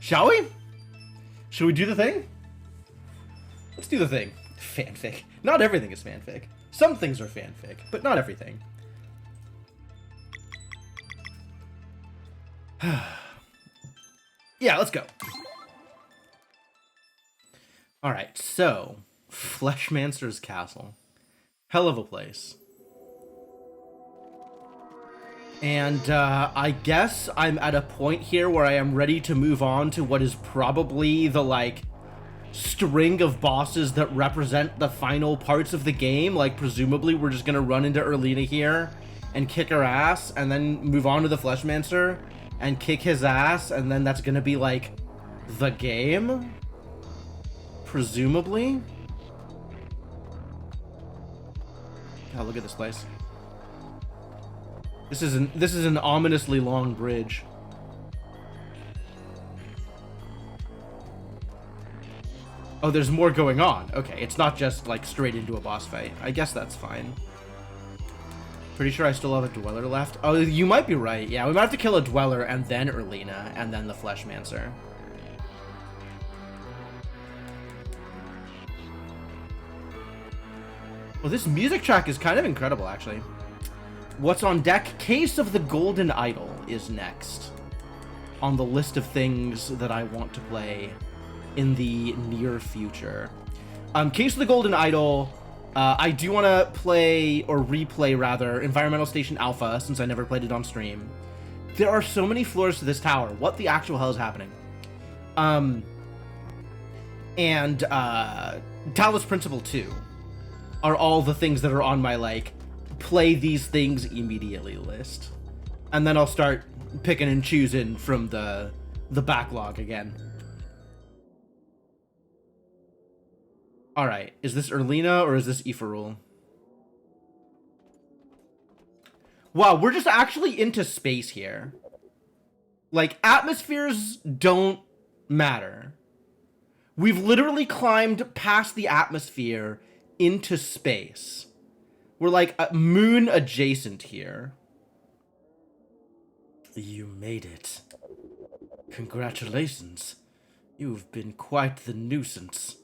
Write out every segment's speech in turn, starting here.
Shall we? Should we do the thing? Let's do the thing. Fanfic. Not everything is fanfic. Some things are fanfic, but not everything. Yeah, let's go. Alright, so Fleshmancer's Castle. Hell of a place. And I guess I'm at a point here where I am ready to move on to what is probably the, like, string of bosses that represent the final parts of the game. Like, presumably we're just gonna run into Erlina here and kick her ass, and then move on to the Fleshmancer and kick his ass, and then that's gonna be, like, the game? Presumably? God, look at this place. This is an ominously long bridge. Oh, there's more going on. Okay, it's not just, like, straight into a boss fight. I guess that's fine. Pretty sure I still have a Dweller left. Oh, you might be right. Yeah, we might have to kill a Dweller and then Erlina and then the Fleshmancer. Well, this music track is kind of incredible, actually. What's on deck? Case of the Golden Idol is next on the list of things that I want to play in the near future. Case of the Golden Idol, I do want to play, or replay rather, Environmental Station Alpha, since I never played it on stream. There are so many floors to this tower. What the actual hell is happening? And Talos Principle 2 are all the things that are on my, like, play these things immediately list. And then I'll start picking and choosing from the backlog again. Alright, is this Erlina or is this Iferul? Wow, we're just actually into space here. Like, atmospheres don't matter. We've literally climbed past the atmosphere into space. We're like moon adjacent here. You made it. Congratulations. You've been quite the nuisance.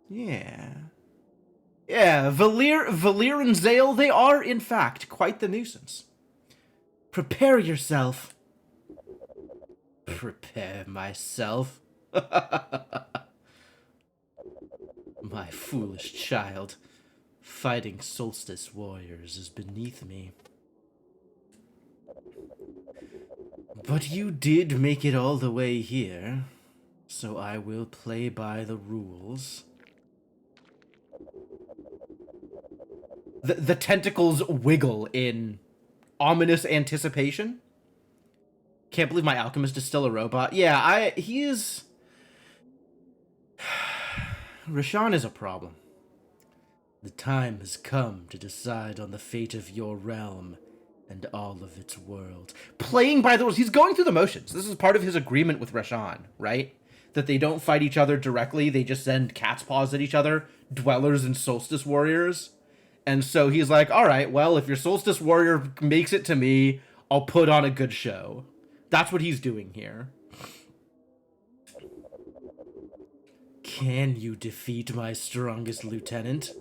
Yeah. Yeah, Valir and Zale, they are, in fact, quite the nuisance. Prepare yourself. Prepare myself? My foolish child. Fighting Solstice warriors is beneath me. But you did make it all the way here, so I will play by the rules. The tentacles wiggle in ominous anticipation. Can't believe my alchemist is still a robot. Yeah, he is... Roshan is a problem. The time has come to decide on the fate of your realm and all of its world. Playing by the rules. He's going through the motions. This is part of his agreement with Roshan, right? That they don't fight each other directly. They just send cat's paws at each other. Dwellers and Solstice warriors. And so he's like, all right, well, if your Solstice warrior makes it to me, I'll put on a good show. That's what he's doing here. Can you defeat my strongest lieutenant?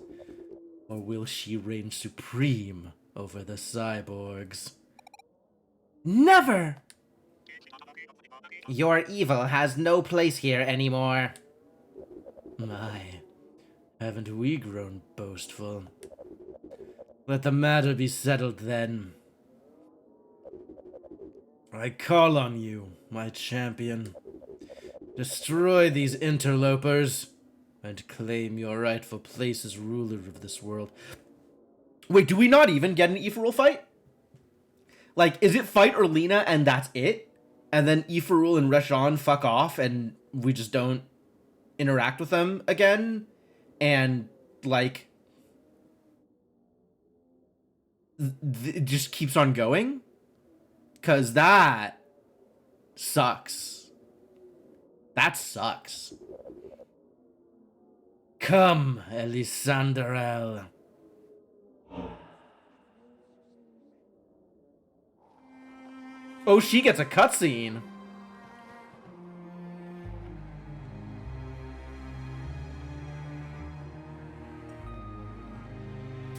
Or will she reign supreme over the cyborgs? Never! Your evil has no place here anymore. My, haven't we grown boastful? Let the matter be settled then. I call on you, my champion. Destroy these interlopers and claim your rightful place as ruler of this world. Wait, do we not even get an Iferul fight? Like, is it fight Erlina and that's it? And then Iferul and Roshan fuck off and we just don't interact with them again? And, like, it just keeps on going? Because that sucks. That sucks. Come, Elisandrel. Oh, she gets a cutscene.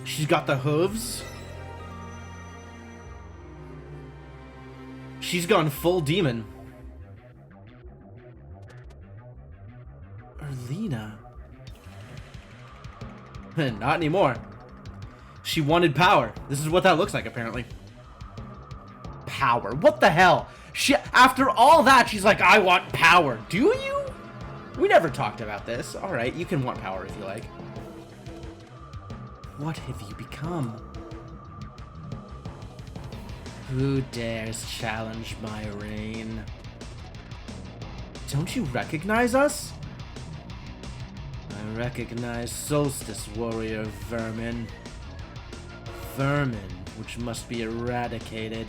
She's got the hooves. She's gone full demon. Erlina. Not anymore. She wanted power. This is what that looks like, apparently. Power. What the hell? After all that, she's like, I want power. Do you? We never talked about this. All right, you can want power if you like. What have you become? Who dares challenge my reign? Don't you recognize us? I recognize Solstice Warrior vermin. Vermin which must be eradicated.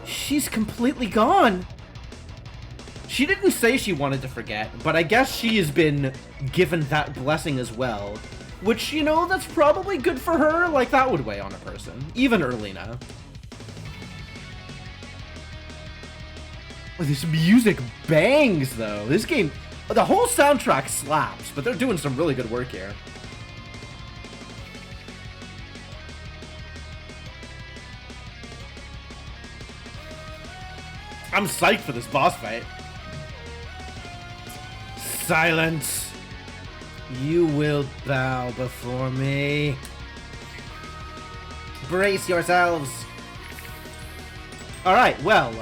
She's completely gone! She didn't say she wanted to forget, but I guess she has been given that blessing as well. Which, you know, that's probably good for her. Like, that would weigh on a person. Even Erlina. Oh, this music bangs, though. This game, the whole soundtrack slaps, but they're doing some really good work here. I'm psyched for this boss fight. Silence. You will bow before me. Brace yourselves. Alright, well,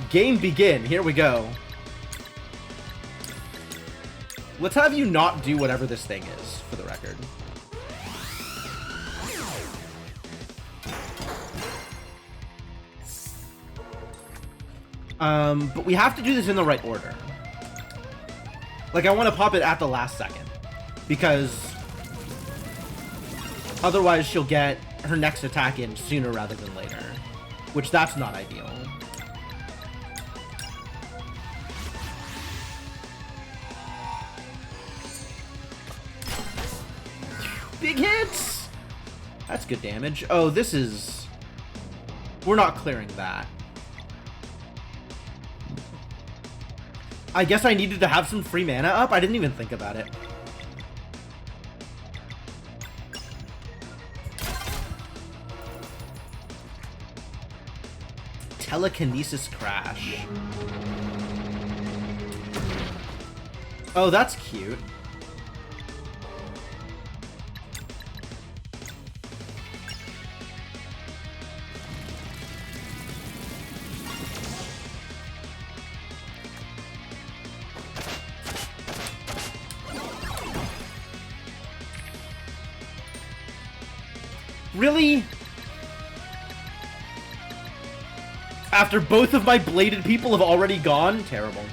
game begin. Here we go. Let's have you not do whatever this thing is, for the record. But we have to do this in the right order. Like, I want to pop it at the last second. Because otherwise she'll get her next attack in sooner rather than later. Which, that's not ideal. Big hits! That's good damage. Oh, this is... We're not clearing that. I guess I needed to have some free mana up? I didn't even think about it. Telekinesis Crash. Oh, that's cute. Really? After both of my bladed people have already gone? Terrible.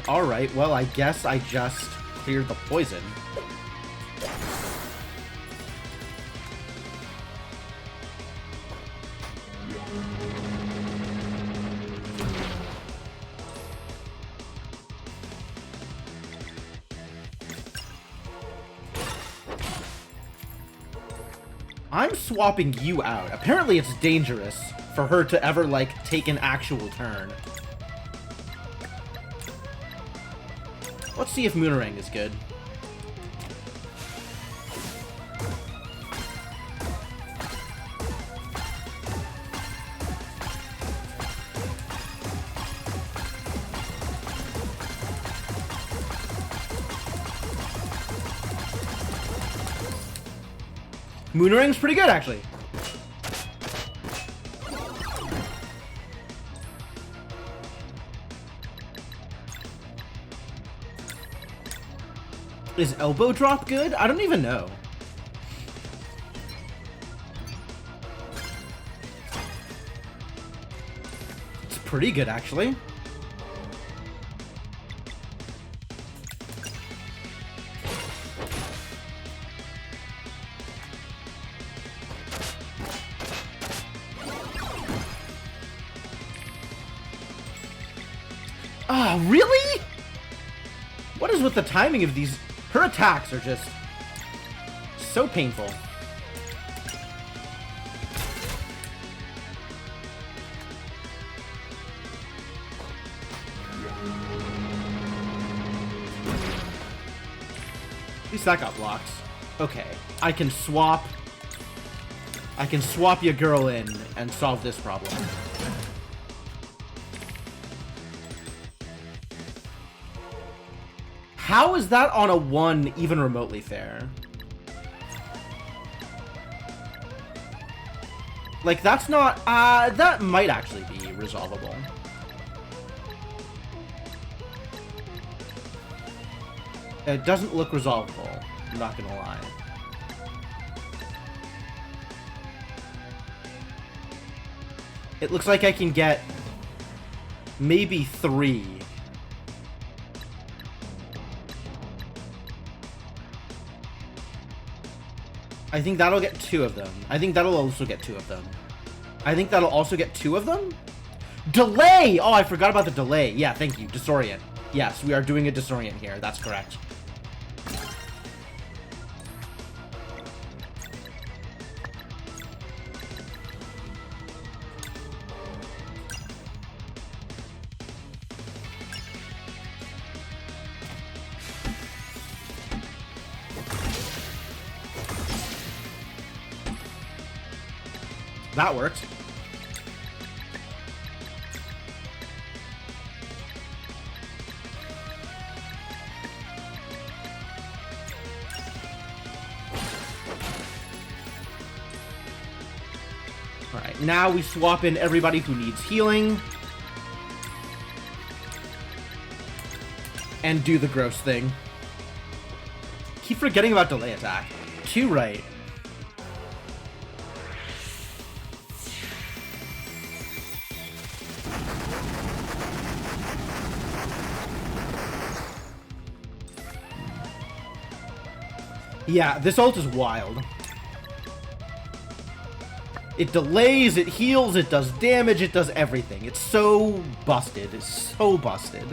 Alright, well, I guess I just cleared the poison. I'm swapping you out. Apparently it's dangerous for her to ever, like, take an actual turn. Let's see if Moonerang is good. Moonerang's pretty good, actually. Is Elbow Drop good? I don't even know. It's pretty good, actually. Ah, really? What is with the timing of these? Her attacks are just so painful. least that got blocked. Okay, I can swap your girl in and solve this problem. How is that on a 1 even remotely fair? Like, that's not... that might actually be resolvable. It doesn't look resolvable, I'm not gonna lie. It looks like I can get maybe 3. I think that'll get 2 of them. I think that'll also get 2 of them. I think that'll also get 2 of them? Delay! Oh, I forgot about the delay. Yeah, thank you. Disorient. Yes, we are doing a disorient here. That's correct. That worked. Alright, now we swap in everybody who needs healing. And do the gross thing. Keep forgetting about delay attack. 2 right. Yeah, this ult is wild. It delays, it heals, it does damage, it does everything. It's so busted. It's so busted.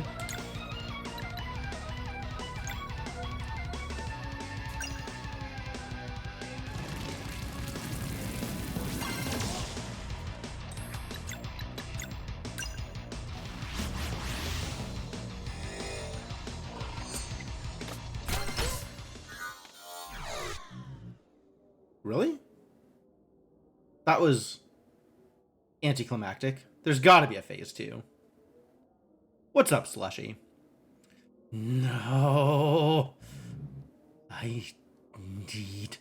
Really? That was anticlimactic. There's gotta be a phase 2. What's up, Slushy? No. I need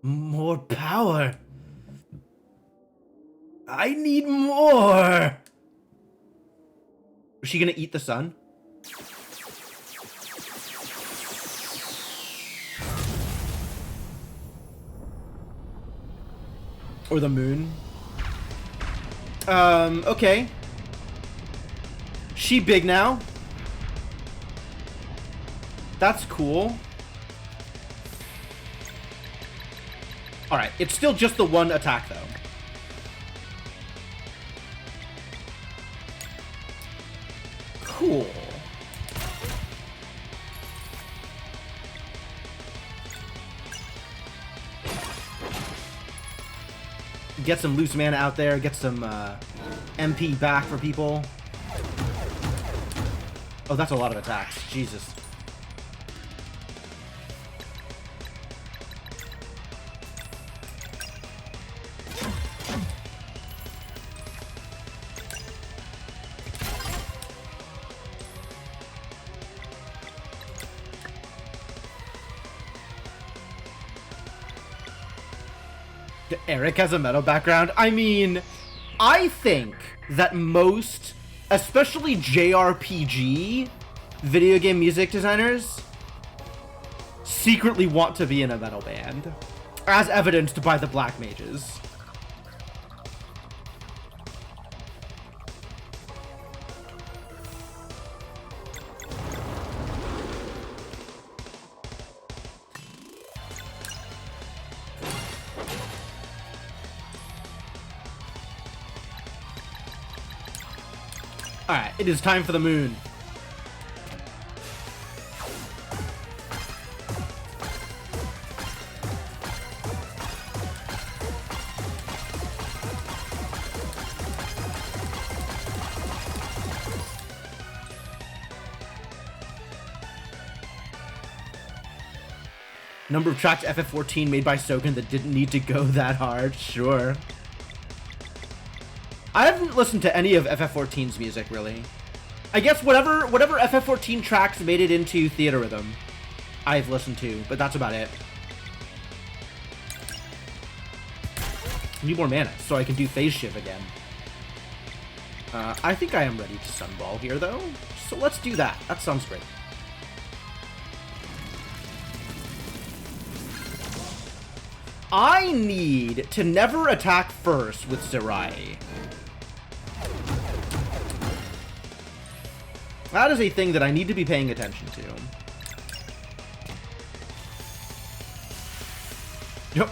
more power. I need more. Is she gonna eat the sun? Or the moon? Okay. She big now. That's cool. Alright, it's still just the 1 attack, though. Cool. Get some loose mana out there, get some MP back for people. Oh, that's a lot of attacks. Jesus. Eric has a metal background. I mean, I think that most, especially JRPG video game music designers, secretly want to be in a metal band, as evidenced by the Black Mages. Alright, it is time for the moon. Number of tracks FF14 made by Soken that didn't need to go that hard. Sure. I haven't listened to any of FF14's music, really. I guess whatever FF14 tracks made it into Theater Rhythm, I've listened to, but that's about it. I need more mana, so I can do Phase Shiv again. I think I am ready to Sunball here, though. So let's do that. That sounds great. I need to never attack first with Zerai. That is a thing that I need to be paying attention to.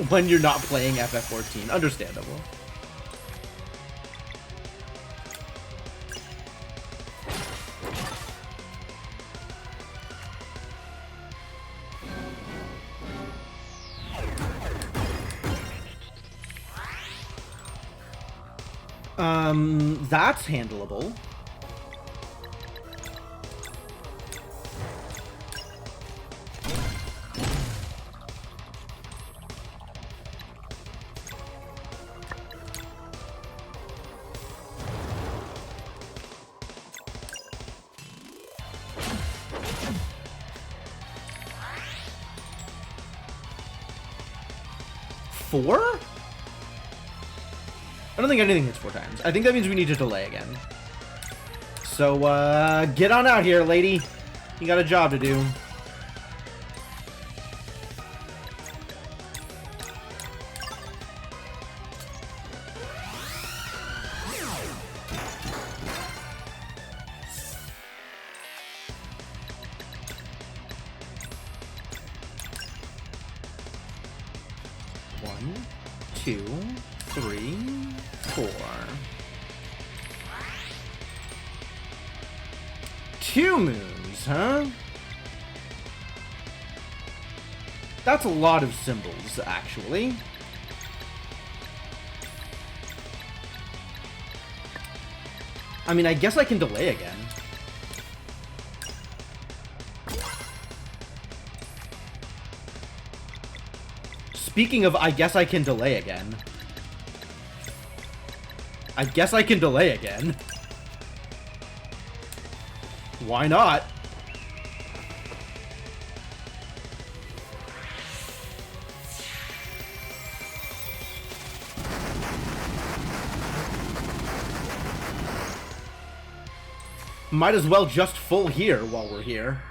When you're not playing FF14. Understandable. That's handleable. Four? I don't think anything hits 4 times. I think that means we need to delay again. So, get on out here, lady. You got a job to do. One, two, three, 4. 2 moons, huh? That's a lot of symbols, actually. I mean, I guess I can delay again. Speaking of, I guess I can delay again. I guess I can delay again. Why not? Might as well just full here while we're here.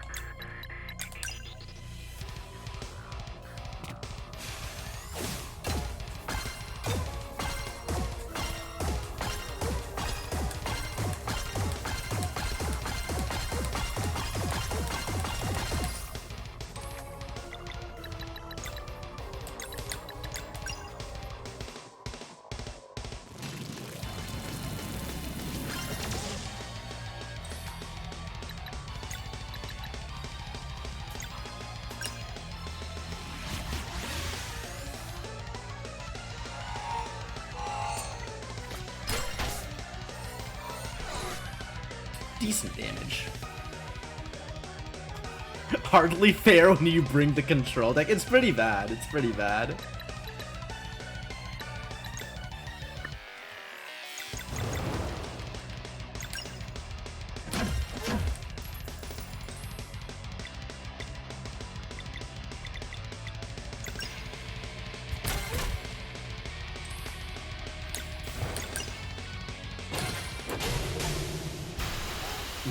Decent damage. Hardly fair when you bring the control deck. It's pretty bad. It's pretty bad.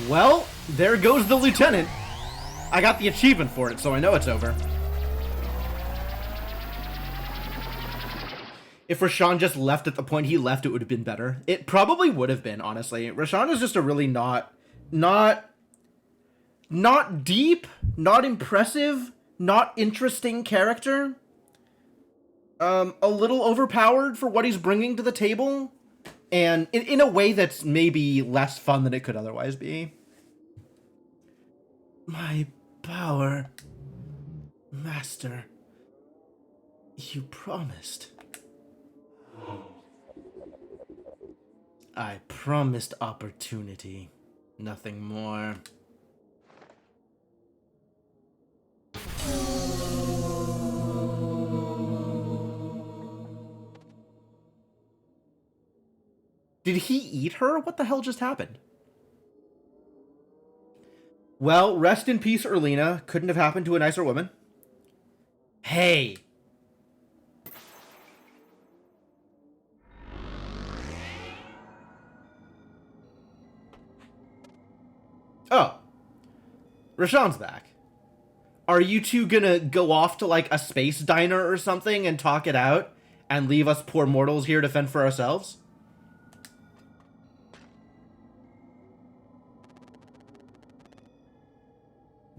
Well, there goes the lieutenant. I got the achievement for it, so I know it's over. If Roshan just left at the point he left, it would have been better. It probably would have been, honestly. Roshan is just a really not deep, not impressive, not interesting character. A little overpowered for what he's bringing to the table. And in a way that's maybe less fun than it could otherwise be. My power. Master. You promised. I promised opportunity. Nothing more. Did he eat her? What the hell just happened? Well, rest in peace, Erlina. Couldn't have happened to a nicer woman. Hey. Oh. Rashawn's back. Are you two gonna go off to, like, a space diner or something and talk it out? And leave us poor mortals here to fend for ourselves?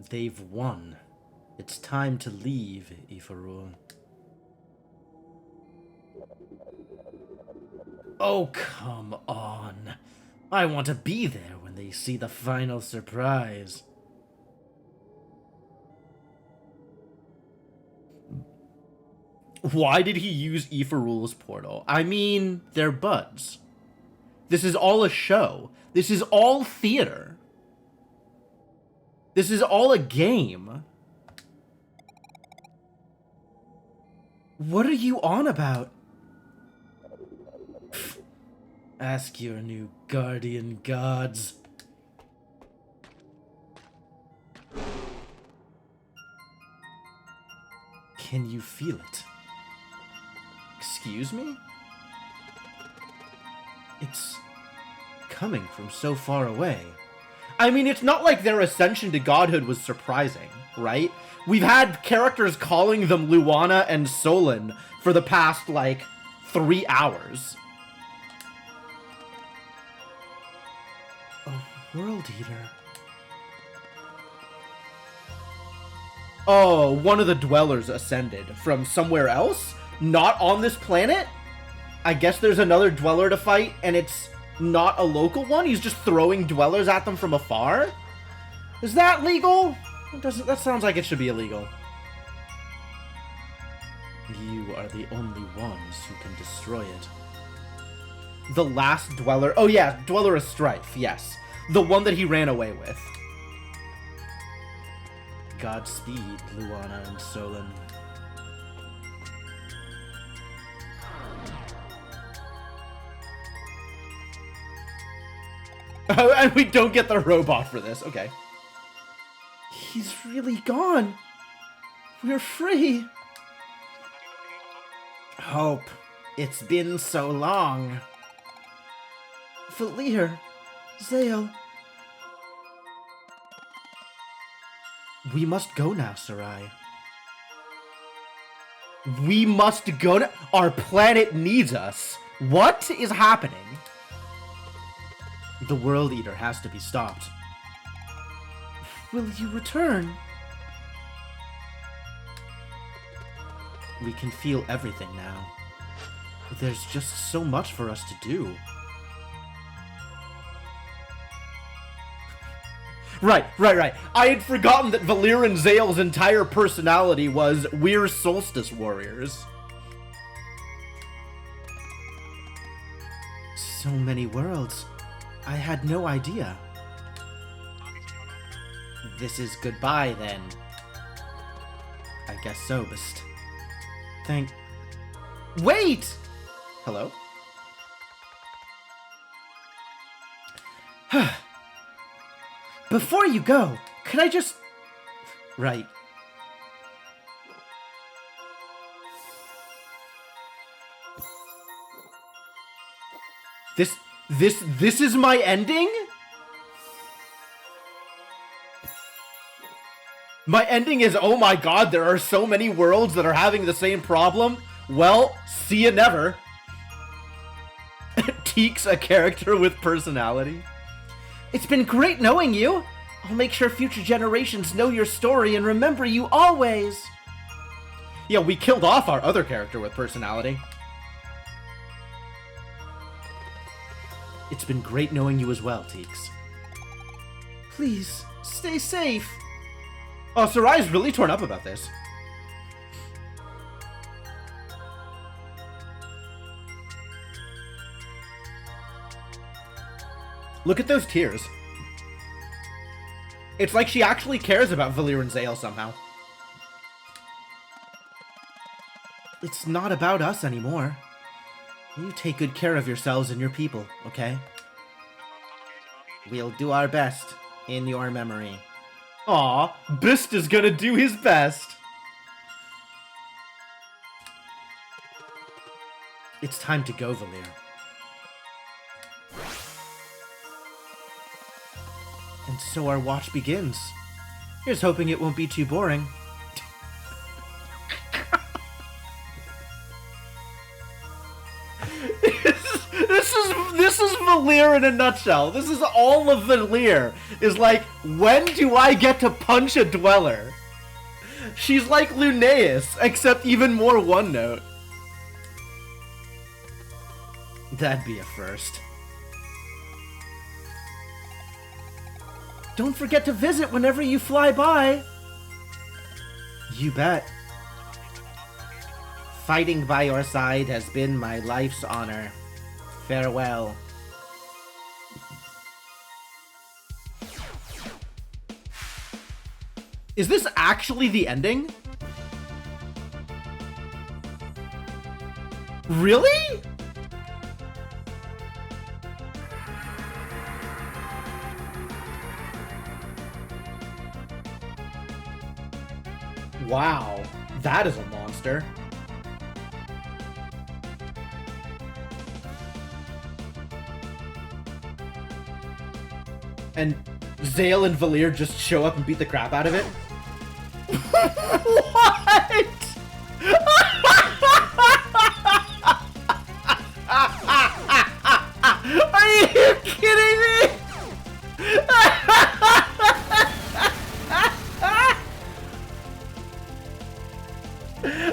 They've won. It's time to leave, Ifarul. Oh, come on. I want to be there when they see the final surprise. Why did he use Ifarul's portal? I mean, they're buds. This is all a show. This is all theater. This is all a game. What are you on about? Pfft. Ask your new guardian gods. Can you feel it? Excuse me? It's coming from so far away. I mean, it's not like their ascension to godhood was surprising, right? We've had characters calling them Luana and Solon for the past, like, 3 hours. A world eater. Oh, one of the dwellers ascended from somewhere else? Not on this planet? I guess there's another dweller to fight, and it's not a local one? He's just throwing dwellers at them from afar? Is that legal? That sounds like it should be illegal. You are the only ones who can destroy it. The last dweller... Oh yeah, Dweller of Strife, yes. The one that he ran away with. Godspeed, Luana and Solon. Oh, and we don't get the robot for this. Okay. He's really gone. We're free. Hope. It's been so long. Valir. Zale. We must go now, Sarai. We must go now? Our planet needs us. What is happening? The World Eater has to be stopped. Will you return? We can feel everything now. There's just so much for us to do. Right. I had forgotten that Valir and Zale's entire personality was we're Solstice Warriors. So many worlds. I had no idea. This is goodbye, then. I guess so, Best. Wait! Hello? Before you go, could I just... Right. This is my ending? My ending is, oh my god, there are so many worlds that are having the same problem. Well, see ya never. Teek's a character with personality. It's been great knowing you. I'll make sure future generations know your story and remember you always. Yeah, we killed off our other character with personality. It's been great knowing you as well, Teeks. Please, stay safe. Oh, Sarai's really torn up about this. Look at those tears. It's like she actually cares about Valir and Zale somehow. It's not about us anymore. You take good care of yourselves and your people, okay? We'll do our best in your memory. Aw, Bist is gonna do his best. It's time to go, Valir. And so our watch begins. Here's hoping it won't be too boring. This is Valir in a nutshell. This is all of Valir. Is like, when do I get to punch a Dweller? She's like Lunaeus, except even more one note. That'd be a first. Don't forget to visit whenever you fly by. You bet. Fighting by your side has been my life's honor. Farewell. Is this actually the ending? Really? Wow, that is a monster. And Zale and Valir just show up and beat the crap out of it? What? Are you kidding me?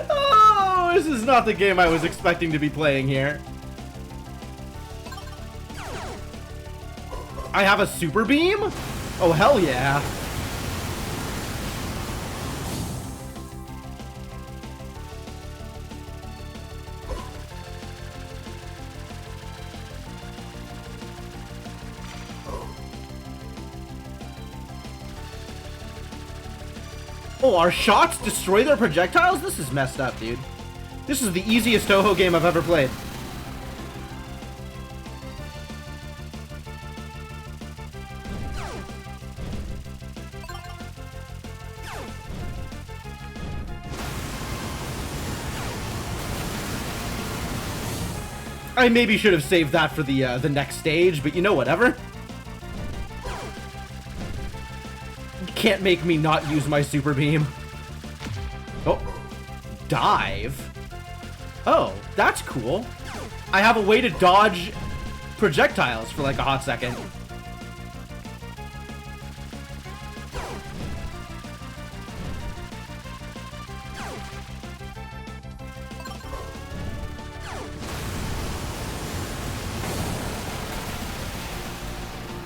Oh, this is not the game I was expecting to be playing here. I have a super beam? Oh, hell yeah. Oh, our shots destroy their projectiles? This is messed up, dude. This is the easiest Touhou game I've ever played. I maybe should have saved that for the next stage, but you know, whatever. Can't make me not use my super beam. Oh, dive. Oh, that's cool. I have a way to dodge projectiles for like a hot second.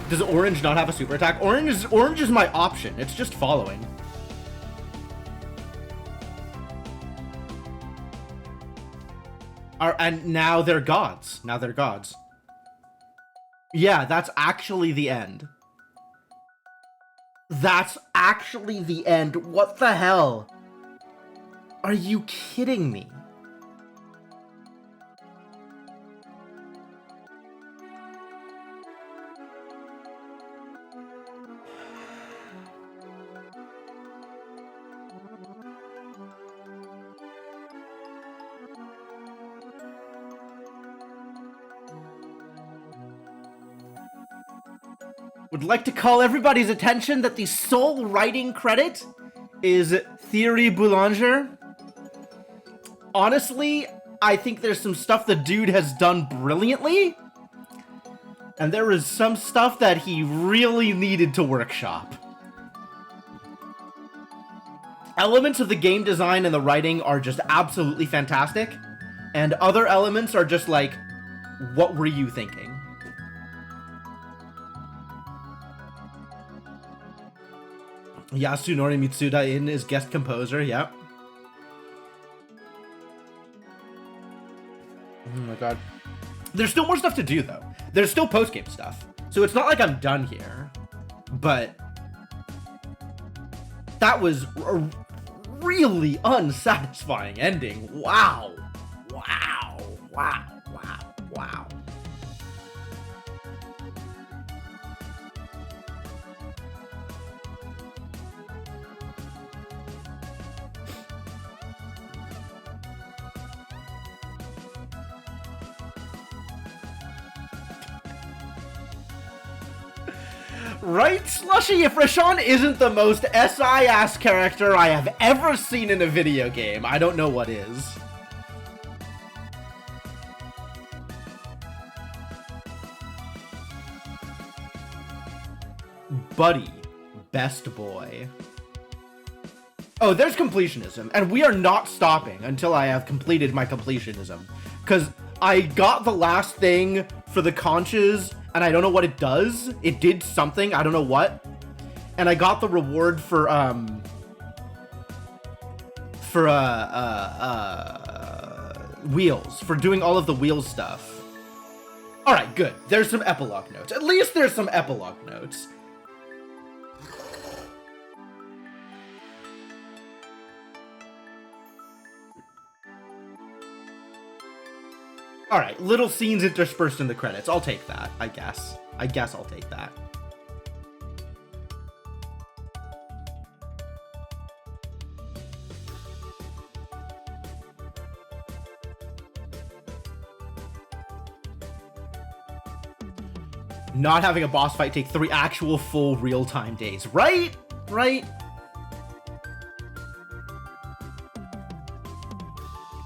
Does Orange not have a super attack? Orange is my option. It's just following. And now they're gods. Now they're gods. Yeah, that's actually the end. That's actually the end. What the hell? Are you kidding me? Would like to call everybody's attention that the sole writing credit is Thierry Boulanger. Honestly, I think there's some stuff the dude has done brilliantly, and there is some stuff that he really needed to workshop. Elements of the game design and the writing are just absolutely fantastic, and other elements are just like, what were you thinking? Yasunori Mitsuda in is guest composer, yeah. Oh my god. There's still more stuff to do, though. There's still post-game stuff. So it's not like I'm done here. But that was a really unsatisfying ending. Wow. Wow. Wow. Wow. Right, Slushy? If Rashawn isn't the most SI-ass character I have ever seen in a video game, I don't know what is. Buddy. Best boy. Oh, there's completionism, and we are not stopping until I have completed my completionism. Because I got the last thing for the conches, and I don't know what it does. It did something, I don't know what. And I got the reward for wheels, for doing all of the wheel stuff. Alright, good. There's some epilogue notes. At least there's some epilogue notes. Alright, little scenes interspersed in the credits. I'll take that, I guess. I guess I'll take that. Not having a boss fight take 3 actual full real-time days. Right? Right?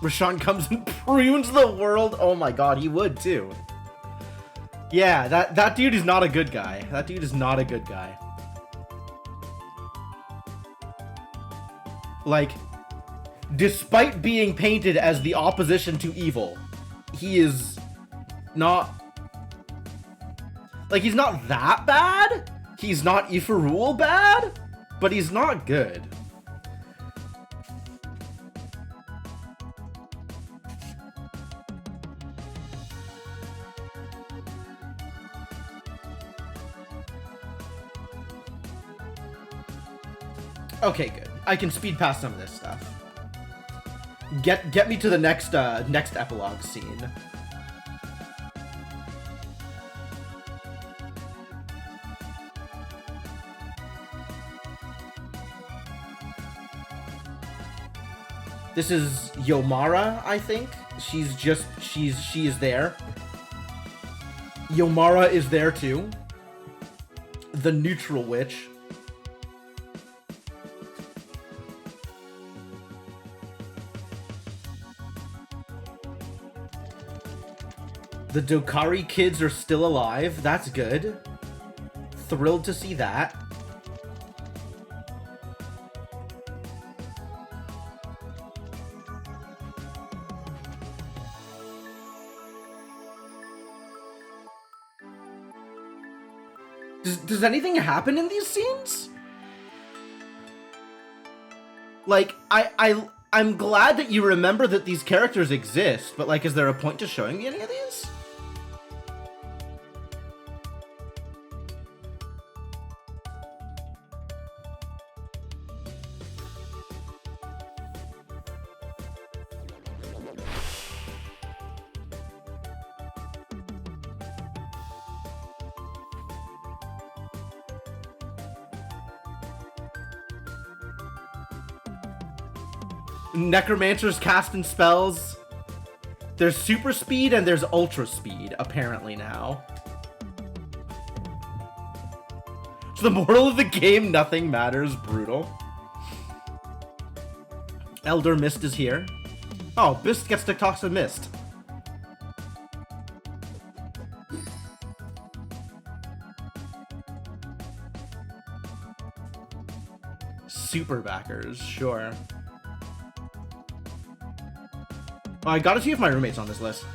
Rashawn comes and prunes the world. Oh my god, he would too. Yeah, that dude is not a good guy. That dude is not a good guy. Like, despite being painted as the opposition to evil, he is not... Like, he's not that bad. He's not Ifarul bad, but he's not good. Okay, good. I can speed past some of this stuff. Get me to the next next epilogue scene. This is Yomara, I think. She is there. Yomara is there too. The neutral witch. The Dokari kids are still alive. That's good. Thrilled to see that. Does anything happen in these scenes? Like, I'm glad that you remember that these characters exist, but like, is there a point to showing me any of these? Necromancers casting spells. There's super speed and there's ultra speed, apparently now. So the moral of the game, nothing matters. Brutal. Elder Mist is here. Oh, Mist gets to toss a Mist. Super backers, sure. Oh, I gotta see if my roommate's on this list.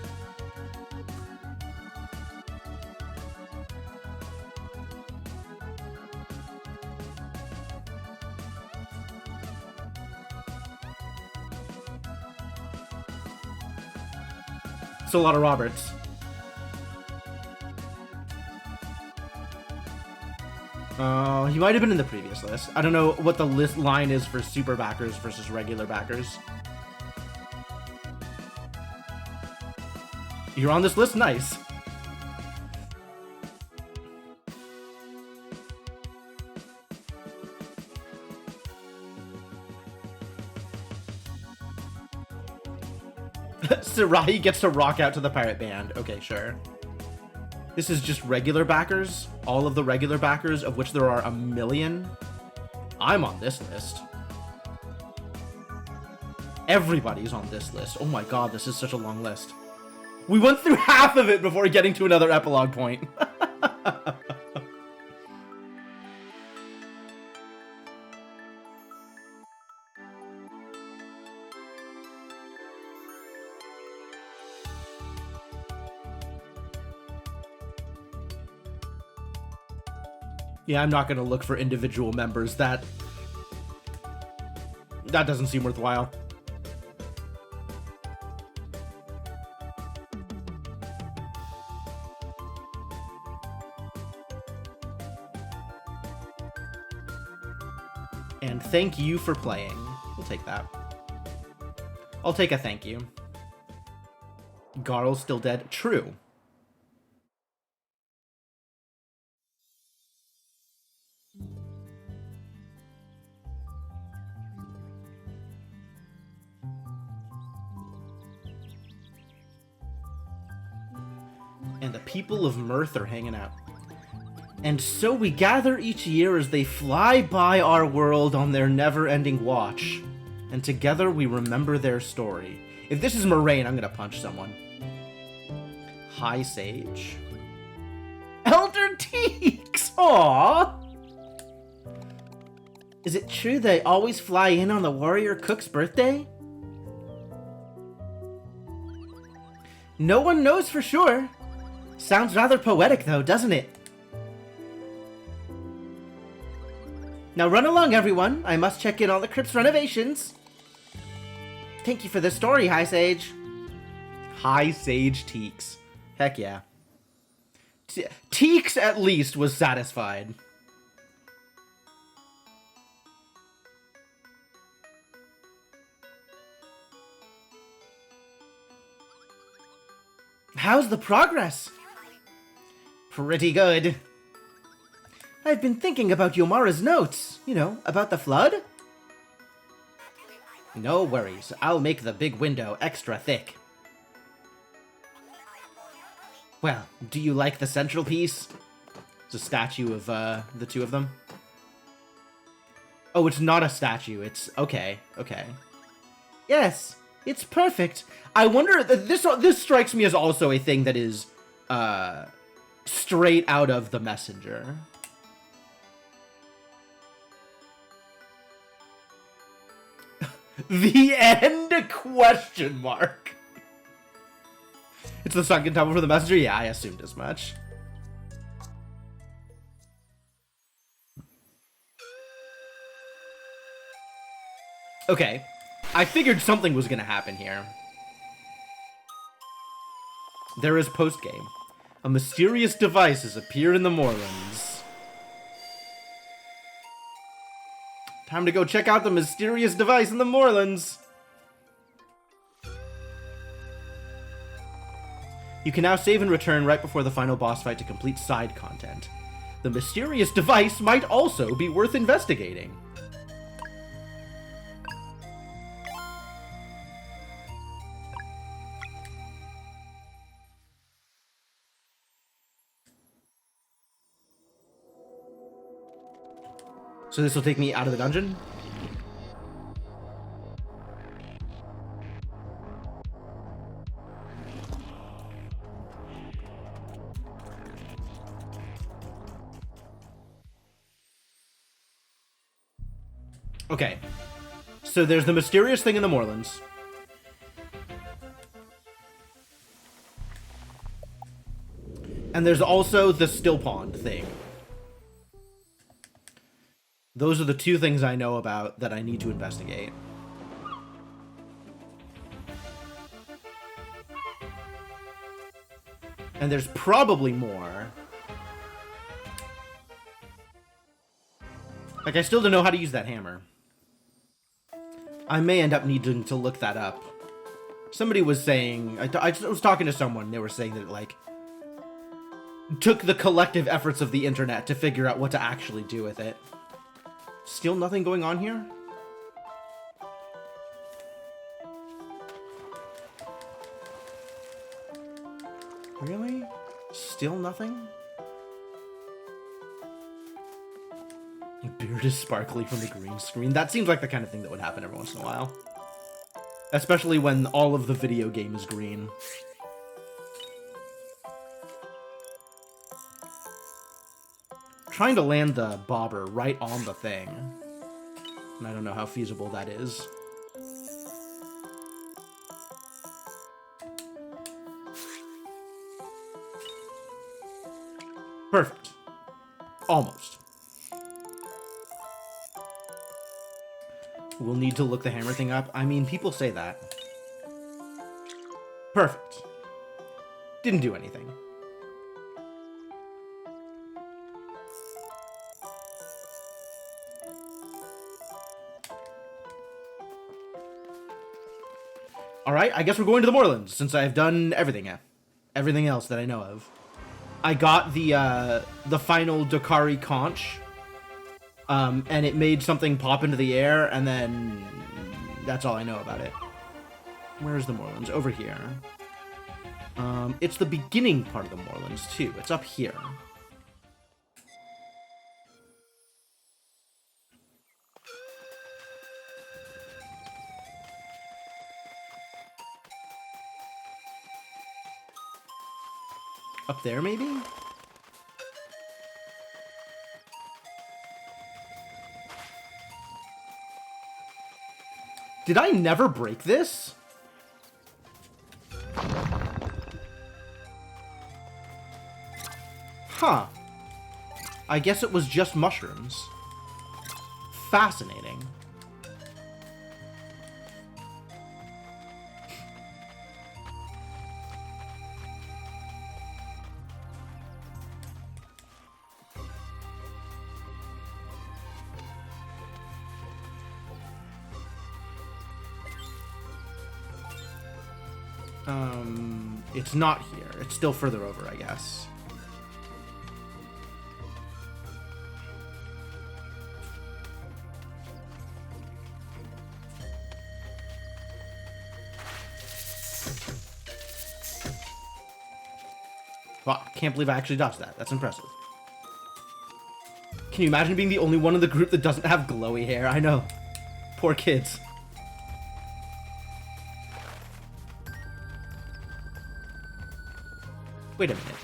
It's a lot of Roberts. He might have been in the previous list. I don't know what the list line is for super backers versus regular backers. You're on this list? Nice. Sarahi gets to rock out to the pirate band. Okay, sure. This is just regular backers. All of the regular backers, of which there are a million. I'm on this list. Everybody's on this list. Oh my god, this is such a long list. We went through half of it before getting to another epilogue point. Yeah, I'm not going to look for individual members. That doesn't seem worthwhile. And thank you for playing. We'll take that. I'll take a thank you. Garl's still dead. True. And the people of Mirth are hanging out. And so we gather each year as they fly by our world on their never-ending watch. And together we remember their story. If this is Moraine, I'm gonna punch someone. High Sage? Elder Teaks! Aww! Is it true they always fly in on the warrior cook's birthday? No one knows for sure. Sounds rather poetic though, doesn't it? Now run along, everyone. I must check in on the crypt's renovations. Thank you for the story, High Sage. High Sage Teaks. Heck yeah. Teaks at least was satisfied. How's the progress? Pretty good. I've been thinking about Yomara's notes. You know, about the flood? No worries. I'll make the big window extra thick. Well, do you like the central piece? It's a statue of, the two of them. Oh, it's not a statue. It's... okay, okay. Yes, it's perfect. I wonder... This strikes me as also a thing that is, straight out of The Messenger. The end? Question mark. It's the sunken temple for The Messenger? Yeah, I assumed as much. Okay. I figured something was gonna happen here. There is post-game. A mysterious device has appeared in the moorlands. Time to go check out the mysterious device in the moorlands. You can now save and return right before the final boss fight to complete side content. The mysterious device might also be worth investigating. So this will take me out of the dungeon? Okay. So there's the mysterious thing in the moorlands. And there's also the still pond thing. Those are the two things I know about that I need to investigate. And there's probably more. Like, I still don't know how to use that hammer. I may end up needing to look that up. Somebody was saying... I was talking to someone, they were saying that, like... took the collective efforts of the internet to figure out what to actually do with it. Still nothing going on here? Really? Still nothing? Beard is sparkly from the green screen. That seems like the kind of thing that would happen every once in a while. Especially when all of the video game is green. Trying to land the bobber right on the thing. And I don't know how feasible that is. Perfect. Almost. We'll need to look the hammer thing up. I mean, people say that. Perfect. Didn't do anything. Alright, I guess we're going to the Moorlands, since I've done everything else that I know of. I got the final Dokari conch, and it made something pop into the air, and then that's all I know about it. Where's the Moorlands? Over here. It's the beginning part of the Moorlands, too. It's up here. Up there, maybe? Did I never break this? Huh. I guess it was just mushrooms. Fascinating. It's not here. It's still further over, I guess. Wow, can't believe I actually dodged that. That's impressive. Can you imagine being the only one in the group that doesn't have glowy hair? I know. Poor kids. Wait a minute.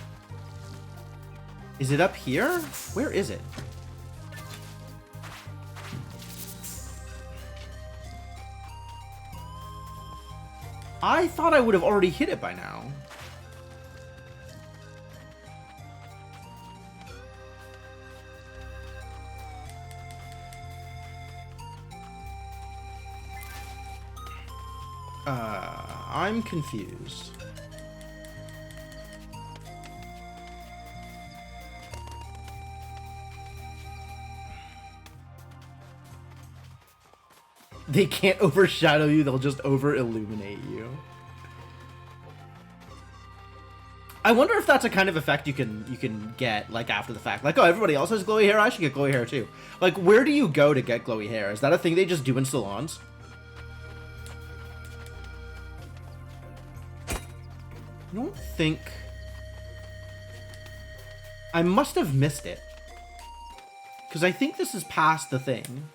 Is it up here? Where is it? I thought I would have already hit it by now. I'm confused. They can't overshadow you, they'll just over-illuminate you. I wonder if that's a kind of effect you can get, like, after the fact. Like, oh, everybody else has glowy hair, I should get glowy hair too. Like, where do you go to get glowy hair? Is that a thing they just do in salons? I don't think... I must have missed it. Because I think this is past the thing.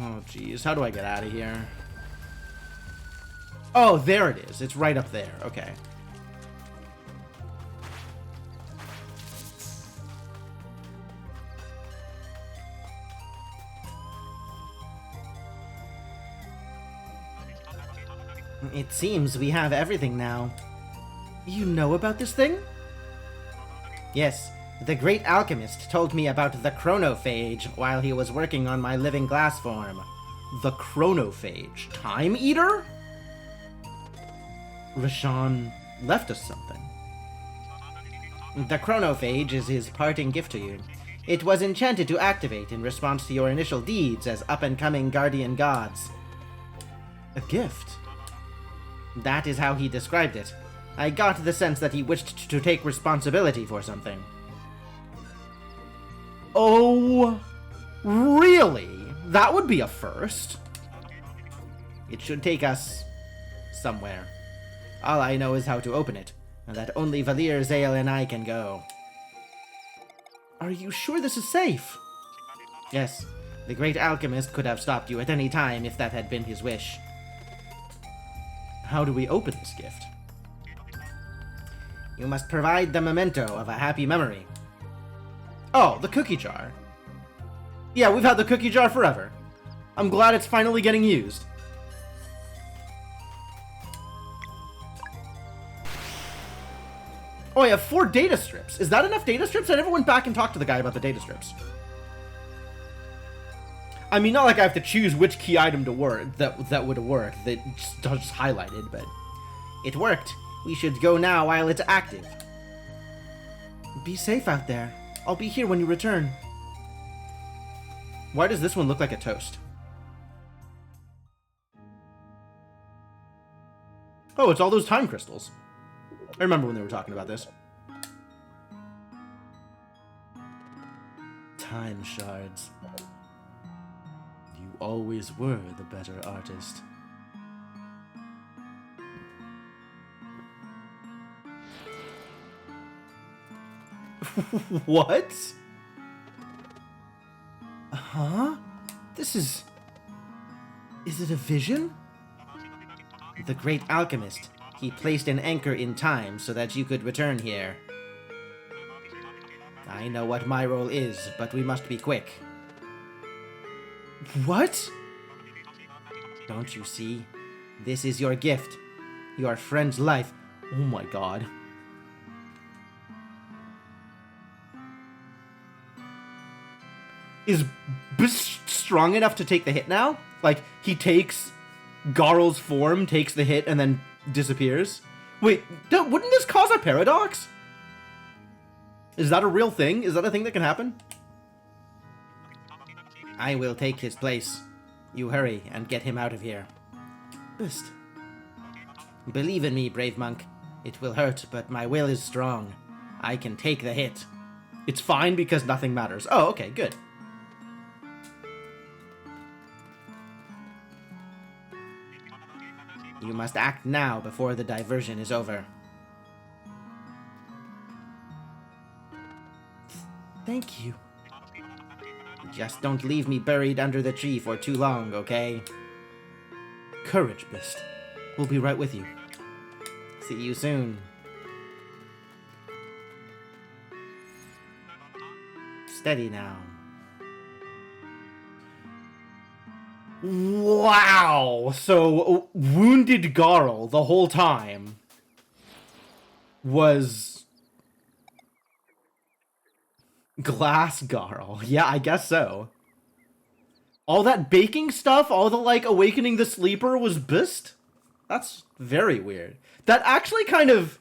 Oh, geez. How do I get out of here? Oh, there it is. It's right up there. Okay. It seems we have everything now. You know about this thing? Yes. The great alchemist told me about the chronophage while he was working on my living glass form. The chronophage? Time Eater? Rashawn left us something. The chronophage is his parting gift to you. It was enchanted to activate in response to your initial deeds as up-and-coming guardian gods. A gift? That is how he described it. I got the sense that he wished to take responsibility for something. Oh, really? That would be a first. It should take us somewhere. All I know is how to open it, and that only Valir, Zale, and I can go. Are you sure this is safe? Yes. The great alchemist could have stopped you at any time if that had been his wish. How do we open this gift? You must provide the memento of a happy memory. Oh, the cookie jar. Yeah, we've had the cookie jar forever. I'm glad it's finally getting used. Oh, I have 4 data strips. Is that enough data strips? I never went back and talked to the guy about the data strips. I mean, not like I have to choose which key item to work that would work. That just highlighted, but it worked. We should go now while it's active. Be safe out there. I'll be here when you return. Why does this one look like a toast? Oh, it's all those time crystals. I remember when they were talking about this. Time shards. You always were the better artist. What? Huh? This is... Is it a vision? The great alchemist. He placed an anchor in time so that you could return here. I know what my role is, but we must be quick. What? Don't you see? This is your gift. Your friend's life. Oh my god. Is Bist strong enough to take the hit now? Like, he takes Garl's form, takes the hit, and then disappears? Wait, wouldn't this cause a paradox? Is that a real thing? Is that a thing that can happen? I will take his place. You hurry and get him out of here. Bist. Believe in me, brave monk. It will hurt, but my will is strong. I can take the hit. It's fine because nothing matters. Oh, okay, good. You must act now before the diversion is over. Thank you. Just don't leave me buried under the tree for too long, okay? Courage, Bist. We'll be right with you. See you soon. Steady now. Wow! So, wounded Garl the whole time was Glass Garl. Yeah, I guess so. All that baking stuff, all the, like, awakening the sleeper was Bist? That's very weird. That actually kind of...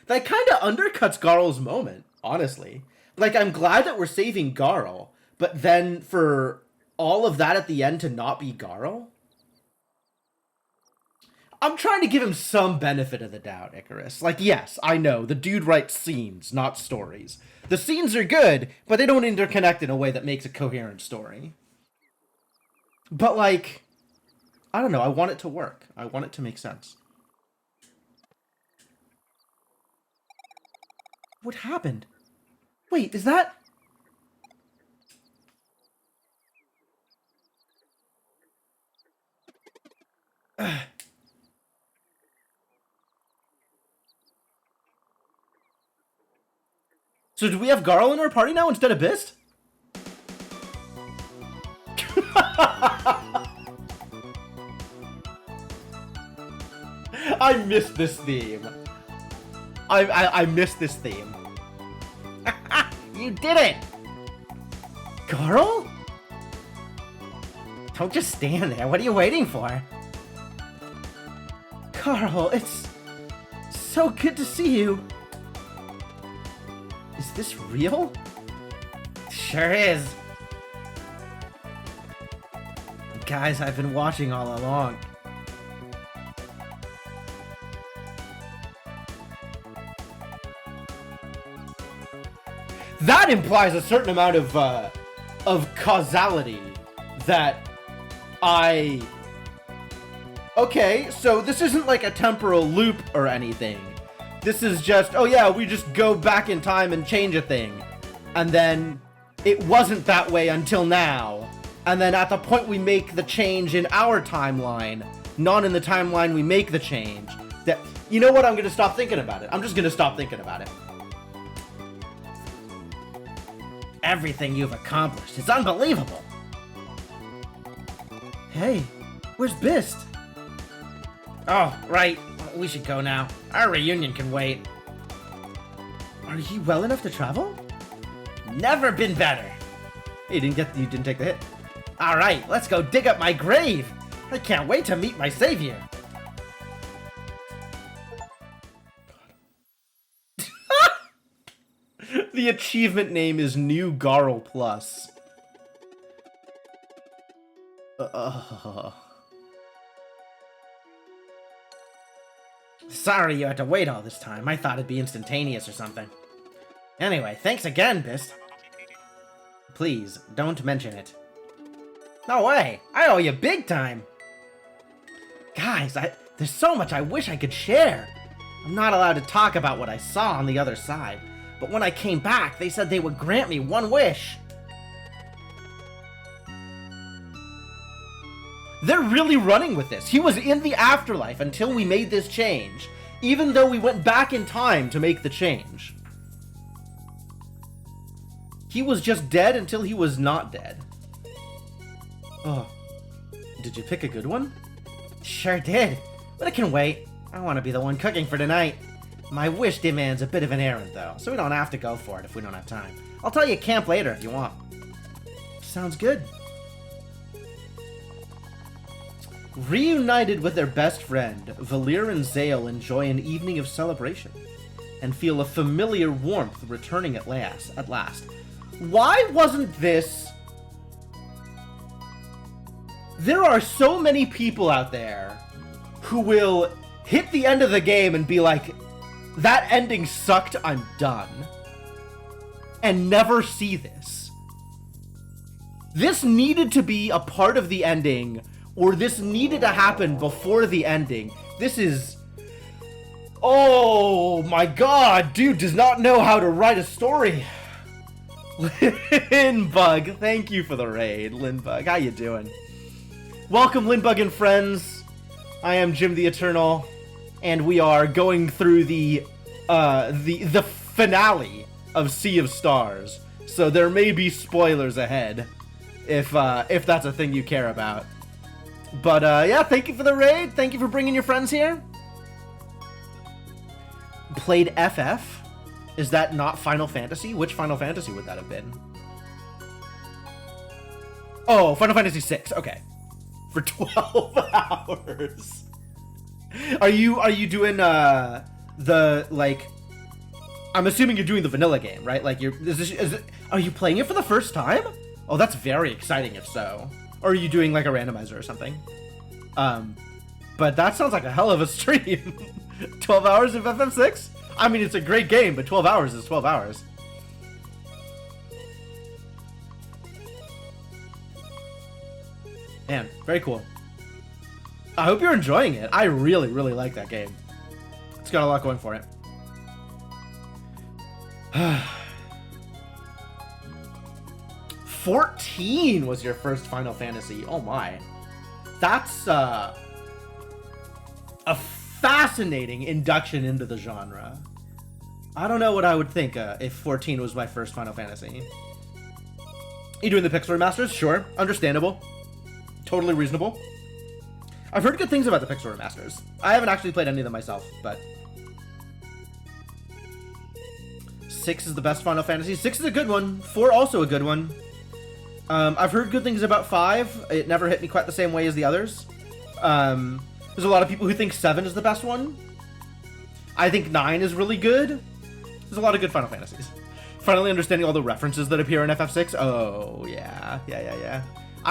That kind of undercuts Garl's moment, honestly. Like, I'm glad that we're saving Garl, but then for all of that at the end to not be Garl? I'm trying to give him some benefit of the doubt, Icarus. Like, yes, I know, the dude writes scenes, not stories. The scenes are good, but they don't interconnect in a way that makes a coherent story. But, like, I don't know, I want it to work. I want it to make sense. What happened? Wait, is that... So do we have Garl in our party now instead of Bist? I missed this theme. I missed this theme. You did it! Garl? Don't just stand there. What are you waiting for? Garl, it's so good to see you. Is this real? Sure is. Guys, I've been watching all along. That implies a certain amount of of causality that okay, so this isn't like a temporal loop or anything. This is just, oh yeah, we just go back in time and change a thing. And then it wasn't that way until now. And then at the point we make the change in our timeline, not in the timeline we make the change. That, you know what, I'm gonna stop thinking about it. I'm just gonna stop thinking about it. Everything you've accomplished is unbelievable. Hey, where's Bist? Oh, right. We should go now. Our reunion can wait. Are you well enough to travel? Never been better. Hey, you didn't take the hit. All right, let's go dig up my grave. I can't wait to meet my savior. The achievement name is New Garl Plus. Sorry you had to wait all this time. I thought it'd be instantaneous or something. Anyway, thanks again, Bist. Please, don't mention it. No way! I owe you big time! Guys, there's so much I wish I could share. I'm not allowed to talk about what I saw on the other side, but when I came back, they said they would grant me one wish. They're really running with this. He was in the afterlife until we made this change, even though we went back in time to make the change. He was just dead until he was not dead. Oh, did you pick a good one? Sure did, but it can wait. I want to be the one cooking for tonight. My wish demands a bit of an errand, though, so we don't have to go for it if we don't have time. I'll tell you at camp later if you want. Sounds good. Reunited with their best friend, Valir and Zale enjoy an evening of celebration and feel a familiar warmth returning at last. Why wasn't this... There are so many people out there who will hit the end of the game and be like, that ending sucked, I'm done. And never see this. This needed to be a part of the ending, or this needed to happen before the ending. This is... Oh my god, dude does not know how to write a story. Linbug, thank you for the raid. Linbug, how you doing? Welcome, Linbug and friends. I am Jim the Eternal, and we are going through the finale of Sea of Stars. So there may be spoilers ahead, if that's a thing you care about. But yeah, thank you for the raid. Thank you for bringing your friends here. Played FF? Is that not Final Fantasy? Which Final Fantasy would that have been? Oh, Final Fantasy VI. Okay. For 12 hours. Are you doing the, like, I'm assuming you're doing the vanilla game, right? Like, are you playing it for the first time? Oh, that's very exciting if so. Or are you doing like a randomizer or something? But that sounds like a hell of a stream. 12 hours of FF6? I mean, it's a great game, but 12 hours is 12 hours. Man, very cool. I hope you're enjoying it. I really, really like that game. It's got a lot going for it. 14 was your first Final Fantasy. Oh my. That's a fascinating induction into the genre. I don't know what I would think if 14 was my first Final Fantasy. You doing the Pixel remasters? Sure. Understandable. Totally reasonable. I've heard good things about the Pixel remasters. I haven't actually played any of them myself, but... 6 is the best Final Fantasy. 6 is a good one. 4 also a good one. I've heard good things about 5. It never hit me quite the same way as the others. There's a lot of people who think 7 is the best one. I think 9 is really good. There's a lot of good Final Fantasies. Finally understanding all the references that appear in FF6. Oh, yeah.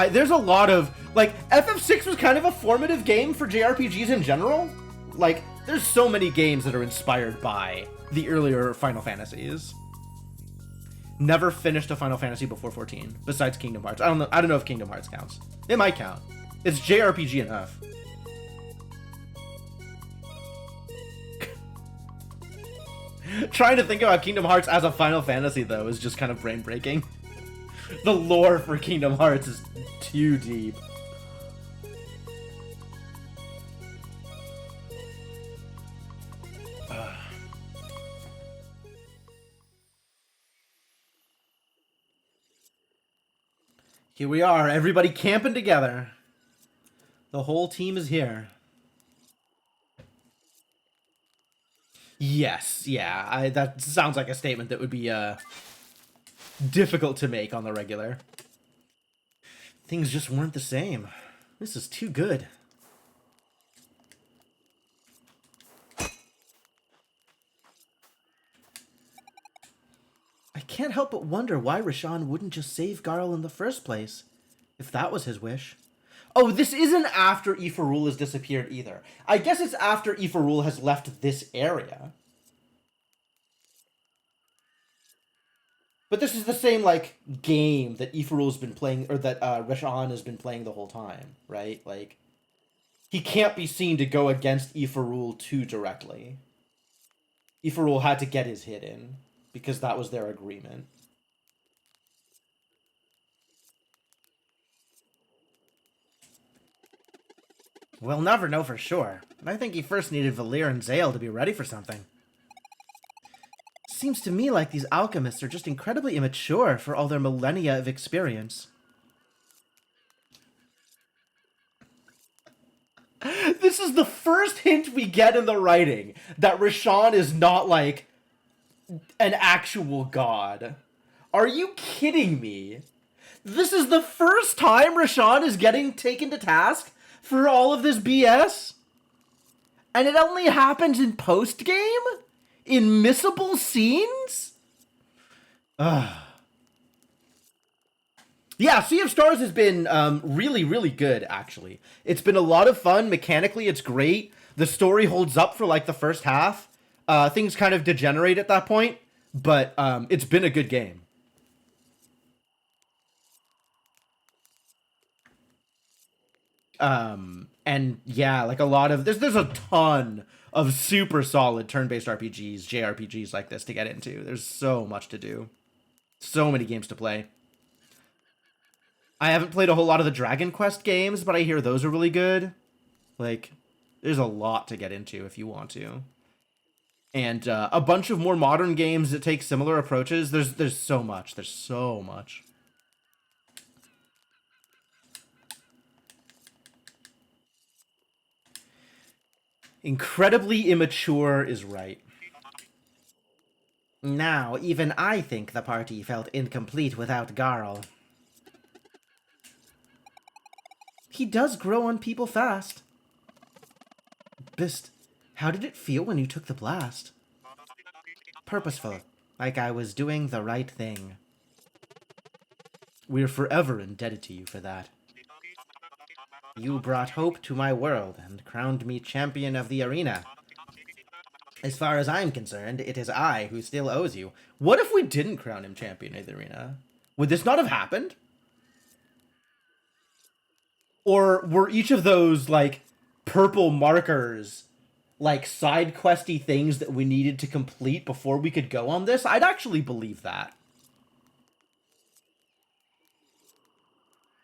There's a lot of... Like, FF6 was kind of a formative game for JRPGs in general. Like, there's so many games that are inspired by the earlier Final Fantasies. Never finished a Final Fantasy before 14, besides Kingdom Hearts. I don't know if Kingdom Hearts counts. It might count. It's JRPG enough. Trying to think about Kingdom Hearts as a Final Fantasy, though, is just kind of brain-breaking. The lore for Kingdom Hearts is too deep. Here we are, everybody camping together. The whole team is here. Yes, yeah, that sounds like a statement that would be difficult to make on the regular. Things just weren't the same. This is too good. I can't help but wonder why Roshan wouldn't just save Garl in the first place, if that was his wish. Oh, this isn't after Aoife Rule has disappeared either. I guess it's after Aoife Rule has left this area. But this is the same, like, game that Aoife Rule's been playing, or that Roshan has been playing the whole time, right? Like, he can't be seen to go against Aoife Rule too directly. Aoife Rule had to get his hit in, because that was their agreement. We'll never know for sure. I think he first needed Valir and Zale to be ready for something. Seems to me like these alchemists are just incredibly immature for all their millennia of experience. This is the first hint we get in the writing that Roshan is not, like, an actual god. Are you kidding me? This is the first time Roshan is getting taken to task for all of this BS? And it only happens in post-game? In missable scenes? Yeah, Sea of Stars has been really, really good, actually. It's been a lot of fun. Mechanically, it's great. The story holds up for, like, the first half. Things kind of degenerate at that point, but it's been a good game. And yeah, like a lot of there's a ton of super solid turn-based RPGs, JRPGs like this to get into. There's so much to do. So many games to play. I haven't played a whole lot of the Dragon Quest games, but I hear those are really good. Like, there's a lot to get into if you want to. And a bunch of more modern games that take similar approaches. There's so much. There's so much. Incredibly immature is right. Now, even I think the party felt incomplete without Garl. He does grow on people fast. Bist, how did it feel when you took the blast? Purposeful, like I was doing the right thing. We're forever indebted to you for that. You brought hope to my world and crowned me champion of the arena. As far as I'm concerned, it is I who still owes you. What if we didn't crown him champion of the arena? Would this not have happened? Or were each of those, like, purple markers, like, side questy things that we needed to complete before we could go on this? I'd actually believe that.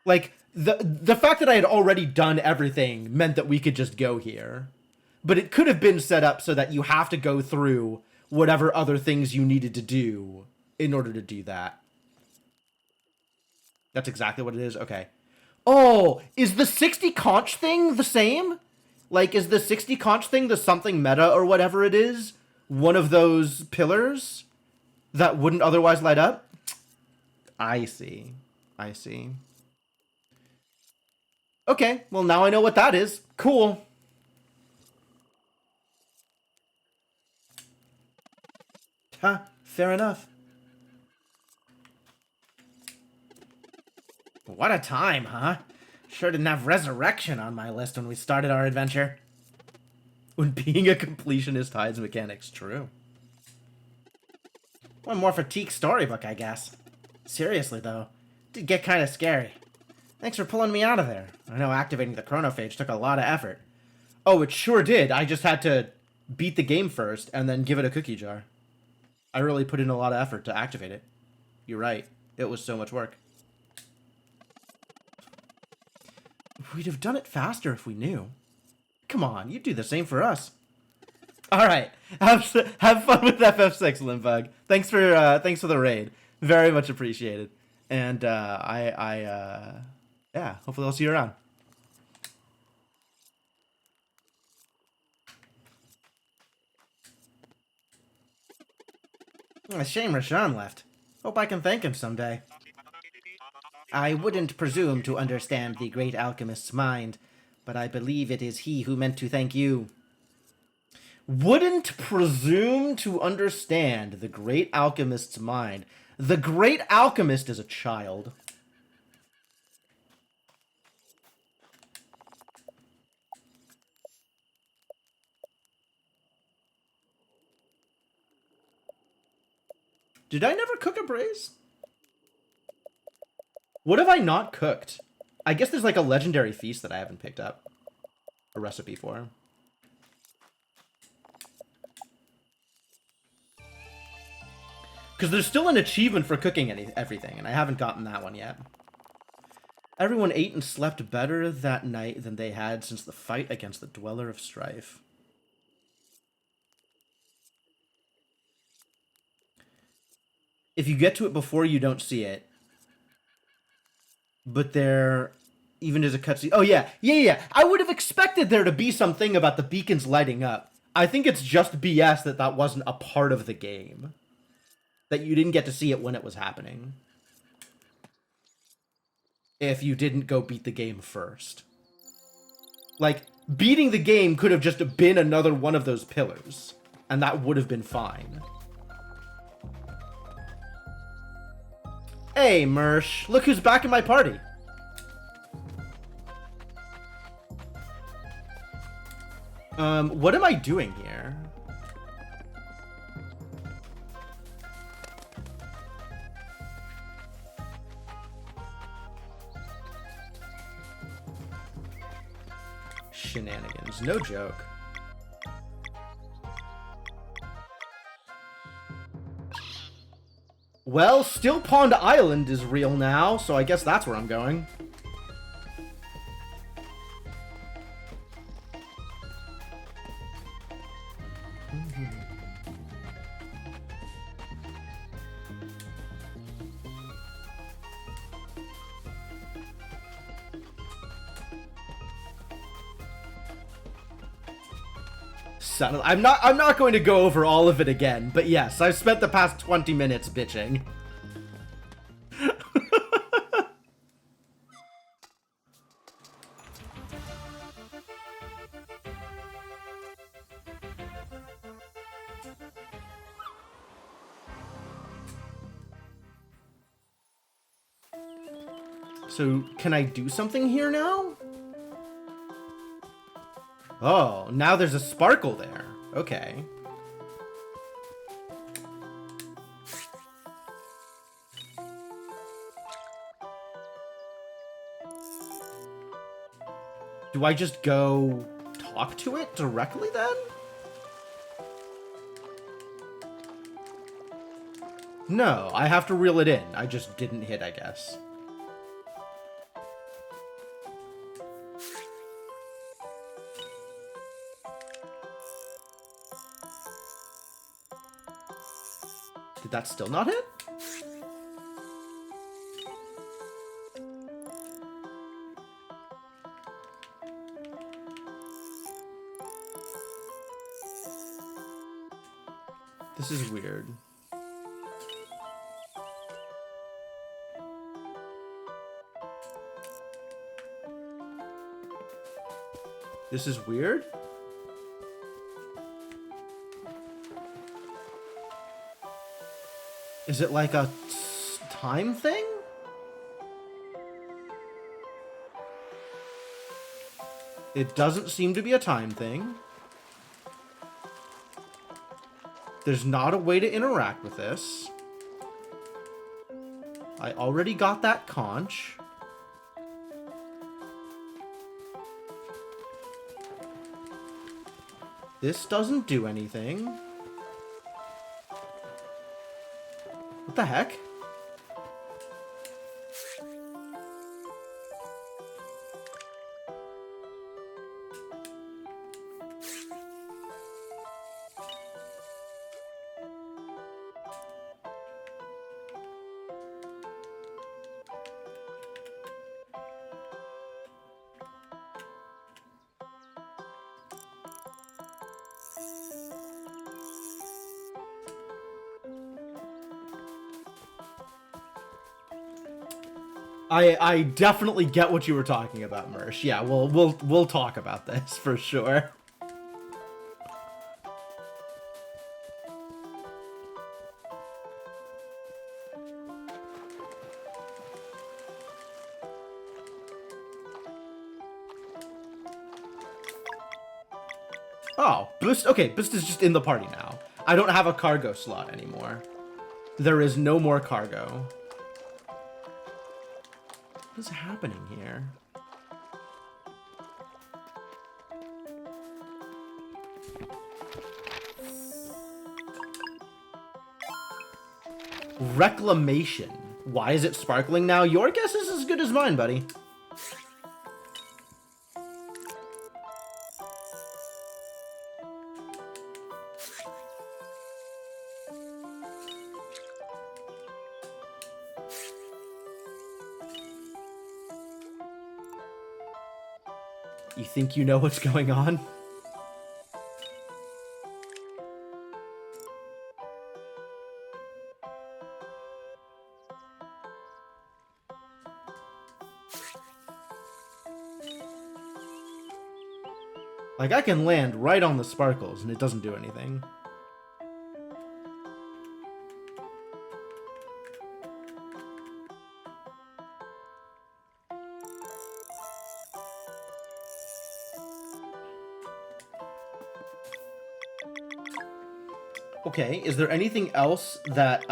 Like, the fact that I had already done everything meant that we could just go here. But it could have been set up so that you have to go through whatever other things you needed to do in order to do that. That's exactly what it is? Okay. Oh, is the 60 conch thing the same? Like, is the 60 conch thing the something meta or whatever it is? One of those pillars that wouldn't otherwise light up? I see. I see. Okay, well now I know what that is. Cool. Huh, fair enough. What a time, huh? Sure didn't have resurrection on my list when we started our adventure. When being a completionist hides mechanics, true. One more fatigue storybook, I guess. Seriously, though. Did get kind of scary. Thanks for pulling me out of there. I know activating the chronophage took a lot of effort. Oh, it sure did. I just had to beat the game first and then give it a cookie jar. I really put in a lot of effort to activate it. You're right. It was so much work. We'd have done it faster if we knew. Come on, you'd do the same for us. All right, have fun with FF6, Limbug. Thanks for the raid. Very much appreciated. And yeah, hopefully I'll see you around. A shame Roshan left. Hope I can thank him someday. I wouldn't presume to understand the great alchemist's mind, but I believe it is he who meant to thank you. Wouldn't presume to understand the great alchemist's mind. The great alchemist is a child. Did I never cook a braise? What have I not cooked? I guess there's like a legendary feast that I haven't picked up a recipe for. Because there's still an achievement for cooking everything, and I haven't gotten that one yet. Everyone ate and slept better that night than they had since the fight against the Dweller of Strife. If you get to it before, you don't see it. But there even is a cutscene. Oh, yeah. I would have expected there to be something about the beacons lighting up. I think it's just BS that wasn't a part of the game. That you didn't get to see it when it was happening. If you didn't go beat the game first. Like, beating the game could have just been another one of those pillars. And that would have been fine. Hey, Mersh. Look who's back in my party. What am I doing here? Shenanigans. No joke. Well, Still Pond Island is real now, so I guess that's where I'm going. I'm not going to go over all of it again, but yes, I've spent the past 20 minutes bitching. So, can I do something here now? Oh, now there's a sparkle there. Okay. Do I just go talk to it directly then? No, I have to reel it in. I just didn't hit, I guess. Did that still not hit? This is weird. This is weird. Is it like a time thing? It doesn't seem to be a time thing. There's not a way to interact with this. I already got that conch. This doesn't do anything. What the heck? I definitely get what you were talking about, Mersh. Yeah, we'll talk about this for sure. Oh, Boost. Okay, Boost is just in the party now. I don't have a cargo slot anymore. There is no more cargo. What is happening here? Reclamation. Why is it sparkling now? Your guess is as good as mine, buddy. You think you know what's going on? Like, I can land right on the sparkles and it doesn't do anything. Okay, is there anything else that,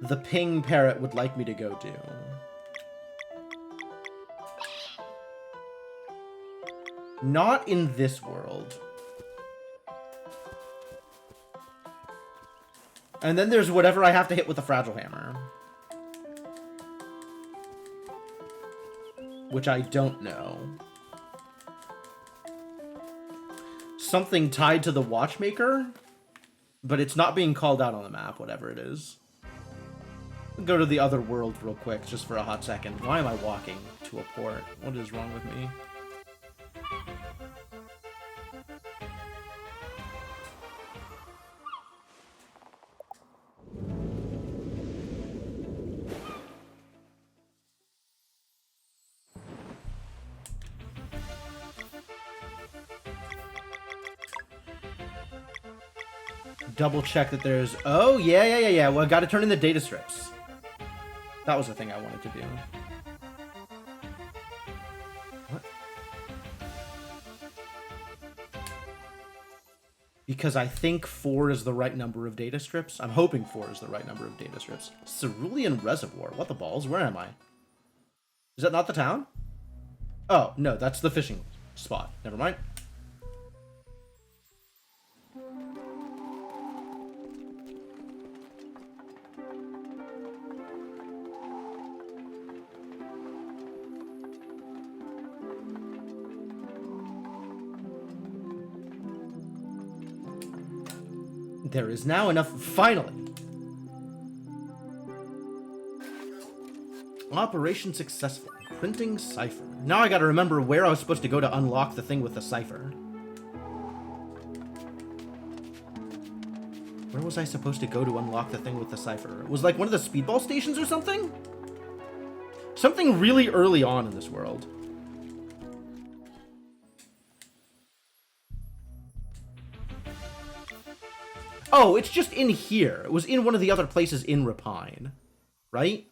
the ping parrot would like me to go do? Not in this world. And then there's whatever I have to hit with the fragile hammer. Which I don't know. Something tied to the watchmaker, but it's not being called out on the map, whatever it is. Go to the other world real quick, just for a hot second. Why am I walking to a port? What is wrong with me? Double check that there's... Oh, yeah. Well, I gotta turn in the data strips. That was the thing I wanted to do. What? Because I think 4 is the right number of data strips. I'm hoping 4 is the right number of data strips. Cerulean Reservoir. What the balls? Where am I? Is that not the town? Oh, no, that's the fishing spot. Never mind. There is now enough, finally. Operation successful. Printing cipher. Now I gotta remember where I was supposed to go to unlock the thing with the cipher. Where was I supposed to go to unlock the thing with the cipher? It was like one of the speedball stations or something? Something really early on in this world. Oh, it's just in here. It was in one of the other places in Repine. Right?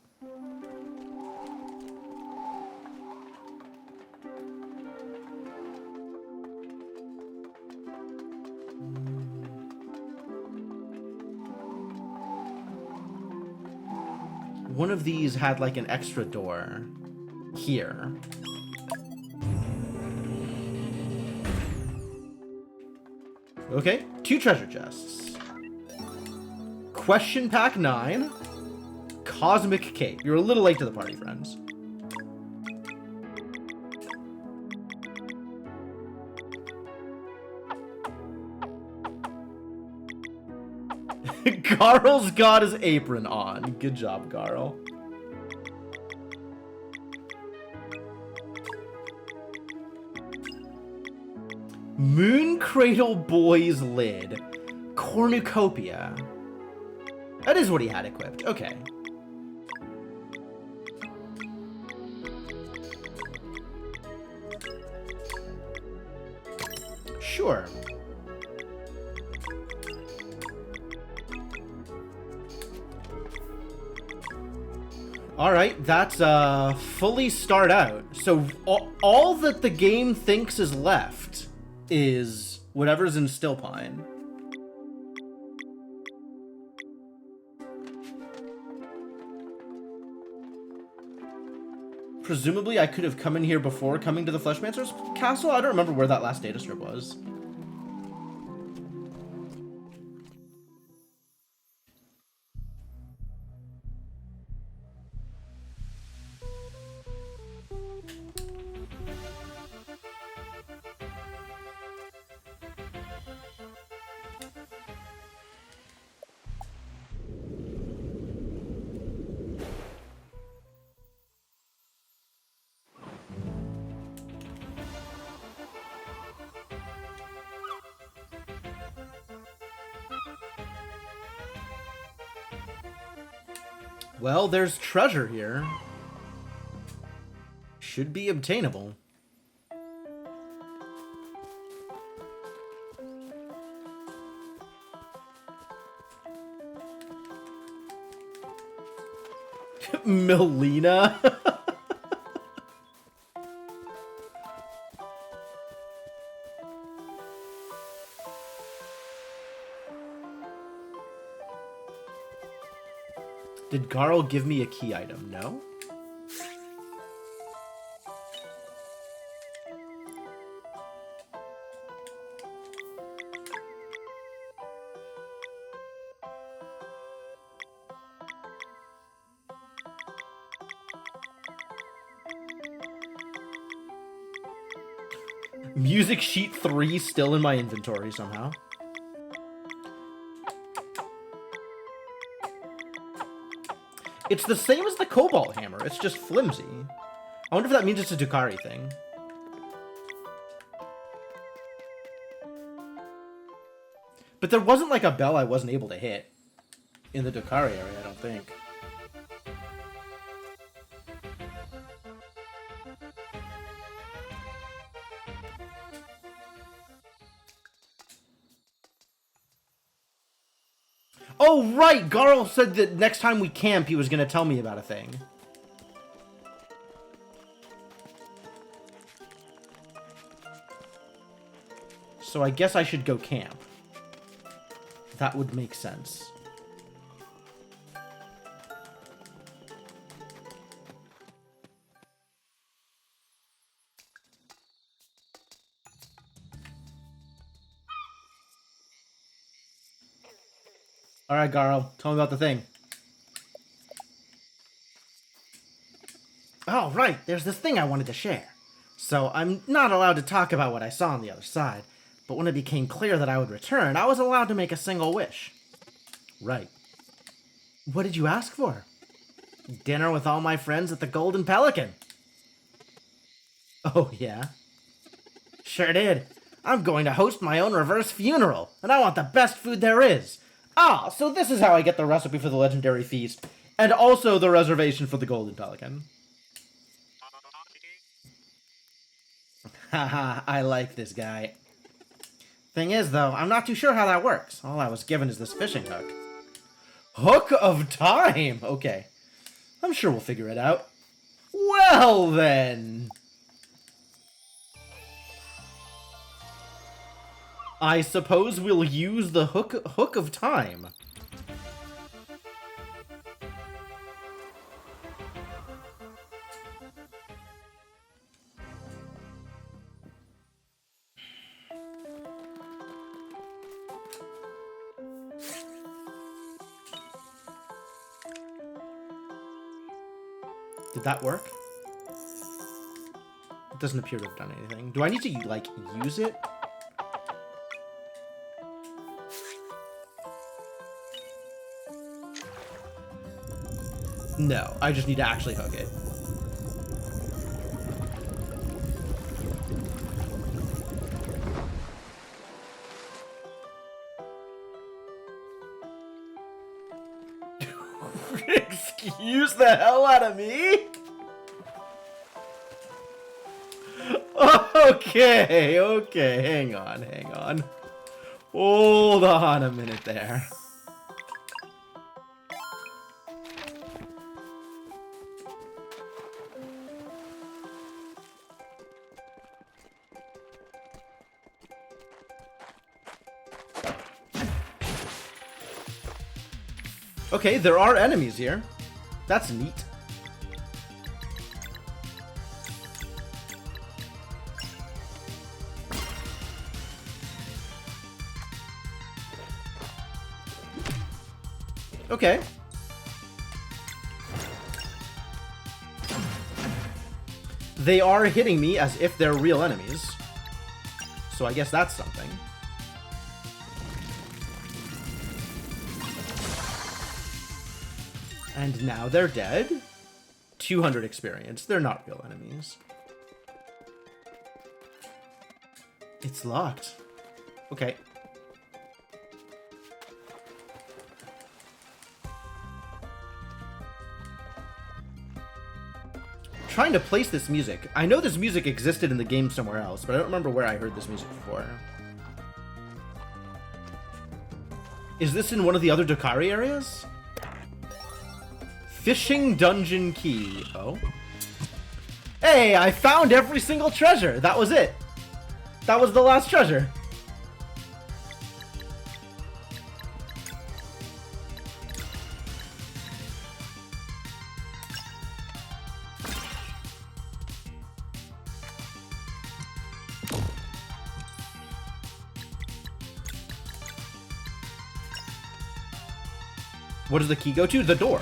of these had like an extra door here. Okay, 2 treasure chests. Question Pack 9. Cosmic Cape. You're a little late to the party, friends. Garl's got his apron on. Good job, Garl. Moon Cradle Boy's Lid. Cornucopia. That is what he had equipped. Okay. Sure. Alright, that's fully start out. So all that the game thinks is left is whatever's in Stillpine. Presumably I could have come in here before coming to the Fleshmancer's castle. I don't remember where that last data strip was. Well, there's treasure here. Should be obtainable. Melina? Did Garl give me a key item? No? Music sheet 3 still in my inventory somehow. It's the same as the Cobalt Hammer, it's just flimsy. I wonder if that means it's a Drukhari thing. But there wasn't like a bell I wasn't able to hit in the Drukhari area, I don't think. Oh, right! Garl said that next time we camp, he was going to tell me about a thing. So I guess I should go camp. That would make sense. Alright, Garl, tell me about the thing. Oh, right, there's this thing I wanted to share. So I'm not allowed to talk about what I saw on the other side, but when it became clear that I would return, I was allowed to make a single wish. Right. What did you ask for? Dinner with all my friends at the Golden Pelican. Oh, yeah? Sure did. I'm going to host my own reverse funeral, and I want the best food there is. Ah, so this is how I get the recipe for the legendary feast, and also the reservation for the Golden Pelican. Haha, I like this guy. Thing is, though, I'm not too sure how that works. All I was given is this fishing hook. Hook of Time! Okay. I'm sure we'll figure it out. Well, then. I suppose we'll use the Hook of Time. Did that work? It doesn't appear to have done anything. Do I need to, like, use it? No, I just need to actually hook it. Excuse the hell out of me? Okay, okay, hang on. Hold on a minute there. Okay, there are enemies here. That's neat. Okay. They are hitting me as if they're real enemies. So I guess that's something. And now they're dead. 200 experience. They're not real enemies. It's locked. Okay. Trying to place this music. I know this music existed in the game somewhere else, but I don't remember where I heard this music before. Is this in one of the other Dokari areas? Fishing dungeon key. Oh. Hey, I found every single treasure. That was it. That was the last treasure. What does the key go to? The door.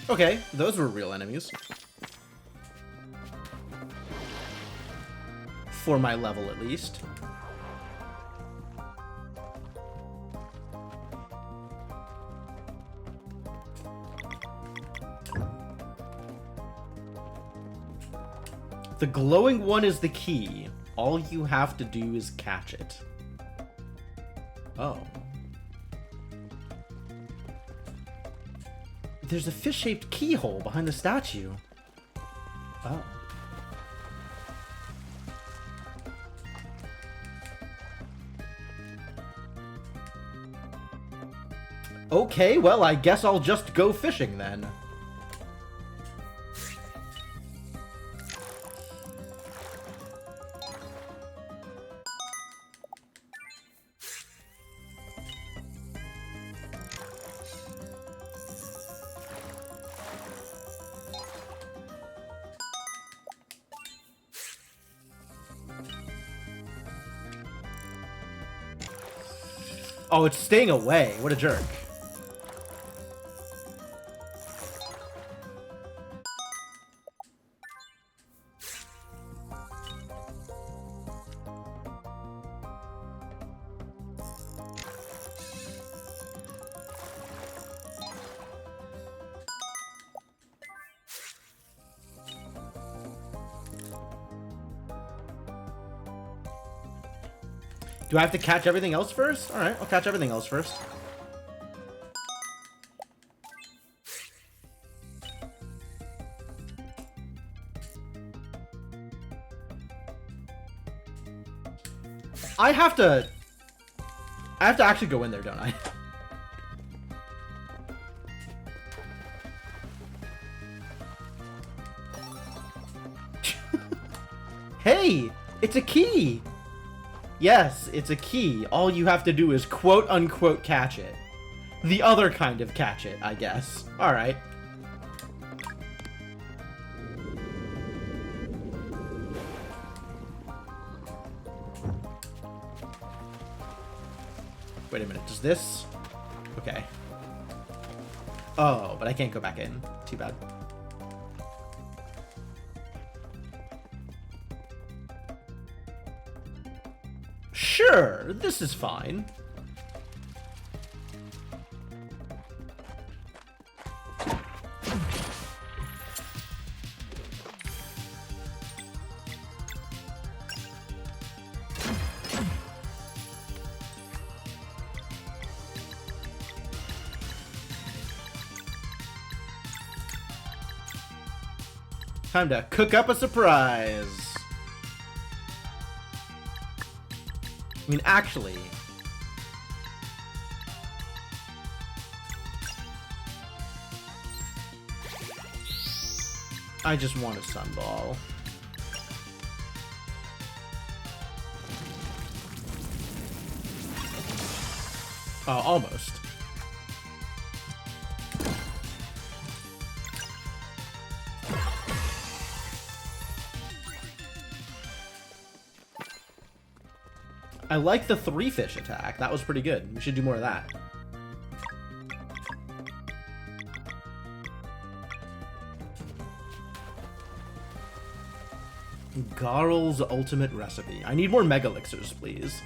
Okay, those were real enemies. For my level, at least. The glowing one is the key. All you have to do is catch it. Oh. There's a fish-shaped keyhole behind the statue. Oh. Okay, well, I guess I'll just go fishing then. Oh, it's staying away. What a jerk. Do I have to catch everything else first? Alright, I'll catch everything else first. I have to actually go in there, don't I? Hey, it's a key. Yes, it's a key. All you have to do is quote-unquote catch it. The other kind of catch it, I guess. Alright. Wait a minute. Does this... Okay. Oh, but I can't go back in. Too bad. Sure, this is fine. Time to cook up a surprise. I mean, actually... I just want a sunball. Oh, almost. I like the 3-fish attack. That was pretty good. We should do more of that. Garl's ultimate recipe. I need more mega elixirs, please.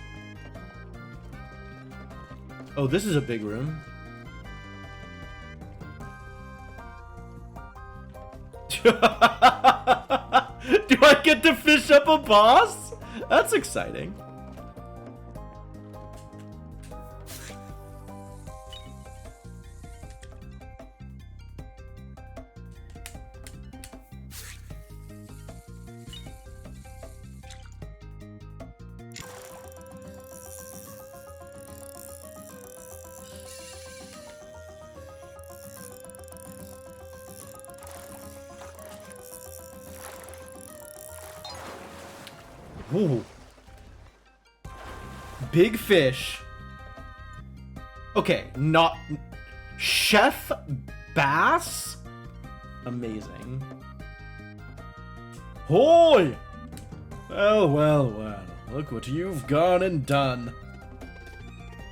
Oh, this is a big room. Do I get to fish up a boss? That's exciting. Ooh. Big fish. Okay, not... Chef Bass? Amazing. Hoy! Well, well, well. Look what you've gone and done.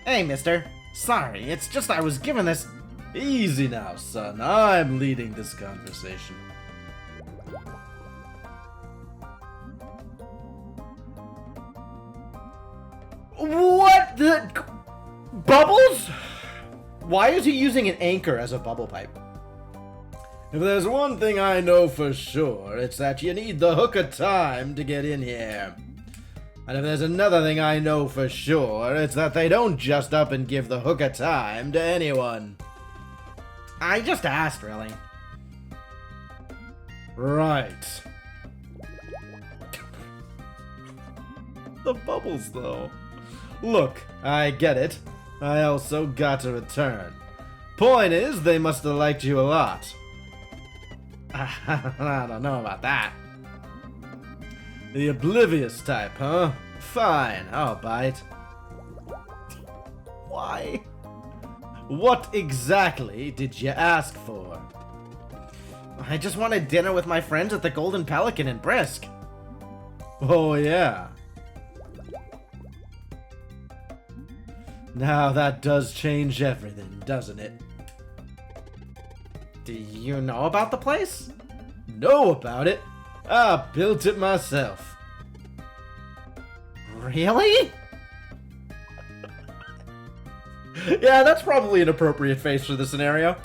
Hey, mister. Sorry, it's just I was given this... Easy now, son. I'm leading this conversation. What the... Bubbles? Why is he using an anchor as a bubble pipe? If there's one thing I know for sure, it's that you need the hook of time to get in here. And if there's another thing I know for sure, it's that they don't just up and give the hook of time to anyone. I just asked, really. Right. The bubbles, though. Look, I get it. I also got a return. Point is, they must have liked you a lot. I don't know about that. The oblivious type, huh? Fine, I'll bite. Why? What exactly did you ask for? I just wanted dinner with my friends at the Golden Pelican in Brisk. Oh, yeah. Now that does change everything, doesn't it? Do you know about the place? Know about it? I built it myself. Really? Yeah, that's probably an appropriate face for the scenario.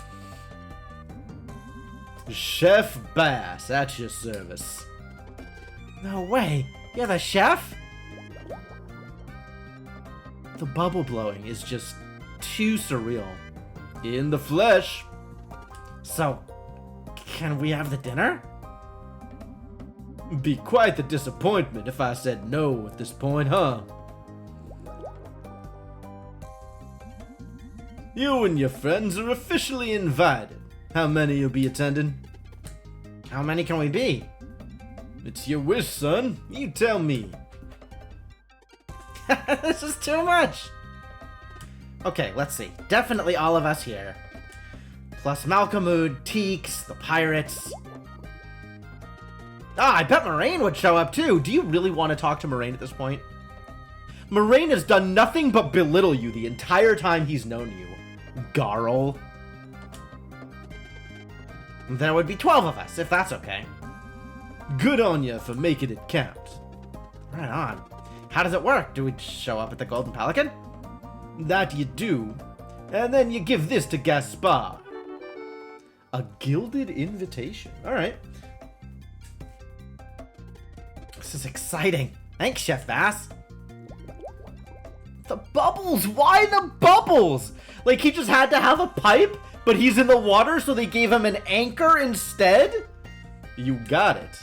Chef Bass, at your service. No way, you're the chef? The bubble blowing is just too surreal. In the flesh. So, can we have the dinner? Be quite the disappointment if I said no at this point, huh? You and your friends are officially invited. How many you'll be attending? How many can we be? It's your wish, son. You tell me. This is too much. Okay, let's see. Definitely all of us here. Plus Malcolmood, Teeks, the pirates. Ah, I bet Moraine would show up too. Do you really want to talk to Moraine at this point? Moraine has done nothing but belittle you the entire time he's known you. Garl. There would be 12 of us, if that's okay. Good on you for making it count. Right on. How does it work? Do we show up at the Golden Pelican? That you do. And then you give this to Gaspar. A gilded invitation. Alright. This is exciting. Thanks, Chef Vass. The bubbles! Why the bubbles? Like, he just had to have a pipe, but he's in the water, so they gave him an anchor instead? You got it.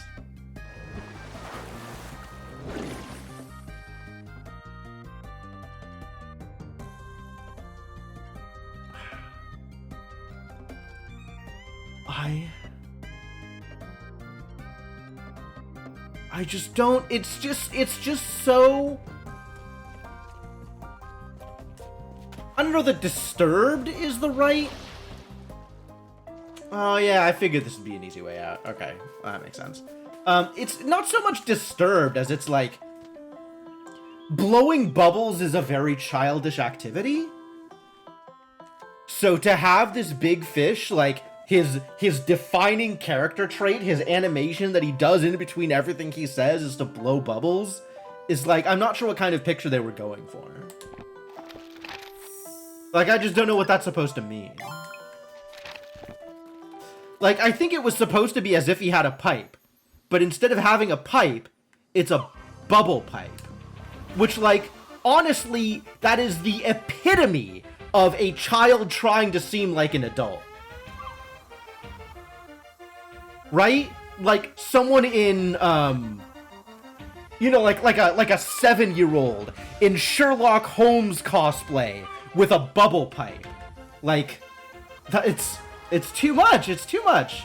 I just don't, it's just so, I don't know that disturbed is the right, oh yeah, I figured this would be an easy way out. Okay, well, that makes sense. It's not so much disturbed as it's like, blowing bubbles is a very childish activity. So to have this big fish, like, his defining character trait, his animation that he does in between everything he says is to blow bubbles, is like, I'm not sure what kind of picture they were going for. Like, I just don't know what that's supposed to mean. Like, I think it was supposed to be as if he had a pipe, but instead of having a pipe, it's a bubble pipe. Which, like, honestly, that is the epitome of a child trying to seem like an adult. Right? Like someone in, you know, like a 7-year-old in Sherlock Holmes cosplay with a bubble pipe. Like, it's too much. It's too much.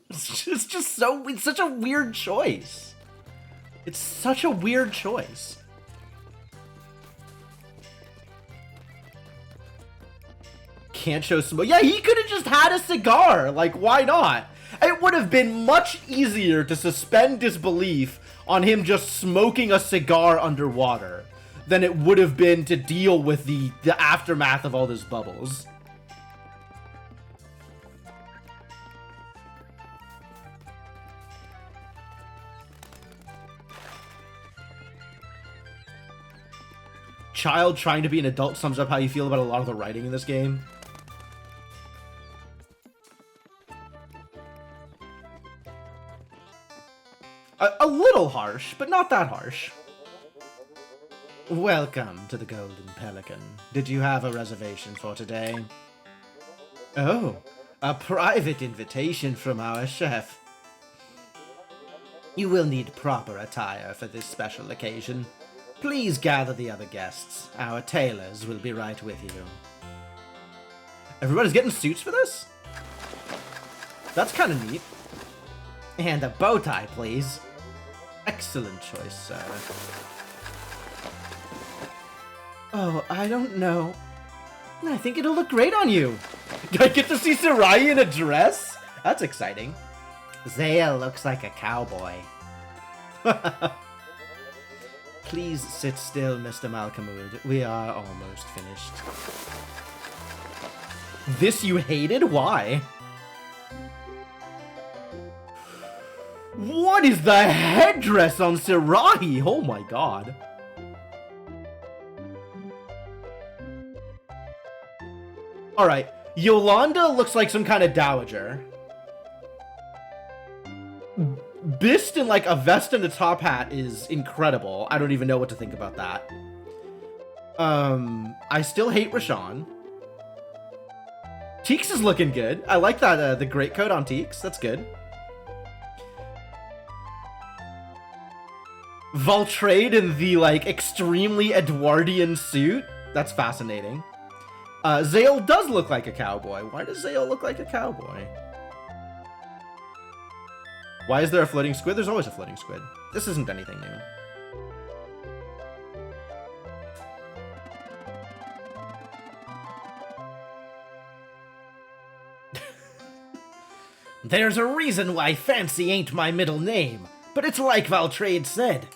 It's just so, it's such a weird choice. It's such a weird choice. Can't show smoke. Yeah, he could have just had a cigar. Like, why not? It would have been much easier to suspend disbelief on him just smoking a cigar underwater than it would have been to deal with the aftermath of all those bubbles. Child trying to be an adult sums up how you feel about a lot of the writing in this game. A little harsh, but not that harsh. Welcome to the Golden Pelican. Did you have a reservation for today? Oh, a private invitation from our chef. You will need proper attire for this special occasion. Please gather the other guests. Our tailors will be right with you. Everybody's getting suits for this? That's kind of neat. And a bow tie, please. Excellent choice, sir. Oh, I don't know. I think it'll look great on you. I get to see Sarai in a dress? That's exciting. Zale looks like a cowboy. Please sit still, Mr. Malcolmwood. We are almost finished. This you hated? Why? What is the headdress on Sirahi? Oh my god. Alright, Yolanda looks like some kind of dowager. Bist in like a vest and a top hat is incredible. I don't even know what to think about that. I still hate Rashawn. Teeks is looking good. I like that, the greatcoat on Teeks. That's good. Valtrade in the, like, extremely Edwardian suit. That's fascinating. Zale does look like a cowboy. Why does Zale look like a cowboy? Why is there a floating squid? There's always a floating squid. This isn't anything new. There's a reason why Fancy ain't my middle name, but it's like Valtrade said.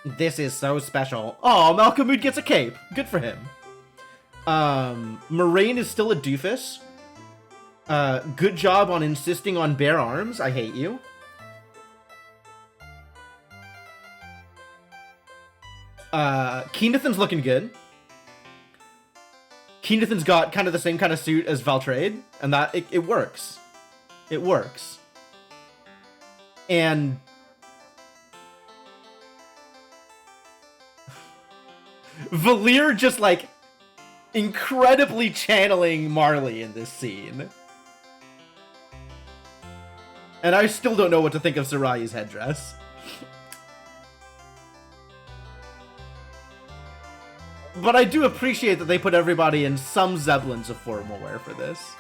This is so special. Oh, Malcolmud gets a cape. Good for him. Moraine is still a doofus. Good job on insisting on bare arms. I hate you. Keenathan's looking good. Keenathan's got kind of the same kind of suit as Valtrade, and that it works. It works. And Valir just like incredibly channeling Marley in this scene. And I still don't know what to think of Sarai's headdress. But I do appreciate that they put everybody in some semblance of formal wear for this.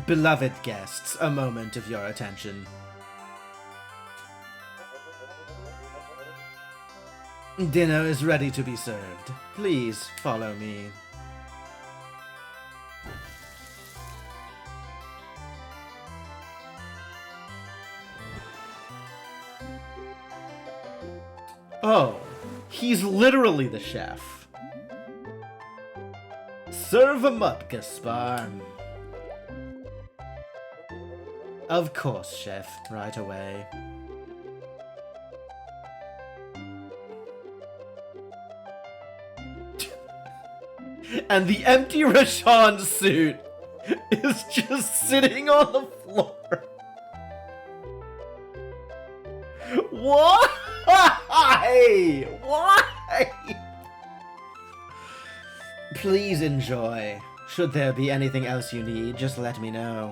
Beloved guests, a moment of your attention. Dinner is ready to be served. Please follow me. Oh, he's literally the chef. Serve 'em up, Gaspar. Of course, chef. Right away. And the empty Rashawn suit is just sitting on the floor. Why? Why? Please enjoy. Should there be anything else you need, just let me know.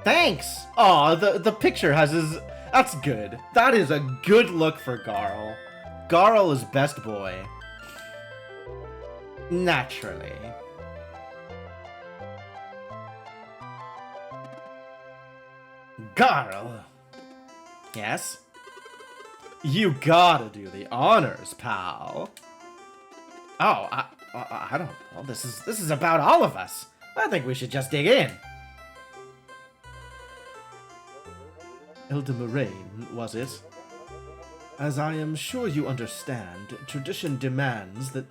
Thanks! Aw, the picture has his... That's good. That is a good look for Garl. Garl is best boy. Naturally. Garl. Yes? You gotta do the honors, pal. Oh, I don't know. This is about all of us. I think we should just dig in. Elder Moraine, was it? As I am sure you understand, tradition demands that...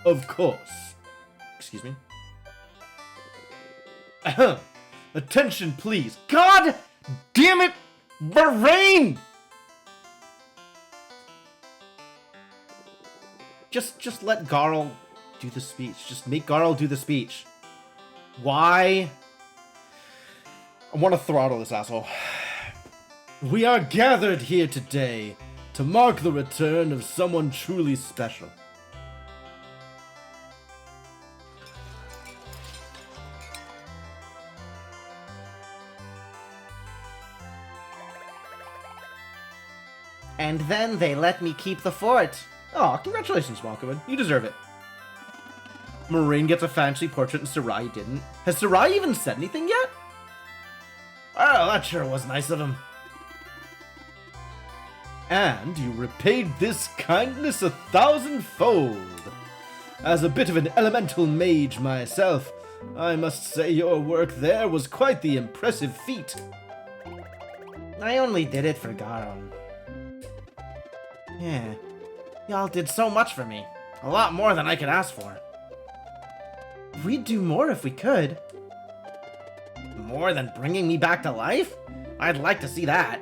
Of course. Excuse me. Ahem. Attention, please. God damn it, Moraine! Just let Garl do the speech. Just make Garl do the speech. Why? I want to throttle this asshole. We are gathered here today to mark the return of someone truly special. And then they let me keep the fort. Oh, congratulations, Malcolm. You deserve it. Moraine gets a fancy portrait and Sarai didn't. Has Sarai even said anything yet? Oh, that sure was nice of him. And you repaid this kindness 1,000-fold. As a bit of an elemental mage myself, I must say your work there was quite the impressive feat. I only did it for Garl. Yeah, y'all did so much for me. A lot more than I could ask for. We'd do more if we could. More than bringing me back to life? I'd like to see that.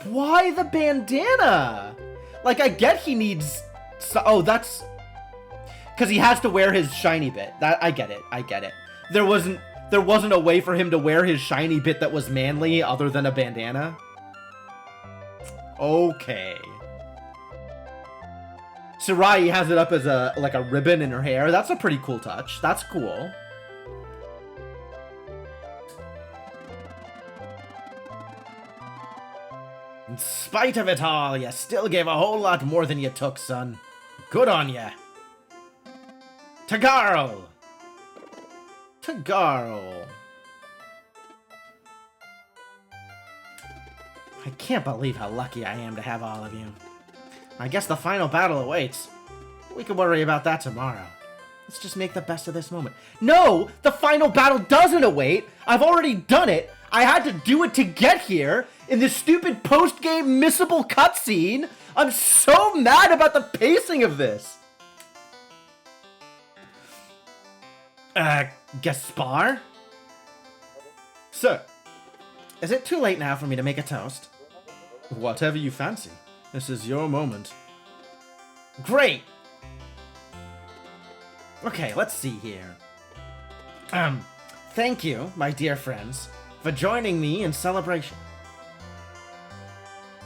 Why the bandana? Like, I get he needs... oh, that's... because he has to wear his shiny bit. I get it. I get it. There wasn't a way for him to wear his shiny bit that was manly other than a bandana? Okay. Sarai has it up as like a ribbon in her hair. That's a pretty cool touch. That's cool. In spite of it all, you still gave a whole lot more than you took, son. Good on ya. To Garl! To Garl. I can't believe how lucky I am to have all of you. I guess the final battle awaits. We can worry about that tomorrow. Let's just make the best of this moment. No! The final battle doesn't await! I've already done it! I had to do it to get here! In this stupid post-game missable cutscene! I'm so mad about the pacing of this! Gaspar? Sir, is it too late now for me to make a toast? Whatever you fancy. This is your moment. Great! Okay, let's see here. Thank you, my dear friends, for joining me in celebration.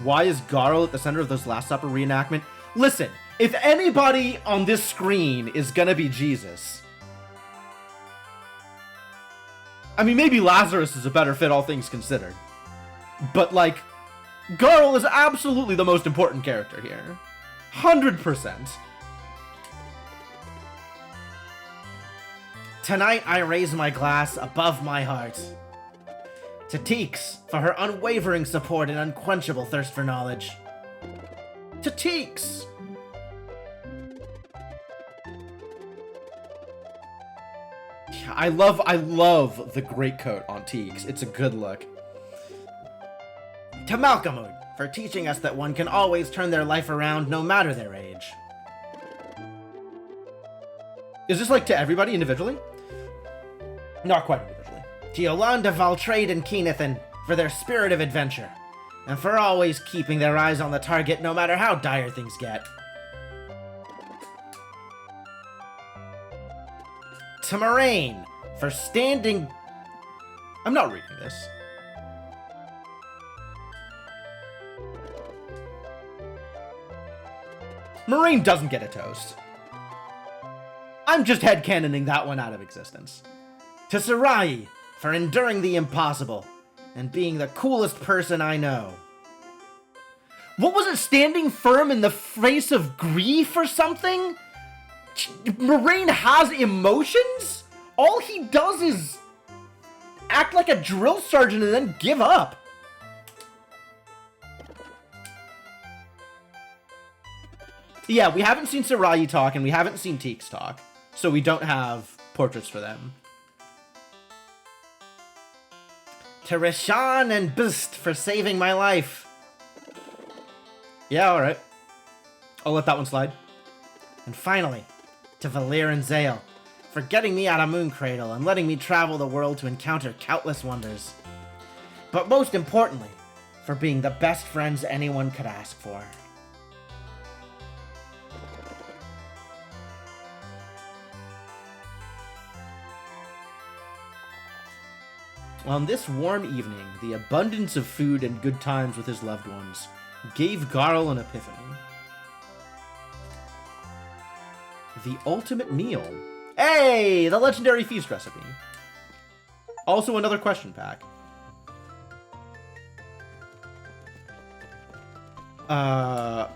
Why is Garl at the center of this Last Supper reenactment? Listen, if anybody on this screen is gonna be Jesus... I mean, maybe Lazarus is a better fit, all things considered. But, like, Garl is absolutely the most important character here. 100%. Tonight, I raise my glass above my heart. To Teeks, for her unwavering support and unquenchable thirst for knowledge. To Teeks! I love the greatcoat on Teeks. It's a good look. To Malcolmud, for teaching us that one can always turn their life around no matter their age. Is this like to everybody individually? Not quite individually. To Yolanda, Valtrade, and Keenathan, for their spirit of adventure, and for always keeping their eyes on the target no matter how dire things get. To Moraine, for standing... I'm not reading this. Moraine doesn't get a toast. I'm just headcanoning that one out of existence. To Sarai, for enduring the impossible, and being the coolest person I know. What was it, standing firm in the face of grief or something? Moraine has emotions? All he does is act like a drill sergeant and then give up. Yeah, we haven't seen Sarai talk and we haven't seen Teeks talk, so we don't have portraits for them. To Rishan and Bist for saving my life. Yeah, alright. I'll let that one slide. And finally, to Valir and Zale, for getting me out of Mooncradle and letting me travel the world to encounter countless wonders. But most importantly, for being the best friends anyone could ask for. On this warm evening, the abundance of food and good times with his loved ones gave Garl an epiphany. The ultimate meal. Hey! The legendary feast recipe. Also another question pack.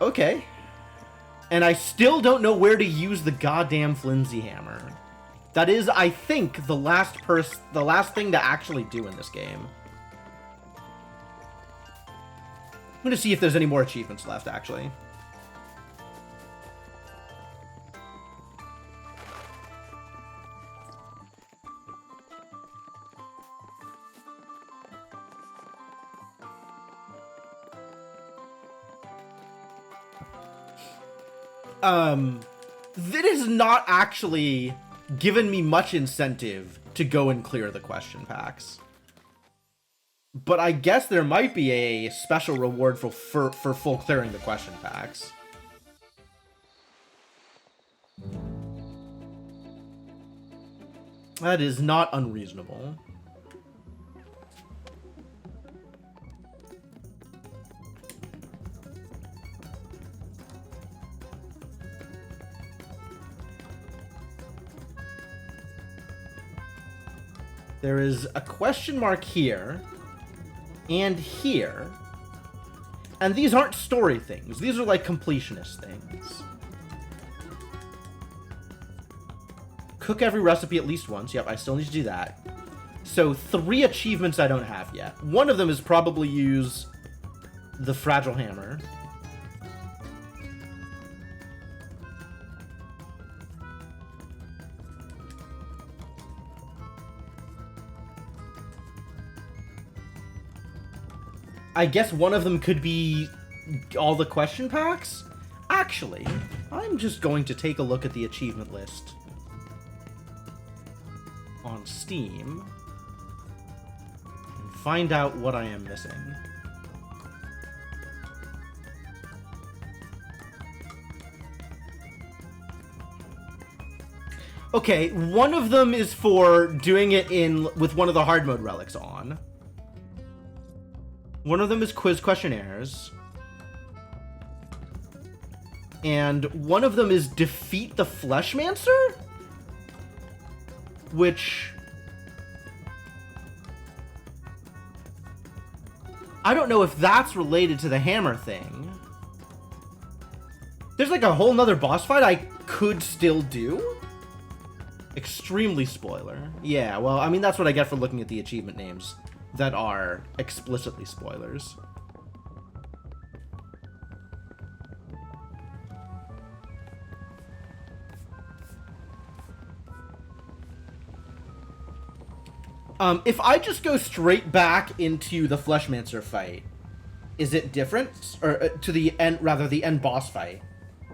Okay. And I still don't know where to use the goddamn flimsy hammer. That is, I think, the last thing to actually do in this game. I'm gonna see if there's any more achievements left, actually. That is not actually given me much incentive to go and clear the question packs. But I guess there might be a special reward for full clearing the question packs. That is not unreasonable. There is a question mark here, and here, and these aren't story things. These are like completionist things. Cook every recipe at least once. Yep, I still need to do that. So 3 achievements I don't have yet. One of them is probably use the fragile hammer. I guess one of them could be all the question packs? Actually, I'm just going to take a look at the achievement list on Steam and find out what I am missing. Okay, one of them is for doing it with one of the hard mode relics on. One of them is quiz questionnaires. And one of them is defeat the Fleshmancer? Which... I don't know if that's related to the hammer thing. There's like a whole nother boss fight I could still do? Extremely spoiler. Yeah, well, I mean, that's what I get for looking at the achievement names that are explicitly spoilers. If I just go straight back into the Fleshmancer fight, is it different? Or to the end, rather, the end boss fight.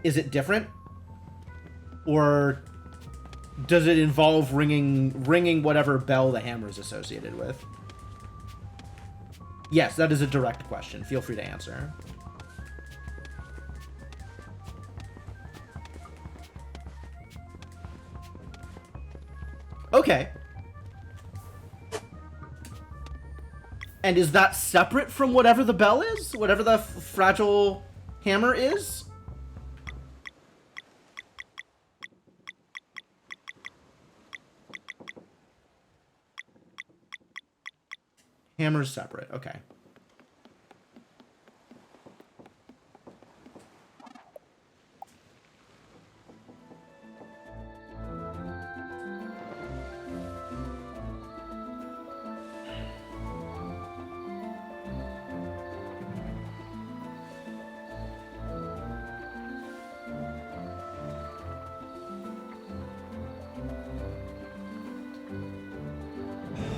Is it different? Or does it involve ringing whatever bell the hammer is associated with? Yes, that is a direct question. Feel free to answer. Okay. And is that separate from whatever the bell is? Whatever the fragile hammer is? Hammer's separate, okay.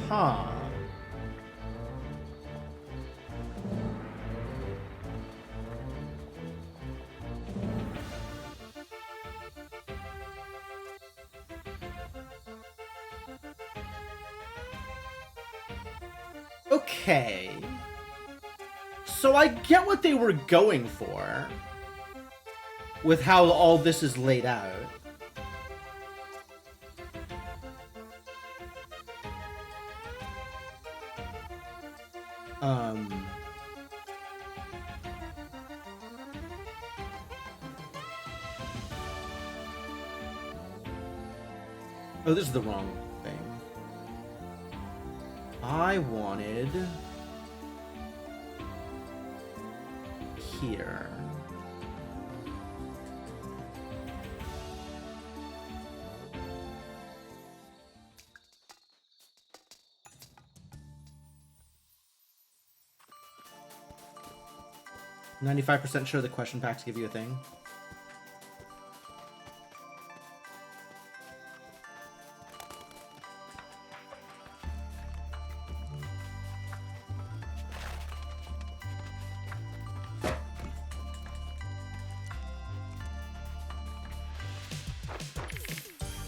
Huh. Okay. So I get what they were going for with how all this is laid out. Oh, this is the wrong thing. I wanted... here. "95% sure the question packs give you a thing."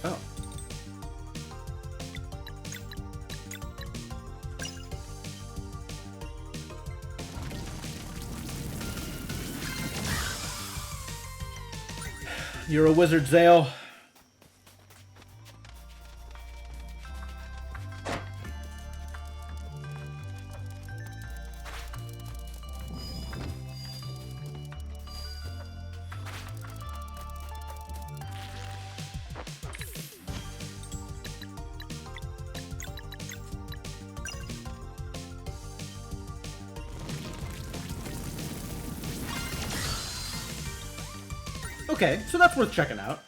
Oh. You're a wizard, Zale. Okay, so that's worth checking out.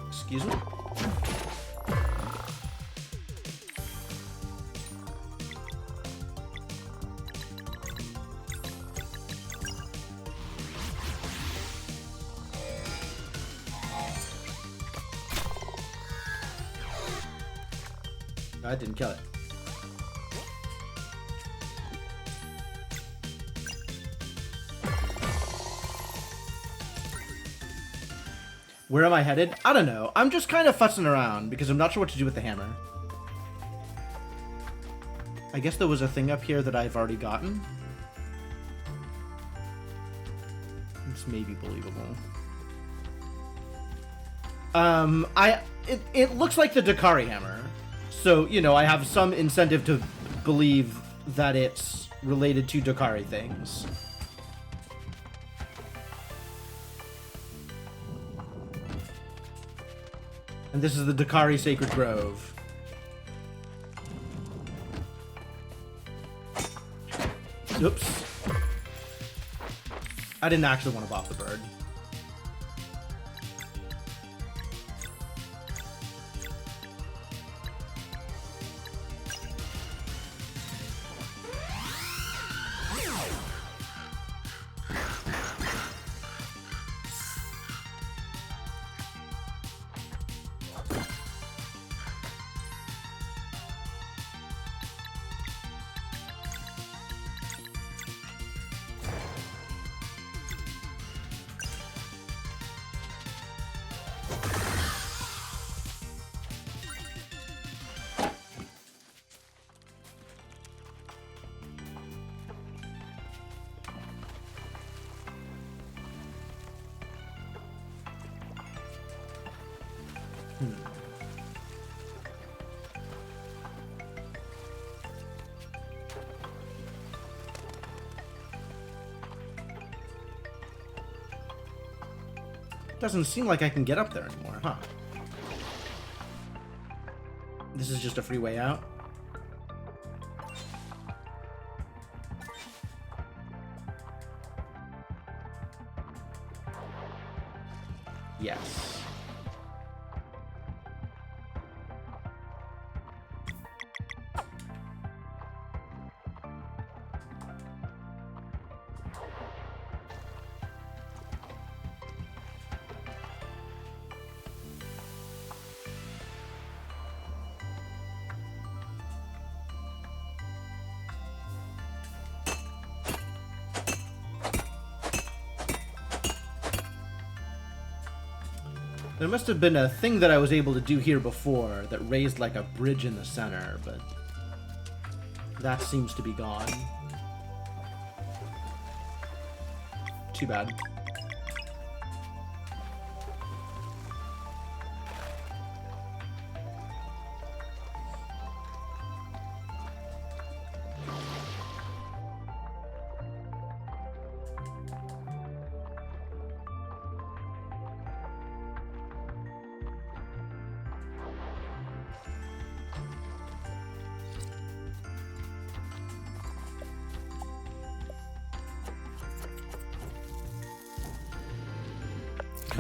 Excuse me? I didn't kill it. Where am I headed? I don't know. I'm just kind of fussing around because I'm not sure what to do with the hammer. I guess there was a thing up here that I've already gotten. It's maybe believable. It looks like the Dakari hammer. So, you know, I have some incentive to believe that it's related to Dakari things. And this is the Dakari Sacred Grove. Oops. I didn't actually want to bop the bird. Doesn't seem like I can get up there anymore, huh? This is just a free way out. Yes. There must have been a thing that I was able to do here before that raised like a bridge in the center, but that seems to be gone. Too bad.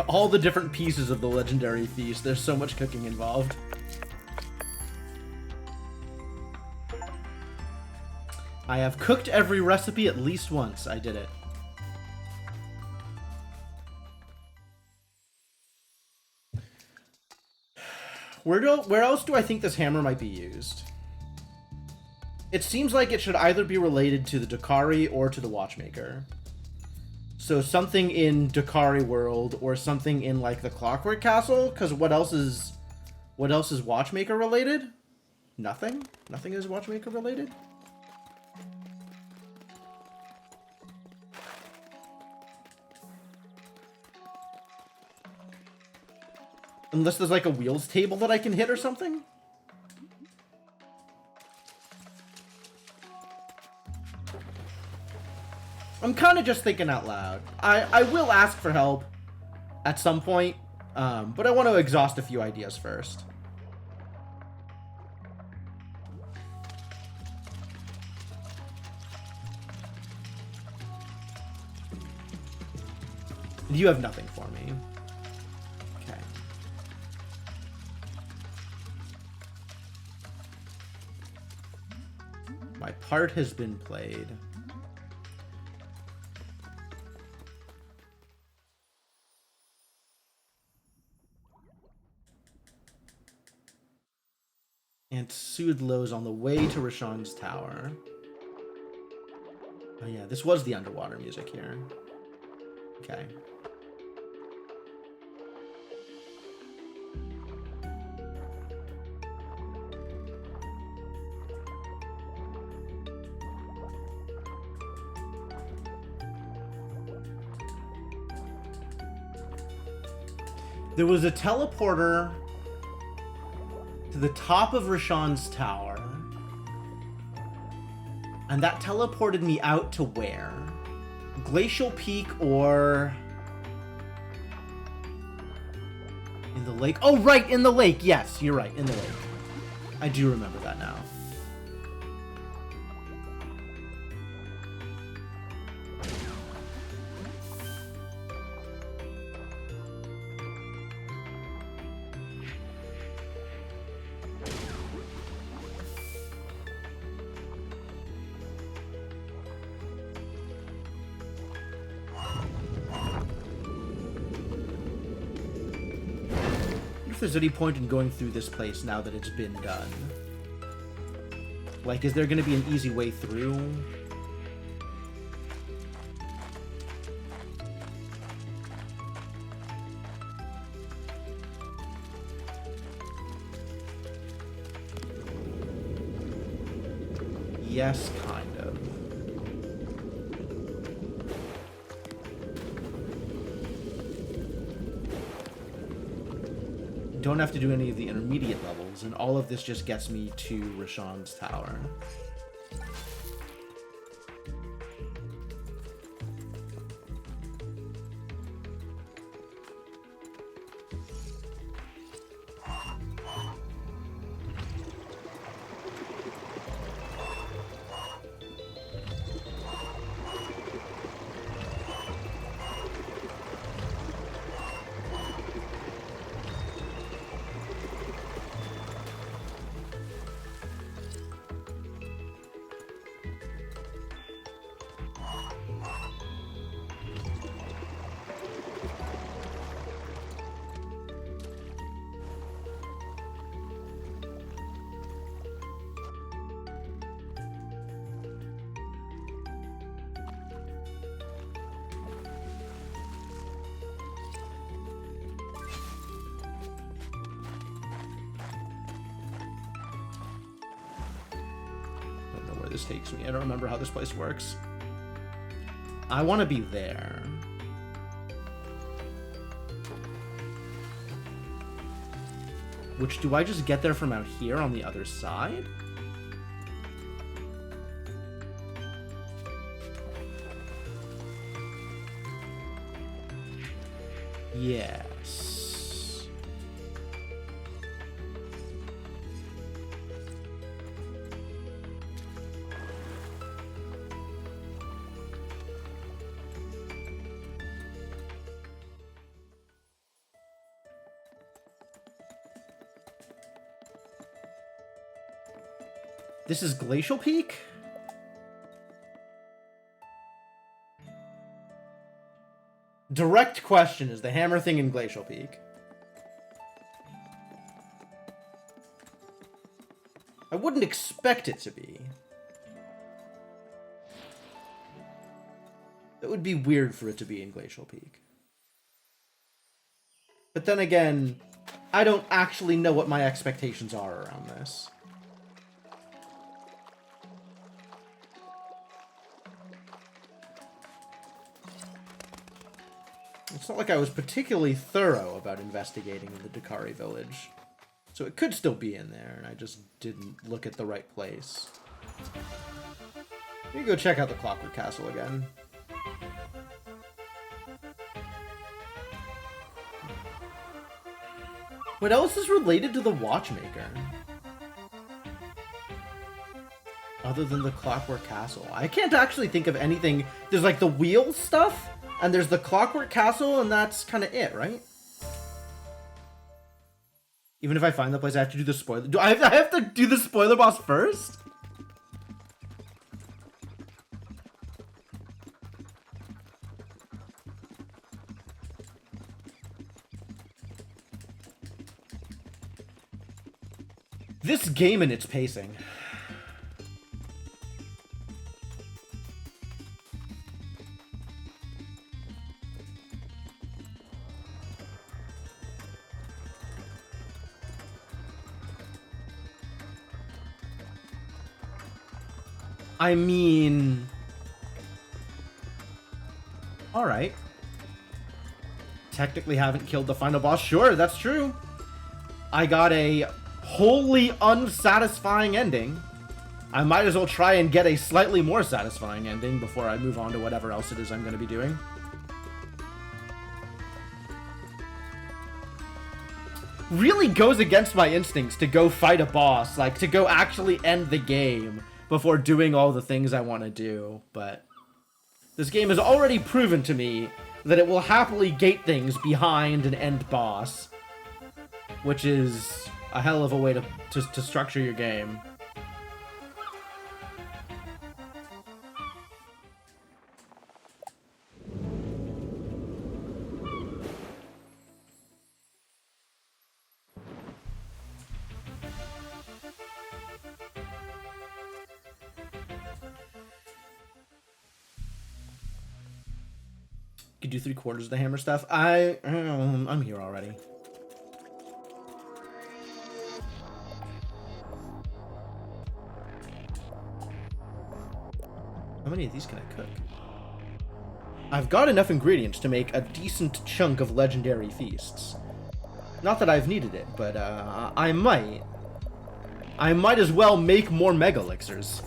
All the different pieces of the legendary feast. There's so much cooking involved. I have cooked every recipe at least once. I did it. Where else do I think this hammer might be used? It seems like it should either be related to the Dakari or to the Watchmaker. So something in Dakari World or something in like the Clockwork Castle, because what else is Watchmaker related? Nothing? Nothing is Watchmaker related? Unless there's like a wheels table that I can hit or something? I'm kind of just thinking out loud. I will ask for help at some point, but I want to exhaust a few ideas first. You have nothing for me. Okay. My part has been played. And Sudlow's on the way to Rashawn's tower. Oh yeah, this was the underwater music here. Okay. There was a teleporter to the top of Rashawn's tower. And that teleported me out to where? Glacial Peak or... in the lake? Oh, right, in the lake. Yes, you're right, in the lake. I do remember that now. If there's any point in going through this place now that it's been done. Like, is there going to be an easy way through? Yes, kind of. Don't have to do any of the intermediate levels, and all of this just gets me to Rashawn's tower. This takes me. I don't remember how this place works. I want to be there. Which, do I just get there from out here on the other side? Yes. This is Glacial Peak? Direct question, is the hammer thing in Glacial Peak? I wouldn't expect it to be. It would be weird for it to be in Glacial Peak. But then again, I don't actually know what my expectations are around this. It's not like I was particularly thorough about investigating in the Dakari village. So it could still be in there, and I just didn't look at the right place. Let me go check out the Clockwork Castle again. What else is related to the Watchmaker? Other than the Clockwork Castle. I can't actually think of anything. There's like the wheel stuff, and there's the Clockwork Castle, and that's kind of it, right? Even if I find the place, I have to do the spoiler. Do I have to do the spoiler boss first? This game and its pacing. I mean... Alright. Technically haven't killed the final boss. Sure, that's true. I got a wholly unsatisfying ending. I might as well try and get a slightly more satisfying ending before I move on to whatever else it is I'm going to be doing. Really goes against my instincts to go fight a boss, like to go actually end the game before doing all the things I want to do, but this game has already proven to me that it will happily gate things behind an end boss, which is a hell of a way to structure your game. Could do 3/4 of the hammer stuff. I'm here already. How many of these can I cook? I've got enough ingredients to make a decent chunk of legendary feasts. Not that I've needed it, but I might. I might as well make more mega elixirs.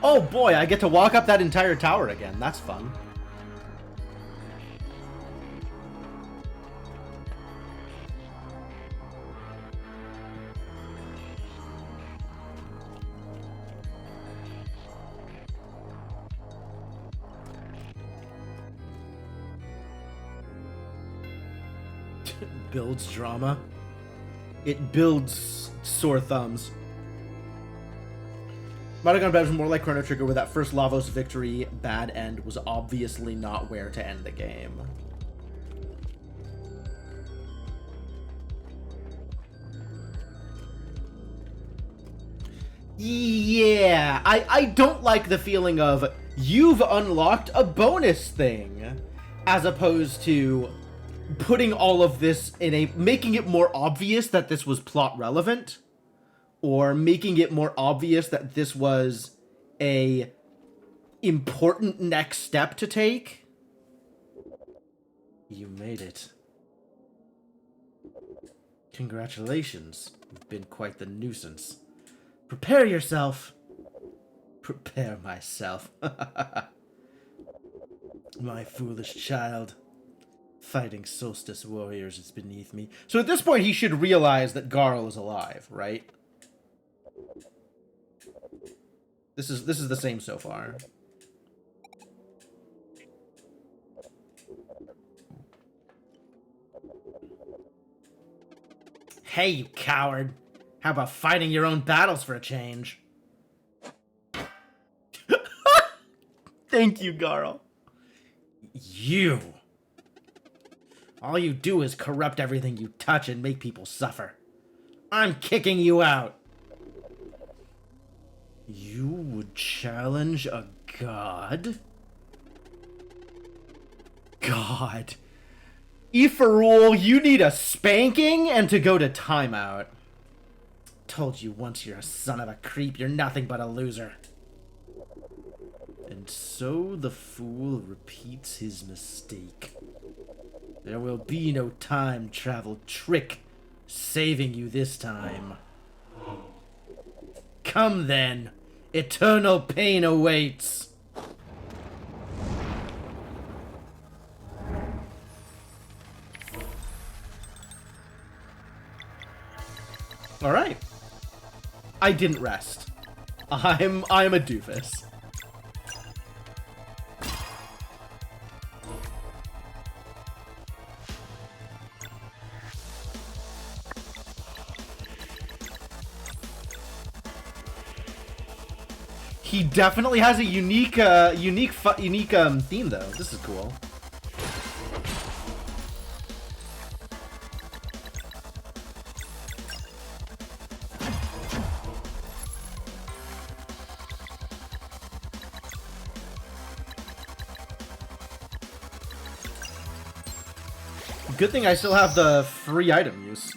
Oh boy, I get to walk up that entire tower again. That's fun. Builds drama. It builds sore thumbs. Matagon Bev was more like Chrono Trigger, where that first Lavos victory bad end was obviously not where to end the game. Yeah, I don't like the feeling of you've unlocked a bonus thing, as opposed to putting all of this in a... making it more obvious that this was plot relevant. Or making it more obvious that this was a important next step to take. You made it. Congratulations. You've been quite the nuisance. Prepare yourself. Prepare myself. My foolish child. Fighting Solstice warriors is beneath me. So at this point he should realize that Garl is alive, right? This is the same so far. Hey, you coward. How about fighting your own battles for a change? Thank you, Garl. You. All you do is corrupt everything you touch and make people suffer. I'm kicking you out. You would challenge a god? God. Iferul, you need a spanking and to go to timeout. Told you once, you're a son of a creep. You're nothing but a loser. And so the fool repeats his mistake. There will be no time travel trick saving you this time. Come then. Eternal pain awaits. I didn't rest. I'm a doofus. He definitely has a unique theme though. This is cool. Good thing I still have the free item use.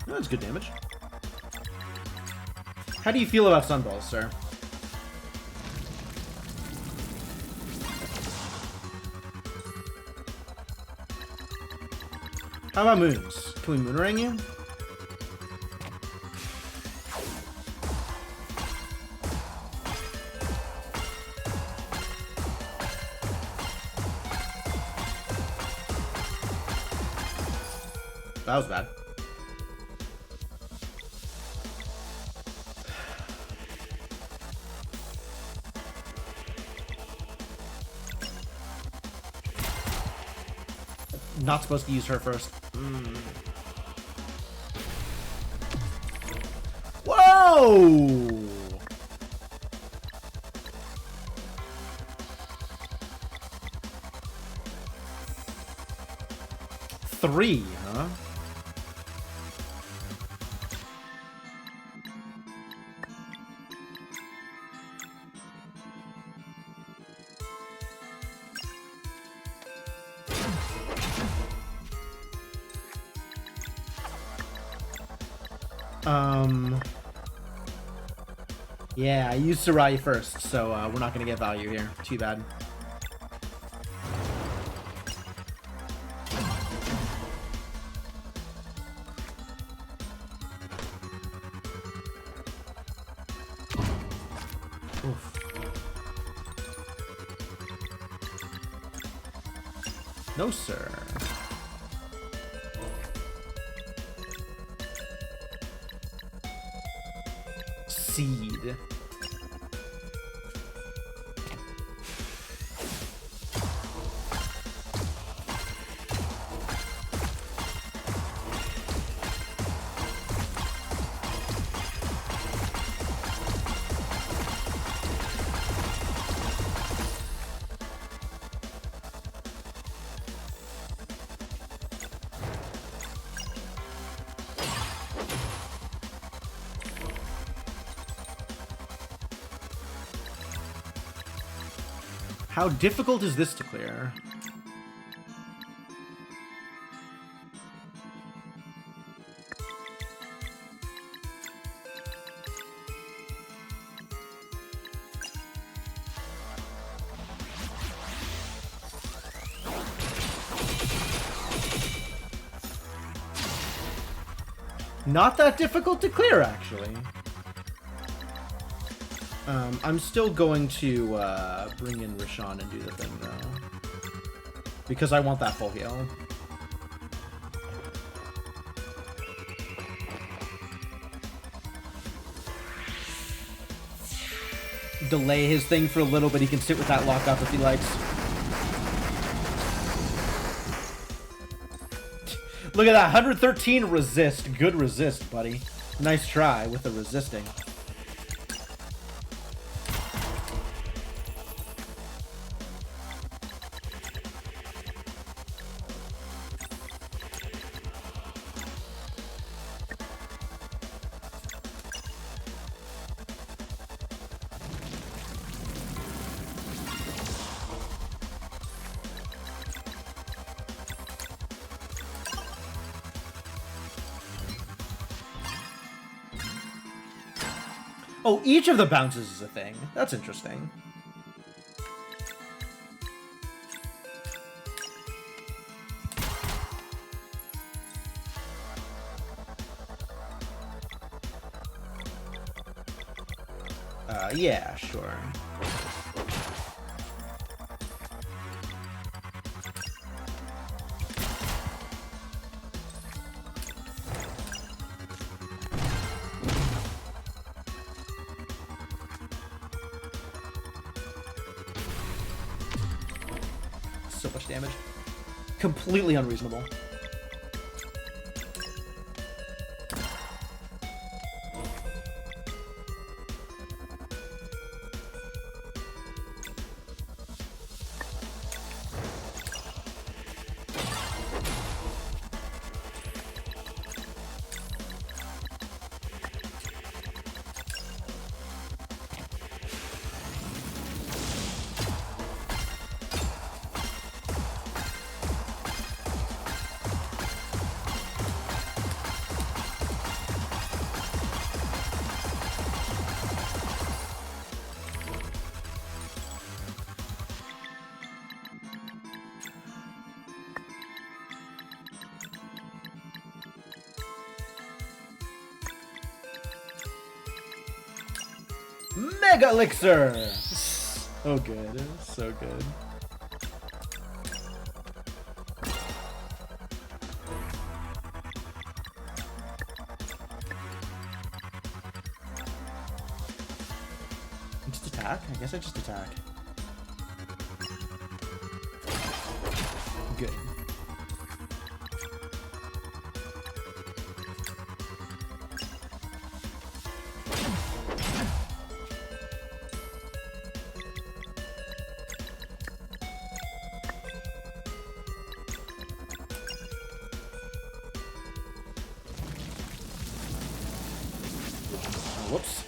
Oh, that's good damage. How do you feel about Sunballs, sir? How about moons? Can we moonerang you? That was bad. Not supposed to use her first. Whoa! Three, huh? Yeah, I used Sarai first, so we're not gonna get value here. Too bad. Oof. No, sir. Seed. How difficult is this to clear? Not that difficult to clear, actually. I'm still going to bring in Roshan and do the thing, though. Because I want that full heal. Delay his thing for a little bit. He can sit with that lockup if he likes. Look at that. 113 resist. Good resist, buddy. Nice try with the resisting. Oh, each of the bounces is a thing. That's interesting. Yeah, sure. So much damage. Completely unreasonable. Mega Elixir! So good. So good. Just attack? I guess I just attack. Good. Whoops.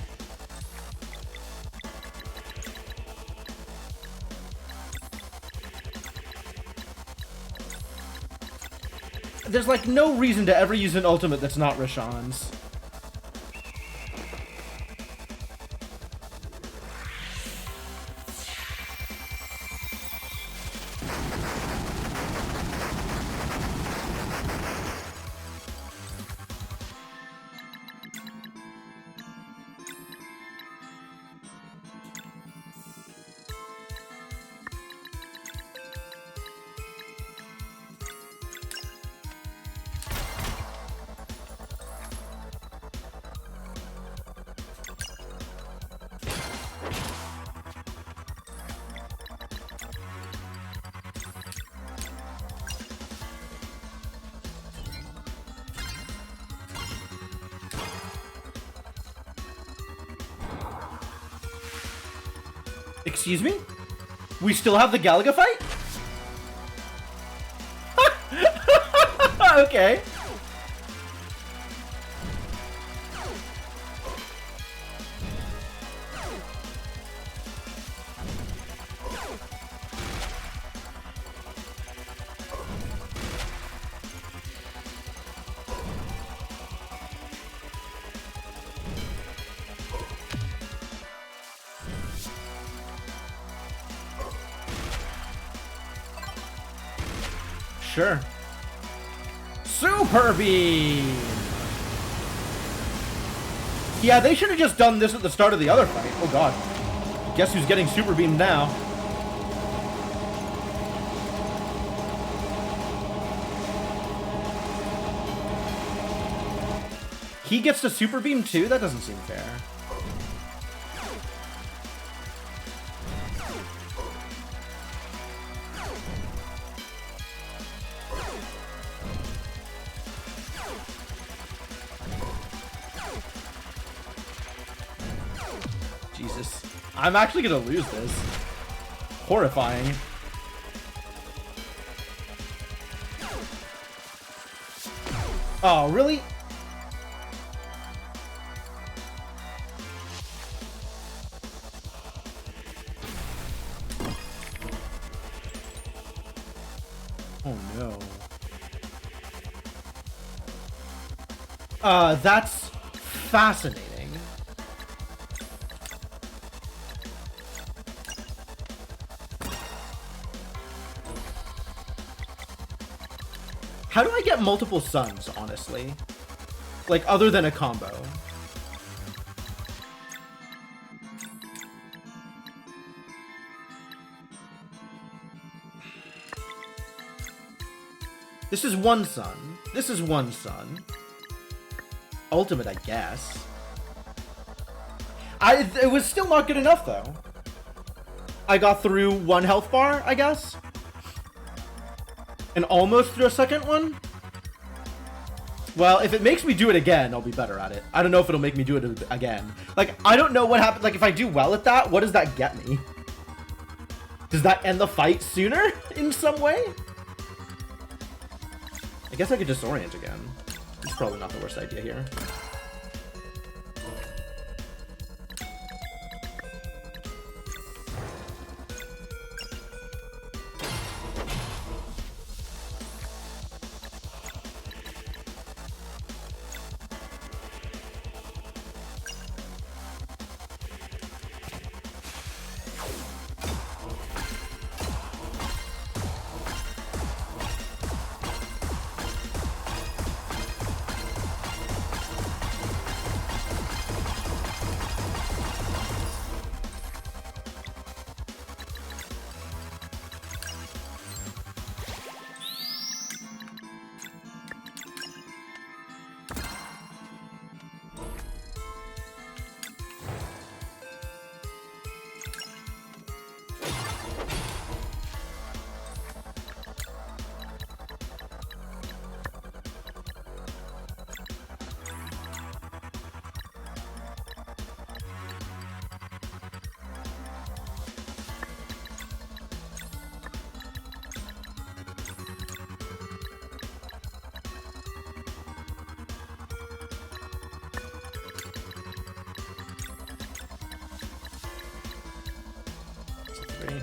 There's like no reason to ever use an ultimate that's not Roshan's. Excuse me? We still have the Galaga fight? Okay. Sure. Super Beam! Yeah, they should have just done this at the start of the other fight. Oh god. Guess who's getting Super Beam now? He gets the Super Beam too? That doesn't seem fair. Jesus. I'm actually gonna lose this. Horrifying. Oh, really? Oh no. That's fascinating. How do I get multiple suns, honestly? Like, other than a combo. This is one sun. This is one sun. Ultimate, I guess. It was still not good enough, though. I got through one health bar, I guess. And almost through a second one. Well, if it makes me do it again, I'll be better at it. I don't know if it'll make me do it again. Like, I don't know what happens. Like, if I do well at that, what does that get me? Does that end the fight sooner in some way? I guess I could disorient again. It's probably not the worst idea here.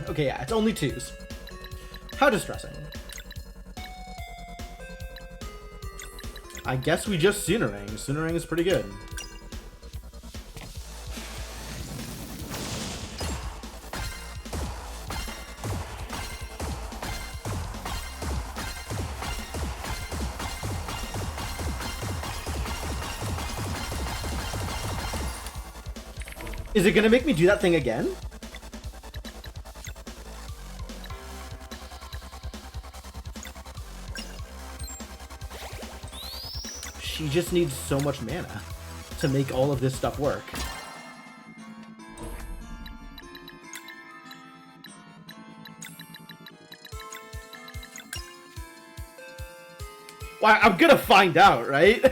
Okay, yeah, it's only 2s. How distressing. I guess we just Soonerang. Soonerang is pretty good. Is it gonna make me do that thing again? She just needs so much mana to make all of this stuff work. Well, I'm gonna find out, right?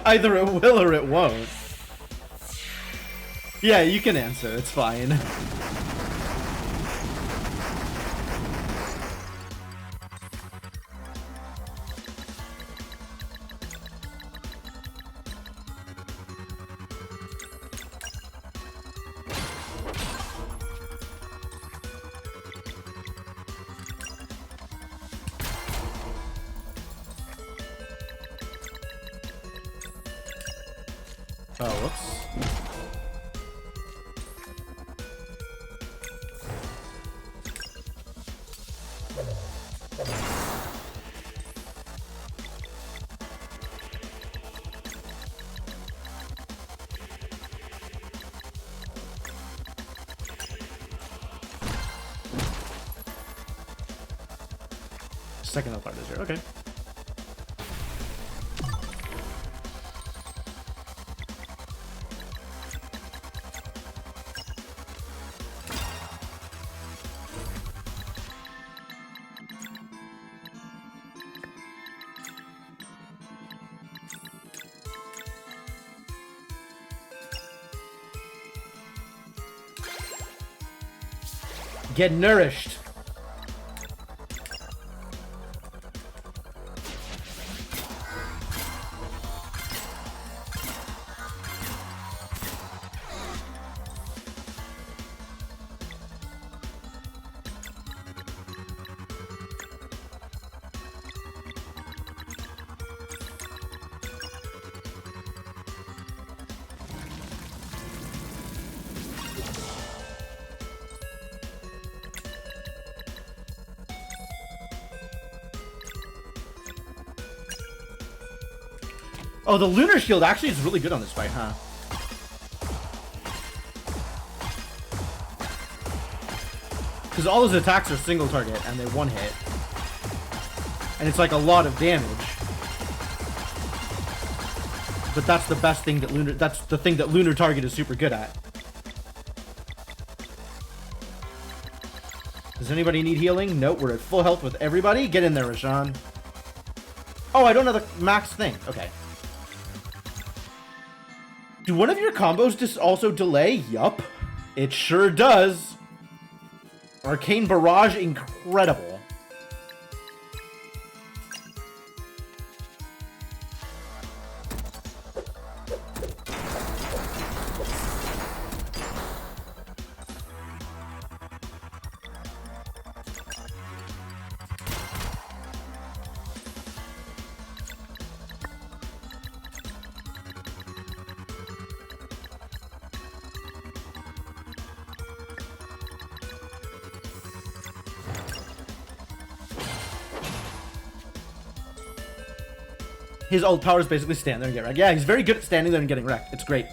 Either it will or it won't. Yeah, you can answer. It's fine. Oh, whoops. Second health part is here. Okay. Get nourished. Oh, the Lunar Shield actually is really good on this fight, huh? Because all his attacks are single target and they one hit. And it's like a lot of damage. But that's the best thing that that's the thing that Lunar Target is super good at. Does anybody need healing? Nope, we're at full health with everybody. Get in there, Roshan. Oh, I don't know the max thing. Okay. Do one of your combos just also delay? Yup. It sure does. Arcane Barrage, incredible. His ult power is basically stand there and get wrecked. Yeah, he's very good at standing there and getting wrecked. It's great.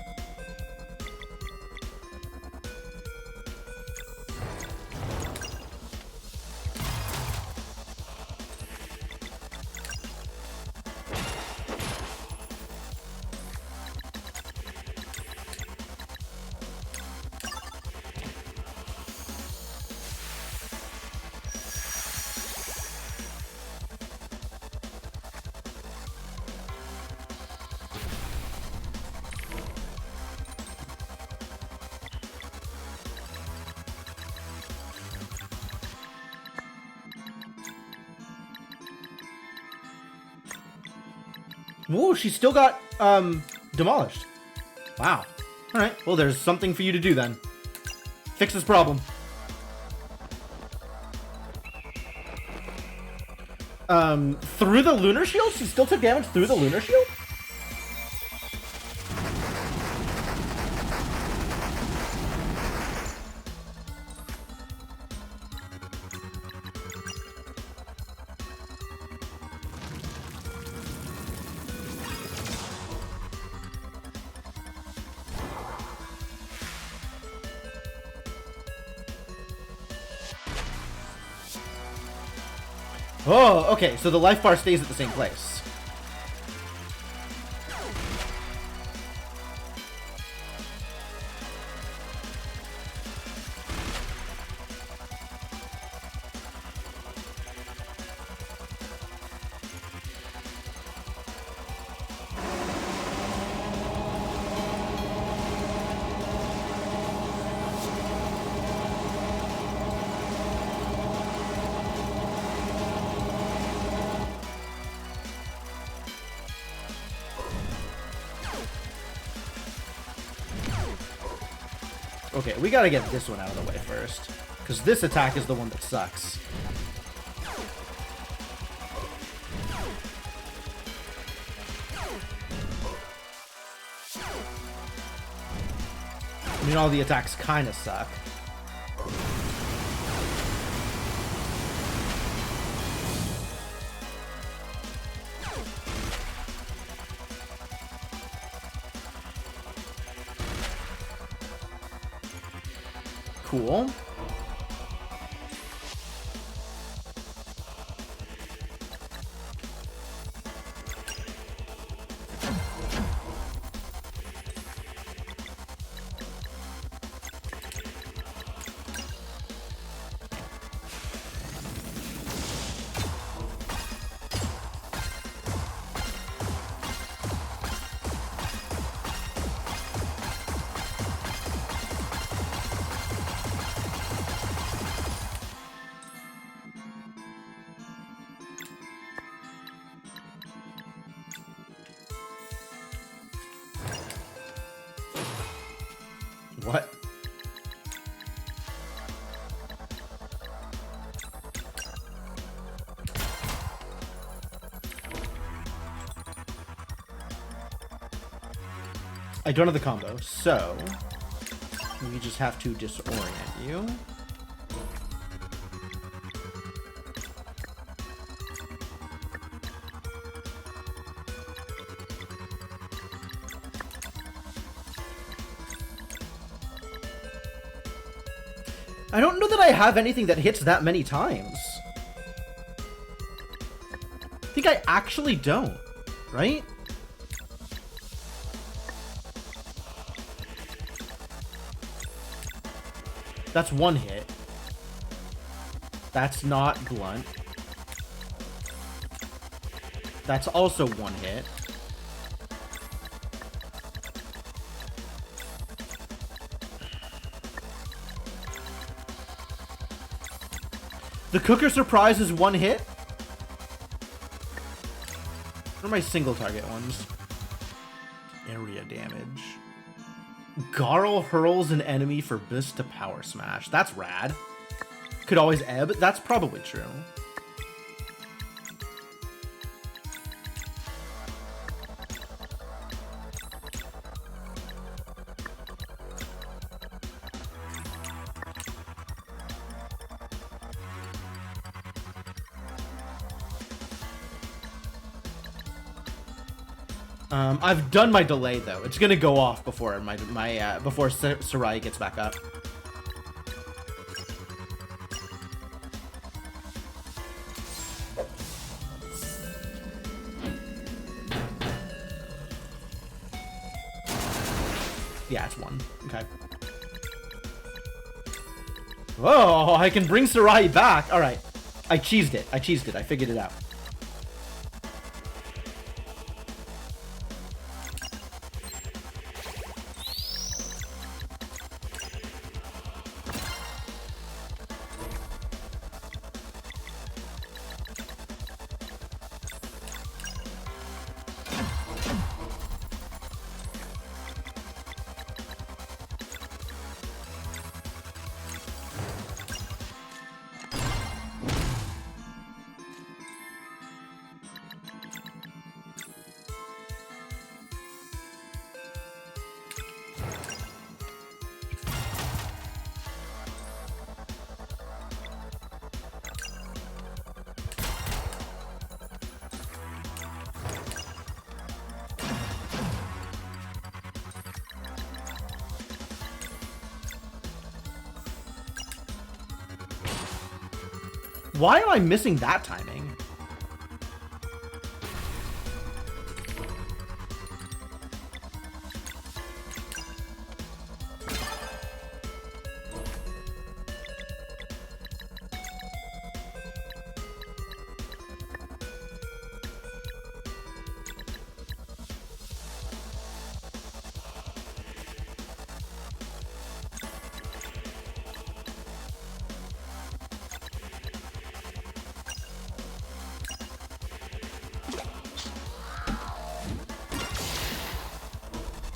Whoa, she still got, demolished. Wow. Alright, well, there's something for you to do then. Fix this problem. Through the Lunar Shield? She still took damage through the Lunar Shield? Oh, okay, so the life bar stays at the same place. Okay, we gotta get this one out of the way first. Because this attack is the one that sucks. I mean, all the attacks kind of suck. Cool. What? I don't have the combo, so we just have to disorient you. I don't know that I have anything that hits that many times. actually don't, right? That's one hit. That's not blunt. That's also one hit. The cooker surprise is one hit? What are my single target ones? Area damage. Garl hurls an enemy for Bis to power smash. That's rad. Could always ebb. That's probably true. I've done my delay though. It's gonna go off before before Sarai gets back up. Yeah, it's one. Okay. Whoa, I can bring Sarai back. All right. I cheesed it. I figured it out. Why am I missing that timing?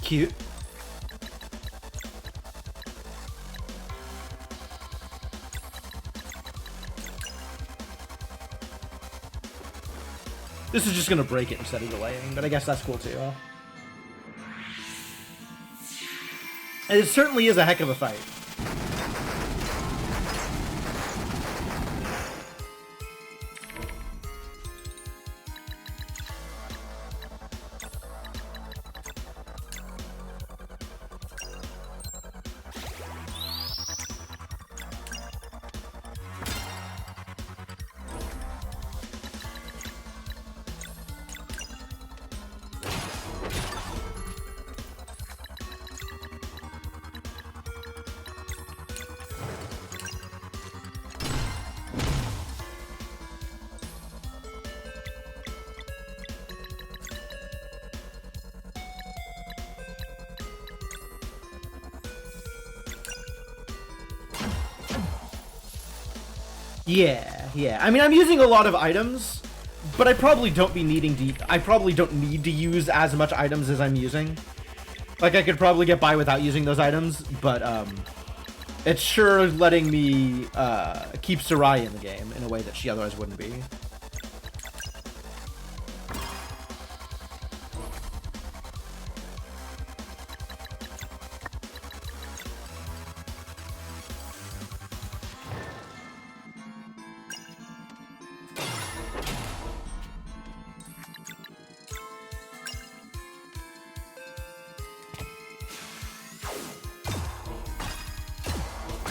Cute. This is just gonna break it instead of delaying, but I guess that's cool too. And it certainly is a heck of a fight. Yeah. I mean, I'm using a lot of items, but I probably don't need to use as much items as I'm using. Like, I could probably get by without using those items, but it's sure letting me keep Sarai in the game in a way that she otherwise wouldn't be.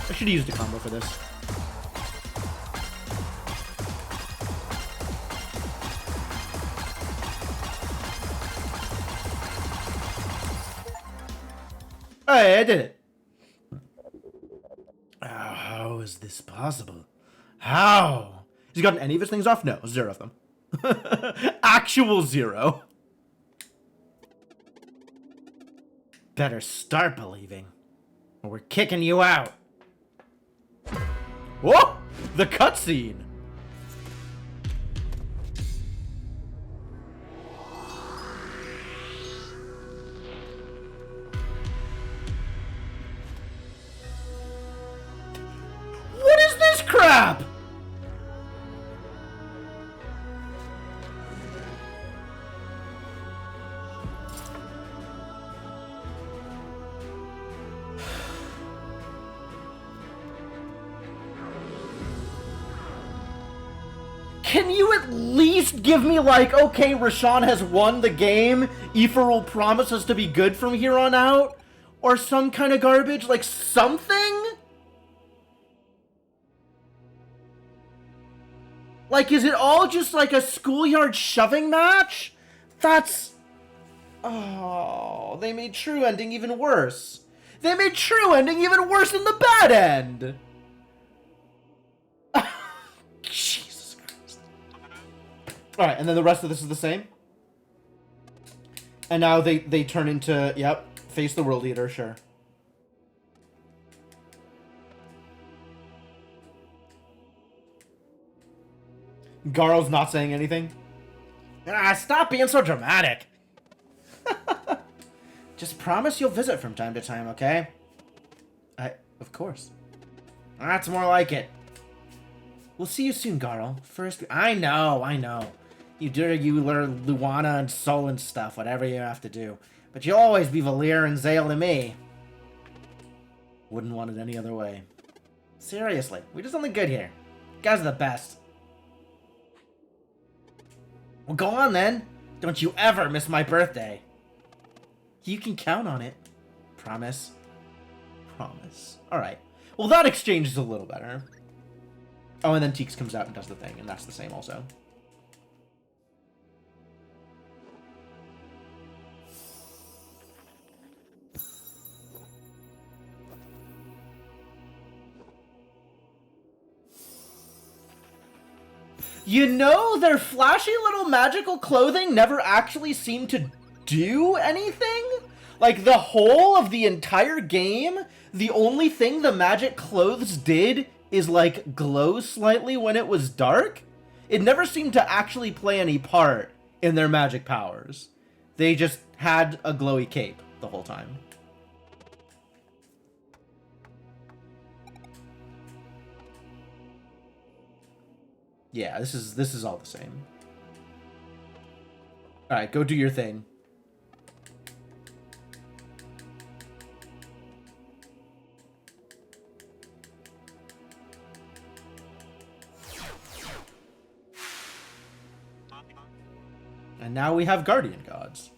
I should have used a combo for this. Hey, I did it. How is this possible? How? Has he gotten any of his things off? No, 0 of them. Actual 0. Better start believing, or we're kicking you out. Whoa! The cutscene! What is this crap? Can you at least give me, like, okay, Roshan has won the game, Aoife will promise us to be good from here on out? Or some kind of garbage? Like, something? Like, is it all just like a schoolyard shoving match? That's... Oh, they made true ending even worse. They made true ending even worse than the bad end! Jesus Christ. Alright, and then the rest of this is the same? And now they turn into, yep, face the world eater, sure. Garo's not saying anything. Ah, stop being so dramatic. Just promise you'll visit from time to time, okay? Of course. That's more like it. We'll see you soon, Garo. First, I know. You learn Luana and Sol and stuff, whatever you have to do. But you'll always be Valir and Zale to me. Wouldn't want it any other way. Seriously, we do something good here. You guys are the best. Well, go on then. Don't you ever miss my birthday. You can count on it. Promise. Promise. Alright. Well, that exchange is a little better. Oh, and then Teeks comes out and does the thing, and that's the same also. You know, their flashy little magical clothing never actually seemed to do anything? Like, the whole of the entire game, the only thing the magic clothes did is, like, glow slightly when it was dark? It never seemed to actually play any part in their magic powers. They just had a glowy cape the whole time. Yeah, this is all the same. Alright, go do your thing. And now we have Guardian Gods.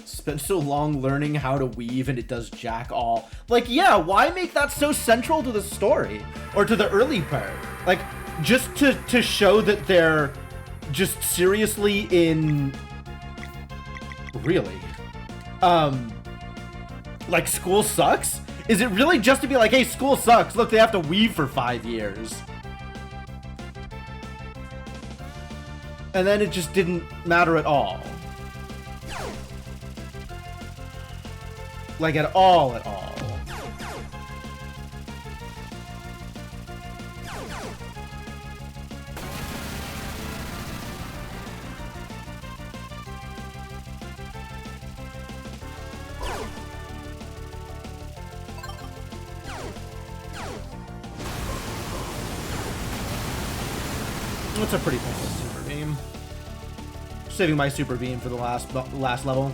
Spent so long learning how to weave and it does jack all. Like, yeah, why make that so central to the story? Or to the early part? Like, just to show that they're just seriously in... Really? Like, school sucks? Is it really just to be like, hey, school sucks, look, they have to weave for 5 years? And then it just didn't matter at all. Like, at all. That's a pretty pointless super beam. Saving my super beam for the last level.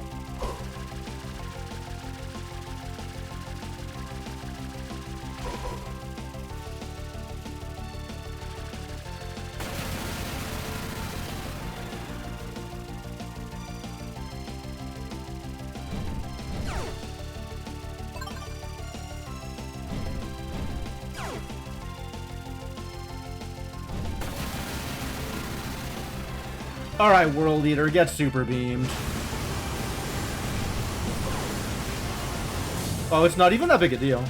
Alright, World Eater, get super beamed. Oh, it's not even that big a deal.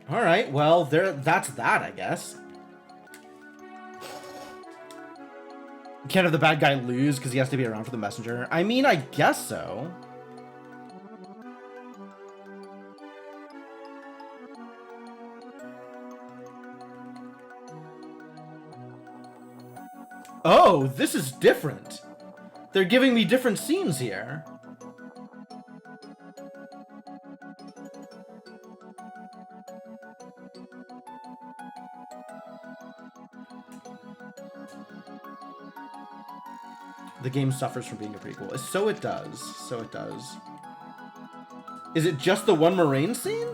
All right, well, that's that, I guess. Can't have the bad guy lose because he has to be around for the messenger. I mean, I guess so. Oh, this is different. They're giving me different scenes here. The game suffers from being a prequel. So it does. So it does. Is it just the one Moraine scene?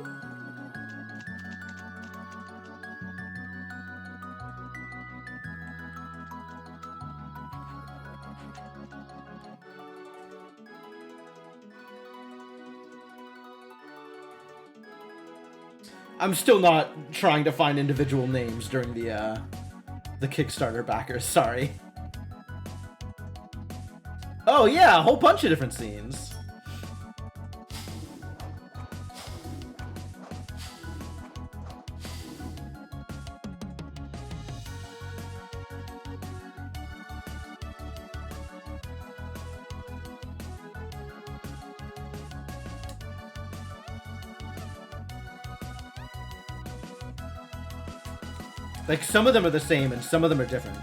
I'm still not trying to find individual names during the Kickstarter backers, sorry. Oh yeah, a whole bunch of different scenes. Like, some of them are the same and some of them are different.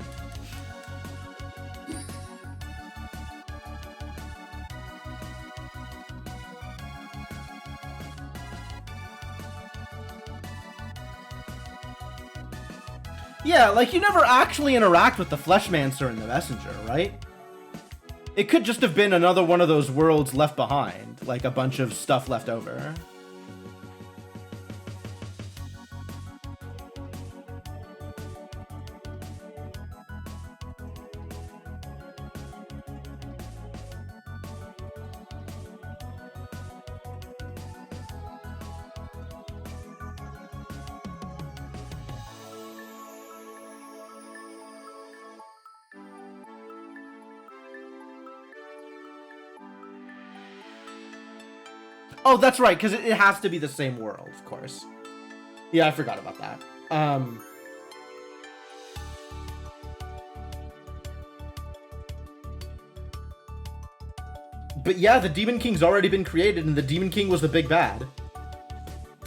Yeah, like, you never actually interact with the Fleshmancer in the Messenger, right? It could just have been another one of those worlds left behind, like a bunch of stuff left over. Oh, that's right, because it has to be the same world, of course. Yeah, I forgot about that. But yeah, the Demon King's already been created, and the Demon King was the big bad.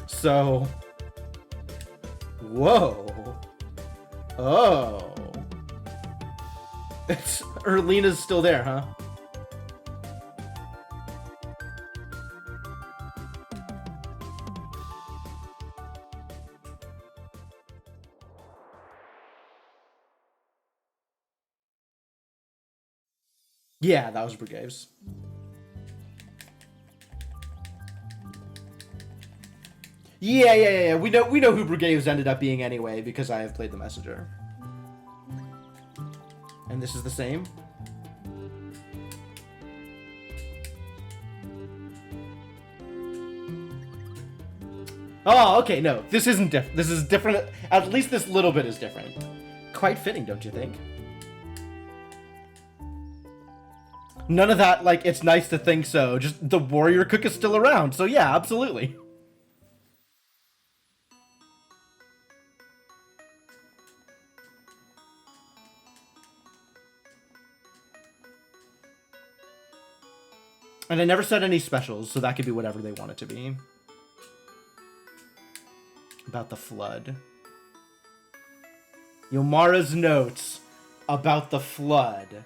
So... Whoa. Oh. Erlena's still there, huh? Yeah, that was Brigaves. Yeah. We know who Brigaves ended up being anyway because I have played the Messenger. And this is the same. Oh, okay, no. This isn't different. This is different. At least this little bit is different. Quite fitting, don't you think? None of that, like, it's nice to think so. Just the warrior cook is still around. So yeah, absolutely. And I never said any specials, so that could be whatever they want it to be. About the flood. Yomara's notes about the flood.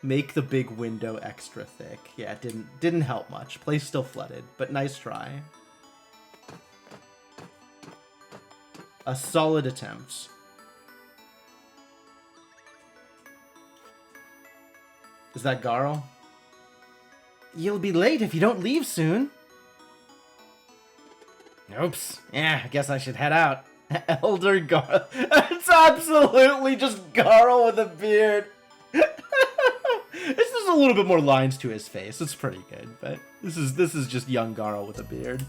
Make the big window extra thick. Yeah, it didn't help much. Place still flooded, but nice try. A solid attempt. Is that Garl? You'll be late if you don't leave soon. Oops. Yeah, I guess I should head out. Elder Garl. It's absolutely just Garl with a beard. This is a little bit more lines to his face. It's pretty good, but this is just young Garl with a beard.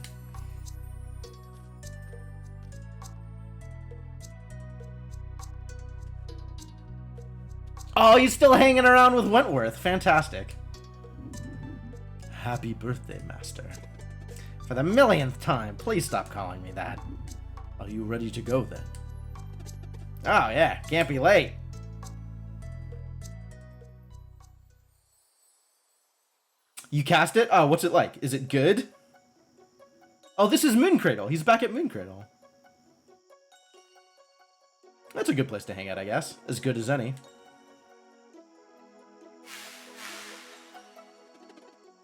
Oh, he's still hanging around with Wentworth. Fantastic. Happy birthday, Master. For the millionth time, please stop calling me that. Are you ready to go, then? Oh, yeah. Can't be late. You cast it? Oh, what's it like? Is it good? Oh, this is Mooncradle. He's back at Mooncradle. That's a good place to hang out, I guess. As good as any.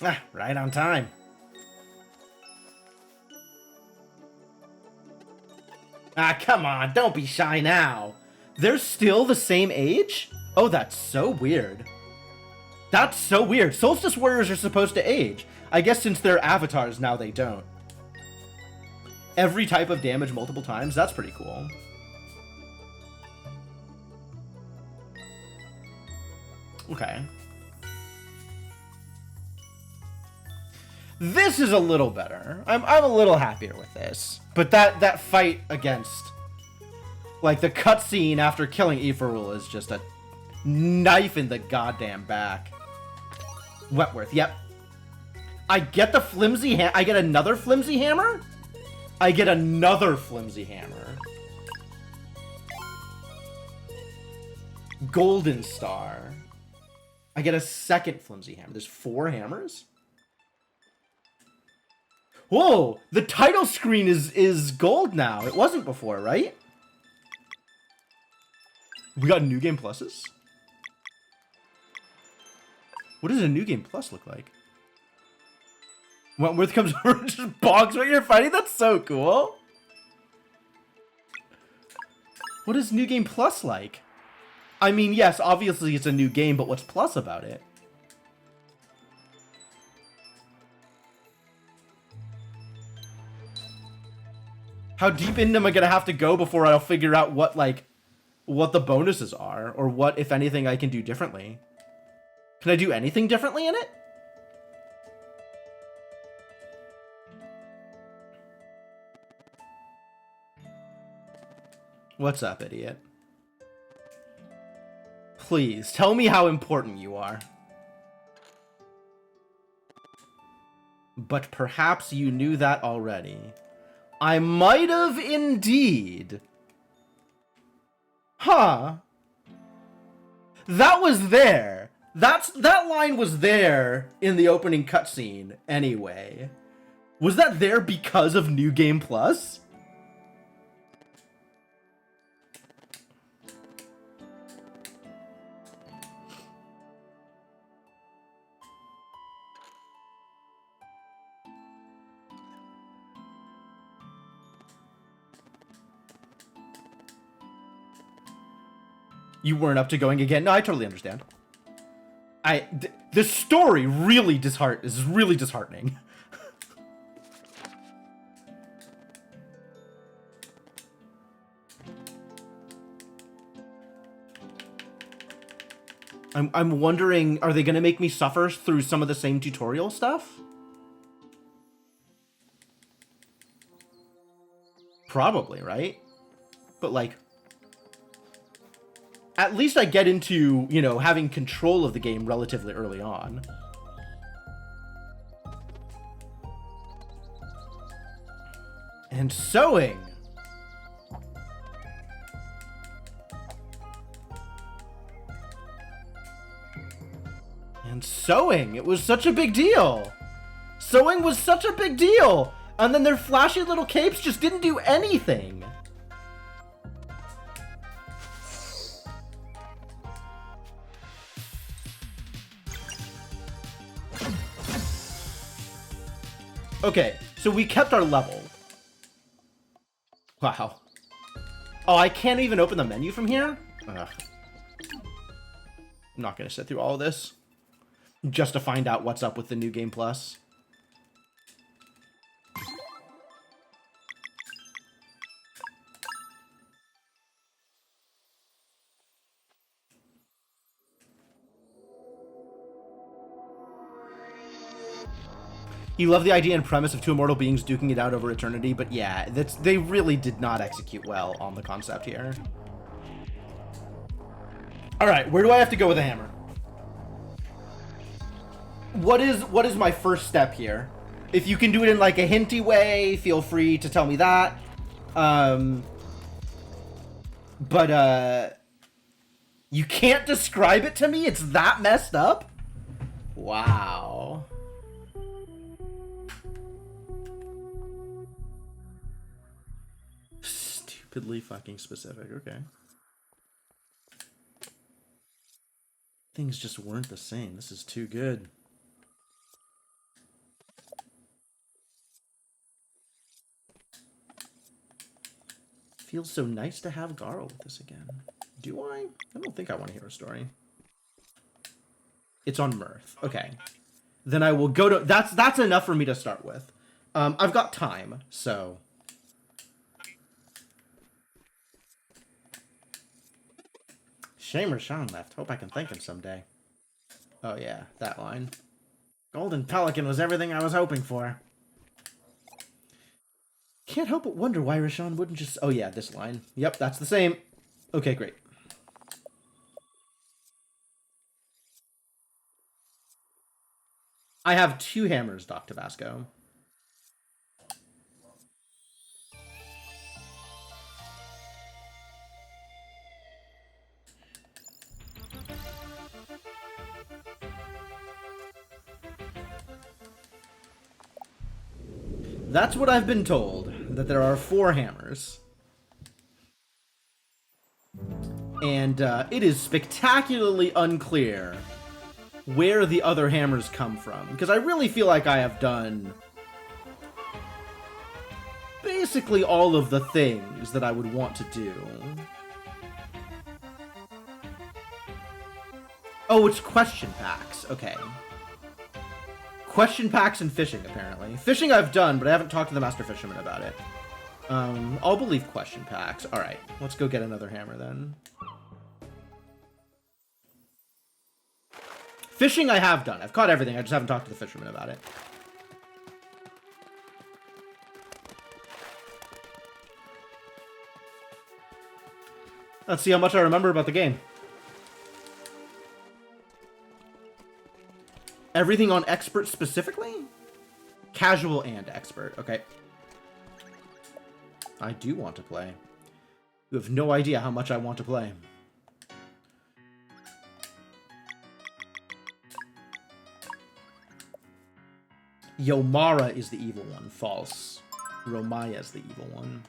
Ah, right on time. Ah, come on, don't be shy now. They're still the same age? Oh, that's so weird. That's so weird. Solstice Warriors are supposed to age. I guess since they're avatars now they don't. Every type of damage multiple times? That's pretty cool. Okay. This is a little better. I'm a little happier with this. But that fight against, like, the cutscene after killing Eferul is just a knife in the goddamn back. Wentworth, yep. I get the flimsy I get another flimsy hammer? I get another flimsy hammer. Golden Star. I get a second flimsy hammer. There's 4 hammers? Whoa! The title screen is gold now. It wasn't before, right? We got New Game Pluses? What does a New Game Plus look like? Wentworth comes over and just bogs what you're fighting? That's so cool. What is New Game Plus like? I mean, yes, obviously it's a new game, but what's plus about it? How deep in am I gonna have to go before I'll figure out what the bonuses are, or what, if anything, I can do differently? Can I do anything differently in it? What's up, idiot? Please, tell me how important you are. But perhaps you knew that already. I might have indeed. Huh. That was there. That line was there in the opening cutscene anyway. Was that there because of New Game Plus? You weren't up to going again? No, I totally understand. The story really is really disheartening. I'm wondering, are they gonna make me suffer through some of the same tutorial stuff? Probably, right? But like, at least I get into, you know, having control of the game relatively early on. And sewing. And sewing. It was such a big deal. Sewing was such a big deal. And then their flashy little capes just didn't do anything. Okay, so we kept our level. Wow. Oh, I can't even open the menu from here? Ugh. I'm not going to sit through all of this just to find out what's up with the New Game Plus. You love the idea and premise of two immortal beings duking it out over eternity, but yeah, they really did not execute well on the concept here. All right, where do I have to go with a hammer? What is my first step here? If you can do it in like a hinty way, feel free to tell me that. But you can't describe it to me? It's that messed up? Wow. Stupidly fucking specific, okay. Things just weren't the same. This is too good. Feels so nice to have Garl with us again. Do I? I don't think I want to hear a story. It's on Mirth. Okay. Then I will go to... That's enough for me to start with. I've got time, so... Shame Roshan left. Hope I can thank him someday. Oh yeah, that line. Golden Pelican was everything I was hoping for. Can't help but wonder why Roshan wouldn't just... Oh yeah, this line. Yep, that's the same. Okay, great. I have 2 hammers, Doc Tabasco. That's what I've been told, that there are 4 hammers. And it is spectacularly unclear where the other hammers come from. Because I really feel like I have done basically all of the things that I would want to do. Oh, it's question packs. Okay. Question packs and fishing, apparently. Fishing I've done, but I haven't talked to the Master Fisherman about it. I'll believe question packs. Alright, let's go get another hammer then. Fishing I have done. I've caught everything, I just haven't talked to the fisherman about it. Let's see how much I remember about the game. Everything on expert specifically? Casual and expert. Okay. I do want to play. You have no idea how much I want to play. Yomara is the evil one. False. Romaya is the evil one.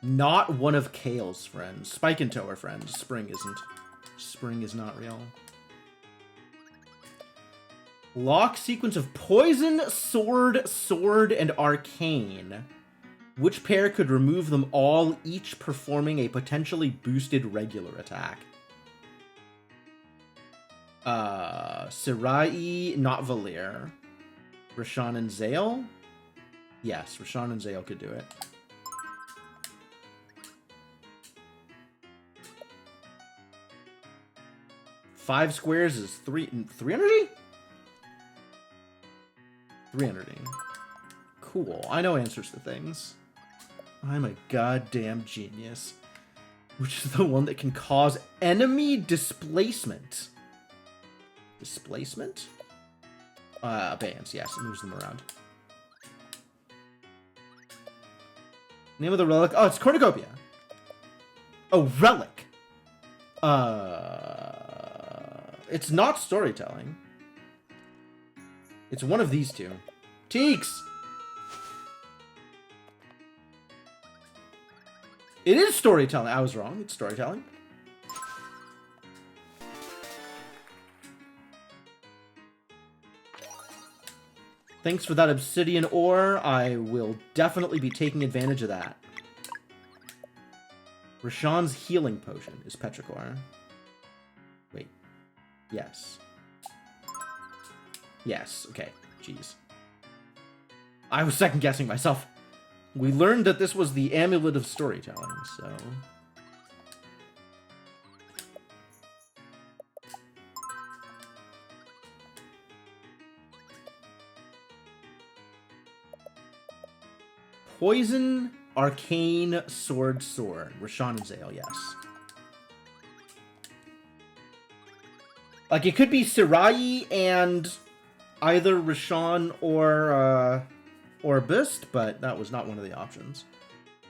Not one of Kale's friends. Spike and Toe are friends. Spring isn't. Spring is not real. Lock sequence of Poison, Sword, Sword, and Arcane. Which pair could remove them all, each performing a potentially boosted regular attack? Sirai, not Valir. Roshan and Zale? Yes, Roshan and Zale could do it. Five squares is 3 energy? 3 energy. Cool. I know answers to things. I'm a goddamn genius. Which is the one that can cause enemy displacement. Displacement? Bands, yes. It moves them around. Name of the relic. Oh, it's Cornucopia. Oh, relic. It's not storytelling. It's one of these two. Teeks! It is storytelling. I was wrong. It's storytelling. Thanks for that obsidian ore. I will definitely be taking advantage of that. Rashawn's healing potion is Petrichor. Wait. Yes. Yes. Okay. Jeez. I was second guessing myself. We learned that this was the Amulet of Storytelling, so... Poison, Arcane, Sword. Rashawn and Zale, yes. Like, it could be Sirai and either Rashawn or Bist, but that was not one of the options.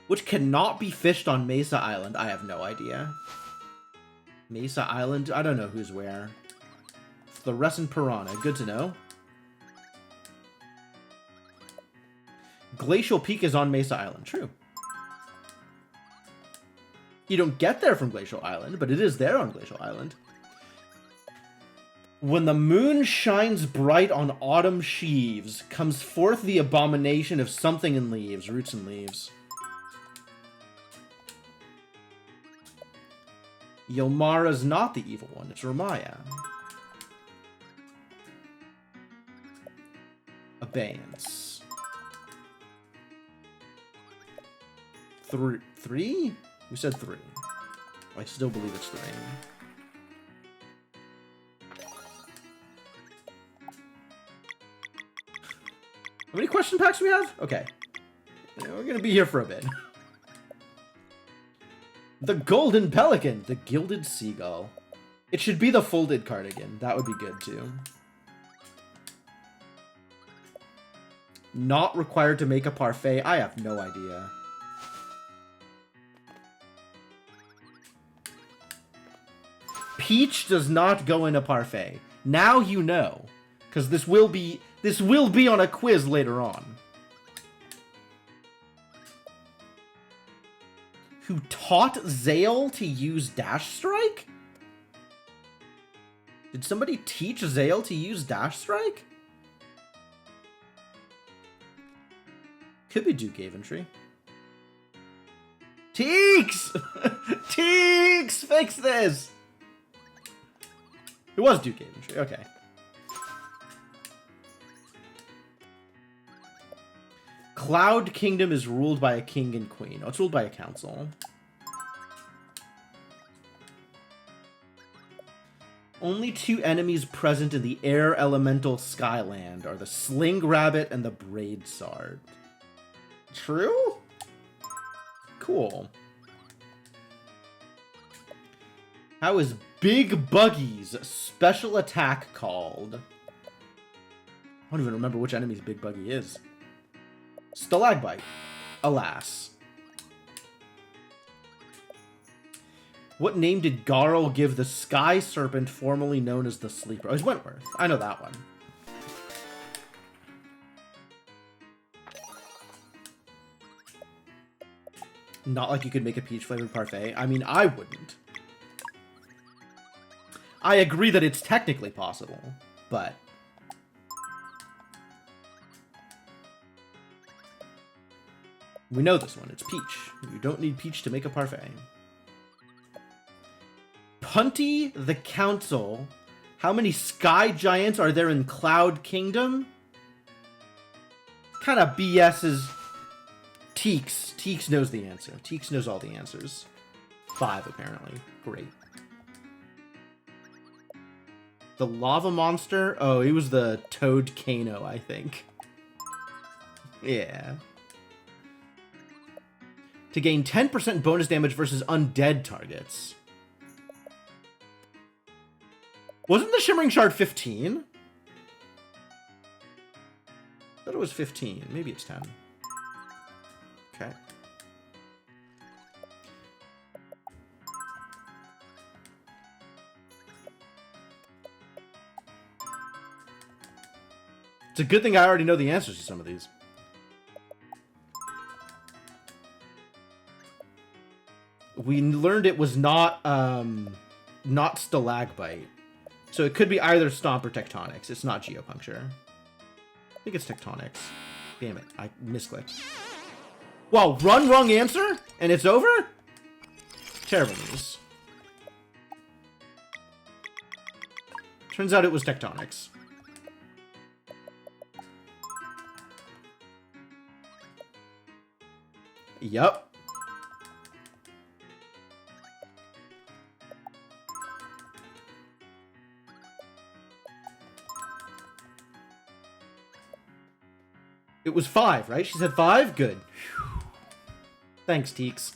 Which cannot be fished on Mesa Island? I have no idea. Mesa Island? I don't know who's where. Fluorescent Piranha. Good to know. Glacial Peak is on Mesa Island. True. You don't get there from Glacial Island, but it is there on Glacial Island. When the moon shines bright on autumn sheaves, comes forth the abomination of something in leaves, roots and leaves. Yomara's not the evil one, it's Ramaya. Abeyance. Three? We said 3. I still believe it's 3. How many question packs do we have? Okay. Yeah, we're gonna be here for a bit. The Golden Pelican, the Gilded Seagull. It should be the Folded Cardigan. That would be good too. Not required to make a parfait. I have no idea. Peach does not go in a parfait. Now you know, because this will be on a quiz later on. Who taught Zale to use Dash Strike? Did somebody teach Zale to use Dash Strike? Could be Duke Aventry. Teeks! Teeks! Fix this! It was Duke Aventry, okay. Cloud Kingdom is ruled by a king and queen. Oh, it's ruled by a council. Only 2 enemies present in the air elemental Skyland are the Sling Rabbit and the Braid Sard. True? Cool. How is Big Buggy's special attack called? I don't even remember which enemy's Big Buggy is. Stalagbite. Alas. What name did Garl give the Sky Serpent formerly known as the Sleeper? Oh, it's Wentworth. I know that one. Not like you could make a peach-flavored parfait. I mean, I wouldn't. I agree that it's technically possible, but... we know this one. It's peach. You don't need peach to make a parfait. Punty the Council. How many sky giants are there in Cloud Kingdom? Kind of BS is Teeks. Teeks knows the answer. Teeks knows all the answers. 5, apparently. Great. The lava monster? Oh, he was the Toad Kano, I think. Yeah. To gain 10% bonus damage versus undead targets. Wasn't the Shimmering Shard 15? I thought it was 15. Maybe it's 10. Okay. It's a good thing I already know the answers to some of these. We learned it was not Stalagbite. So it could be either Stomp or Tectonics. It's not Geopuncture. think it's Tectonics. Damn it, I misclicked. Wow, run, wrong answer? And it's over? Terrible news. Turns out it was Tectonics. Yup. It was 5, right? She said 5? Good. Whew. Thanks, Teeks.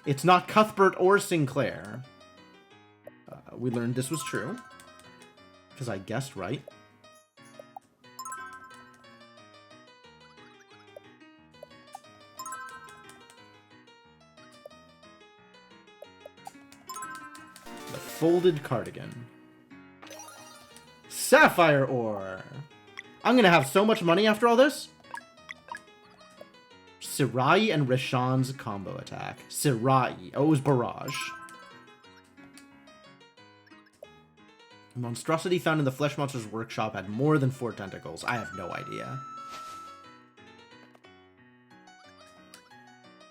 It's not Cuthbert or Sinclair. We learned this was true. Because I guessed right. The folded cardigan. Sapphire ore. I'm gonna have so much money after all this. Sirai and Reshan's combo attack. Sirai. Oh, it was Barrage. The monstrosity found in the Flesh Monster's workshop had more than 4 tentacles. I have no idea.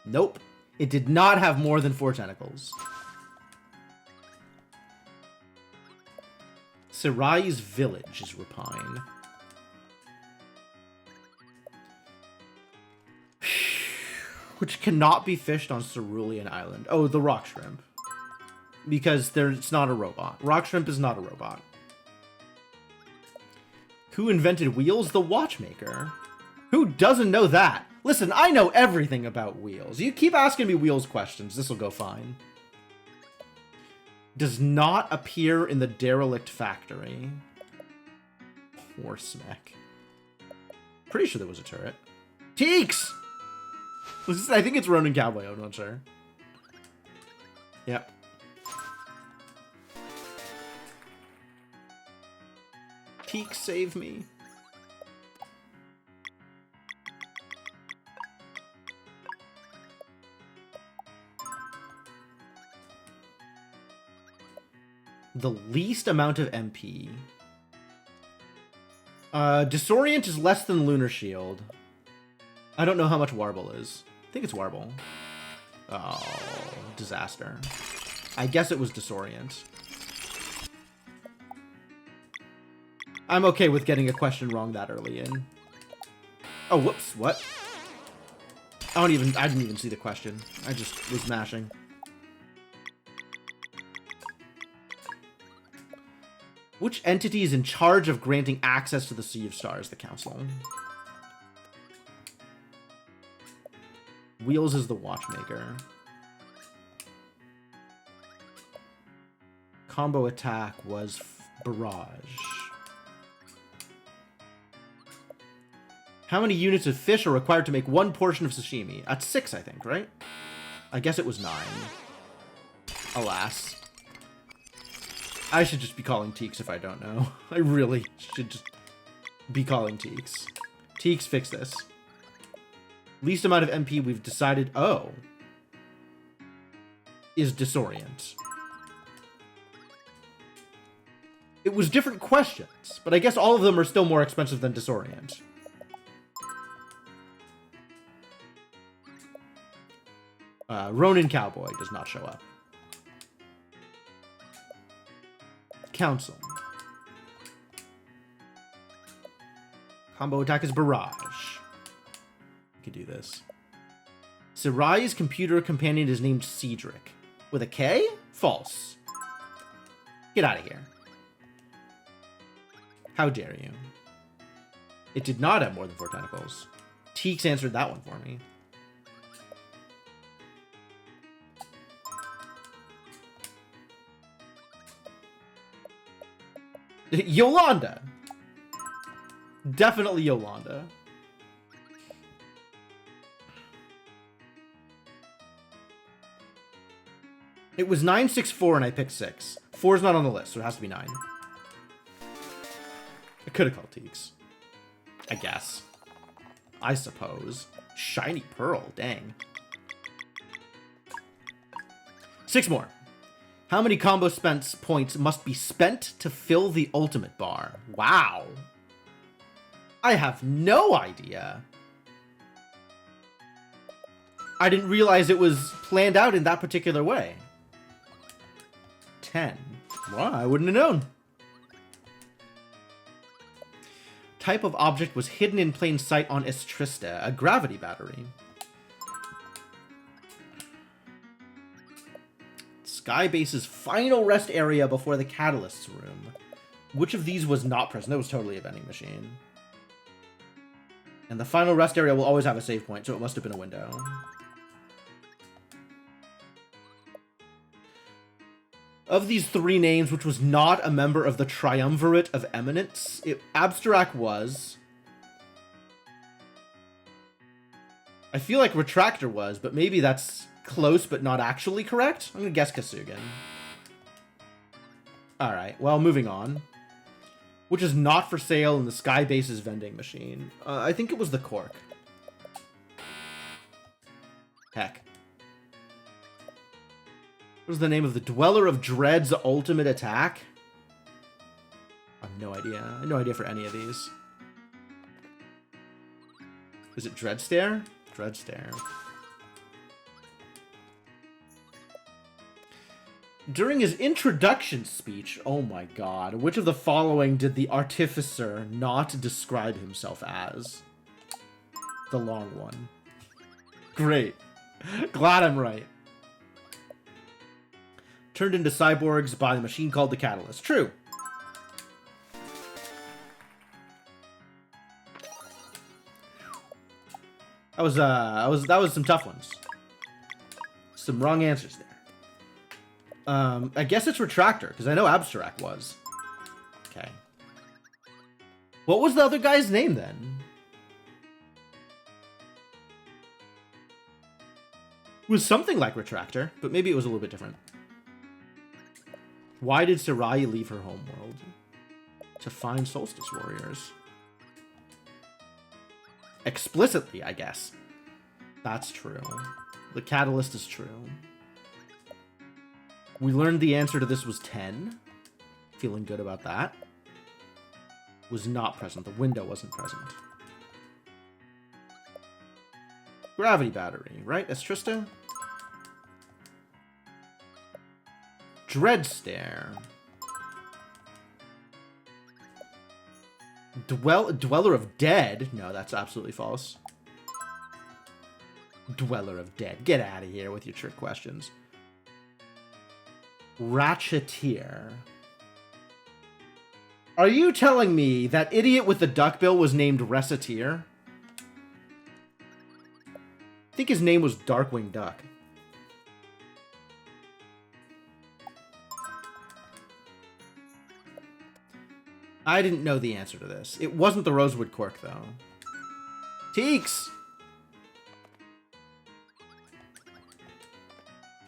Nope. It did not have more than 4 tentacles. Sirai's village is Rapine. Which cannot be fished on Cerulean Island. Oh, the rock shrimp. Because it's not a robot. Rock shrimp is not a robot. Who invented wheels? The watchmaker. Who doesn't know that? Listen, I know everything about wheels. You keep asking me wheels questions. This will go fine. Does not appear in the derelict factory. Horse mech. Pretty sure there was a turret. Teeks! I think it's Ronin Cowboy, I'm not sure. Yep. Teeks, save me. The least amount of MP. Disorient is less than Lunar Shield. I don't know how much Warble is. I think it's Warble. Oh, disaster. I guess it was Disorient. I'm okay with getting a question wrong that early in. Oh, whoops, what? I didn't even see the question. I just was mashing. Which entity is in charge of granting access to the Sea of Stars? The Council. Wheels is the watchmaker. Combo attack was Barrage. How many units of fish are required to make 1 portion of sashimi? At 6, I think, right? I guess it was 9. Alas. I should just be calling Teeks if I don't know. I really should just be calling Teeks. Teeks, fix this. Least amount of MP we've decided, oh, is Disorient. It was different questions, but I guess all of them are still more expensive than Disorient. Ronin Cowboy does not show up. Council. Combo attack is Barrage. We could do this. Sirai's computer companion is named Cedric. With a K? False. Get out of here. How dare you? It did not have more than 4 tentacles. Teeks answered that one for me. Yolanda. Definitely Yolanda. It was 964 and I picked 6. 4 is not on the list, so it has to be 9. I could have called Teeks. I guess. I suppose. Shiny Pearl, dang. 6 more. How many combo points must be spent to fill the ultimate bar? Wow. I have no idea. I didn't realize it was planned out in that particular way. 10. Well, I wouldn't have known. Type of object was hidden in plain sight on Estrista, a gravity battery. Skybase's final rest area before the Catalyst's room. Which of these was not present? That was totally a vending machine. And the final rest area will always have a save point, so it must have been a window. Of these three names, which was not a member of the Triumvirate of Eminence, Abstract was. I feel like Retractor was, but maybe that's close but not actually correct. I'm gonna guess Kasugan. Alright, well, moving on. Which is not for sale in the Skybase's vending machine. I think it was the cork. Heck. What was the name of the Dweller of Dread's ultimate attack? I have no idea. I have no idea for any of these. Is it Dreadstare? Dreadstare. During his introduction speech, oh my god, which of the following did the Artificer not describe himself as? The long one. Great. Glad I'm right. Turned into cyborgs by the machine called the Catalyst. True. That was some tough ones. Some wrong answers there. I guess it's Retractor, because I know Abstract was. Okay. What was the other guy's name then? It was something like Retractor, but maybe it was a little bit different. Why did Sarai leave her homeworld? To find Solstice Warriors. Explicitly, I guess. That's true. The Catalyst is true. We learned the answer to this was 10. Feeling good about that. Was not present. The window wasn't present. Gravity battery, right? Estrista? Dreadstare. Dweller of Dead? No, that's absolutely false. Dweller of Dead. Get out of here with your trick questions. Ratcheteer. Are you telling me that idiot with the duckbill was named Reciteer? I think his name was Darkwing Duck. I didn't know the answer to this. It wasn't the Rosewood Cork, though. Teeks!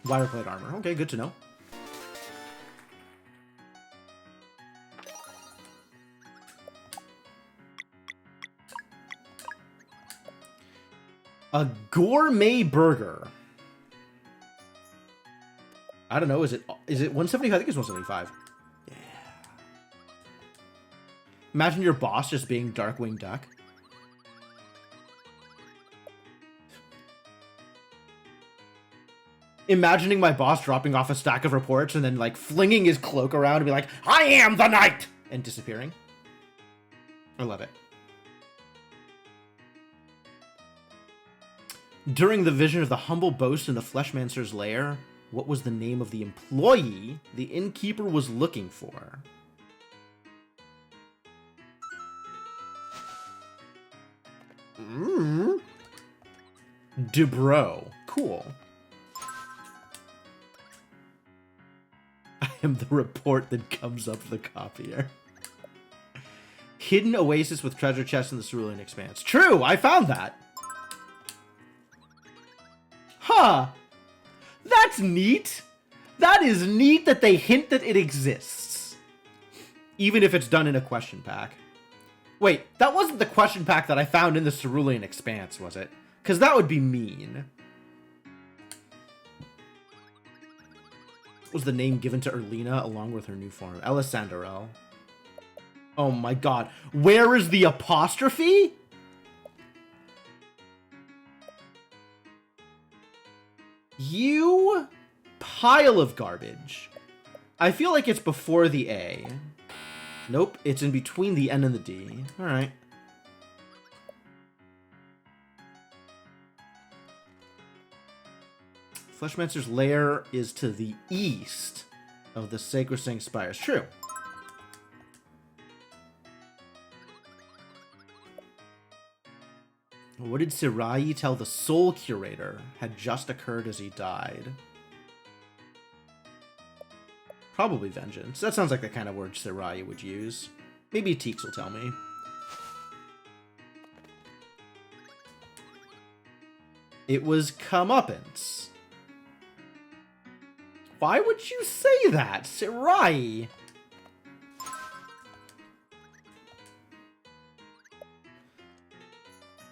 Wire plate armor. Okay, good to know. A gourmet burger. I don't know. Is it 175? I think it's 175. Yeah. Imagine your boss just being Darkwing Duck. Imagining my boss dropping off a stack of reports and then like flinging his cloak around and be like, "I am the knight!" and disappearing. I love it. During the vision of the humble boast in the Fleshmancer's lair, what was the name of the employee the innkeeper was looking for? Dubrow. Cool. I am the report that comes up the copier. Hidden oasis with treasure chests in the Cerulean Expanse. True, I found that. Huh. That's neat. That is neat that they hint that it exists. Even if it's done in a question pack. Wait, that wasn't the question pack that I found in the Cerulean Expanse, was it? Because that would be mean. What was the name given to Erlina along with her new form? Elisandrel. Oh my god. Where is the apostrophe? You pile of garbage. I feel like it's before the A. Nope, it's in between the N and the D. Alright. Fleshmancer's lair is to the east of the Sacrosanct Spires. True. What did Sirai tell the Soul Curator had just occurred as he died? Probably vengeance. That sounds like the kind of word Sirai would use. Maybe Teeks will tell me. It was comeuppance. Why would you say that, Sirai?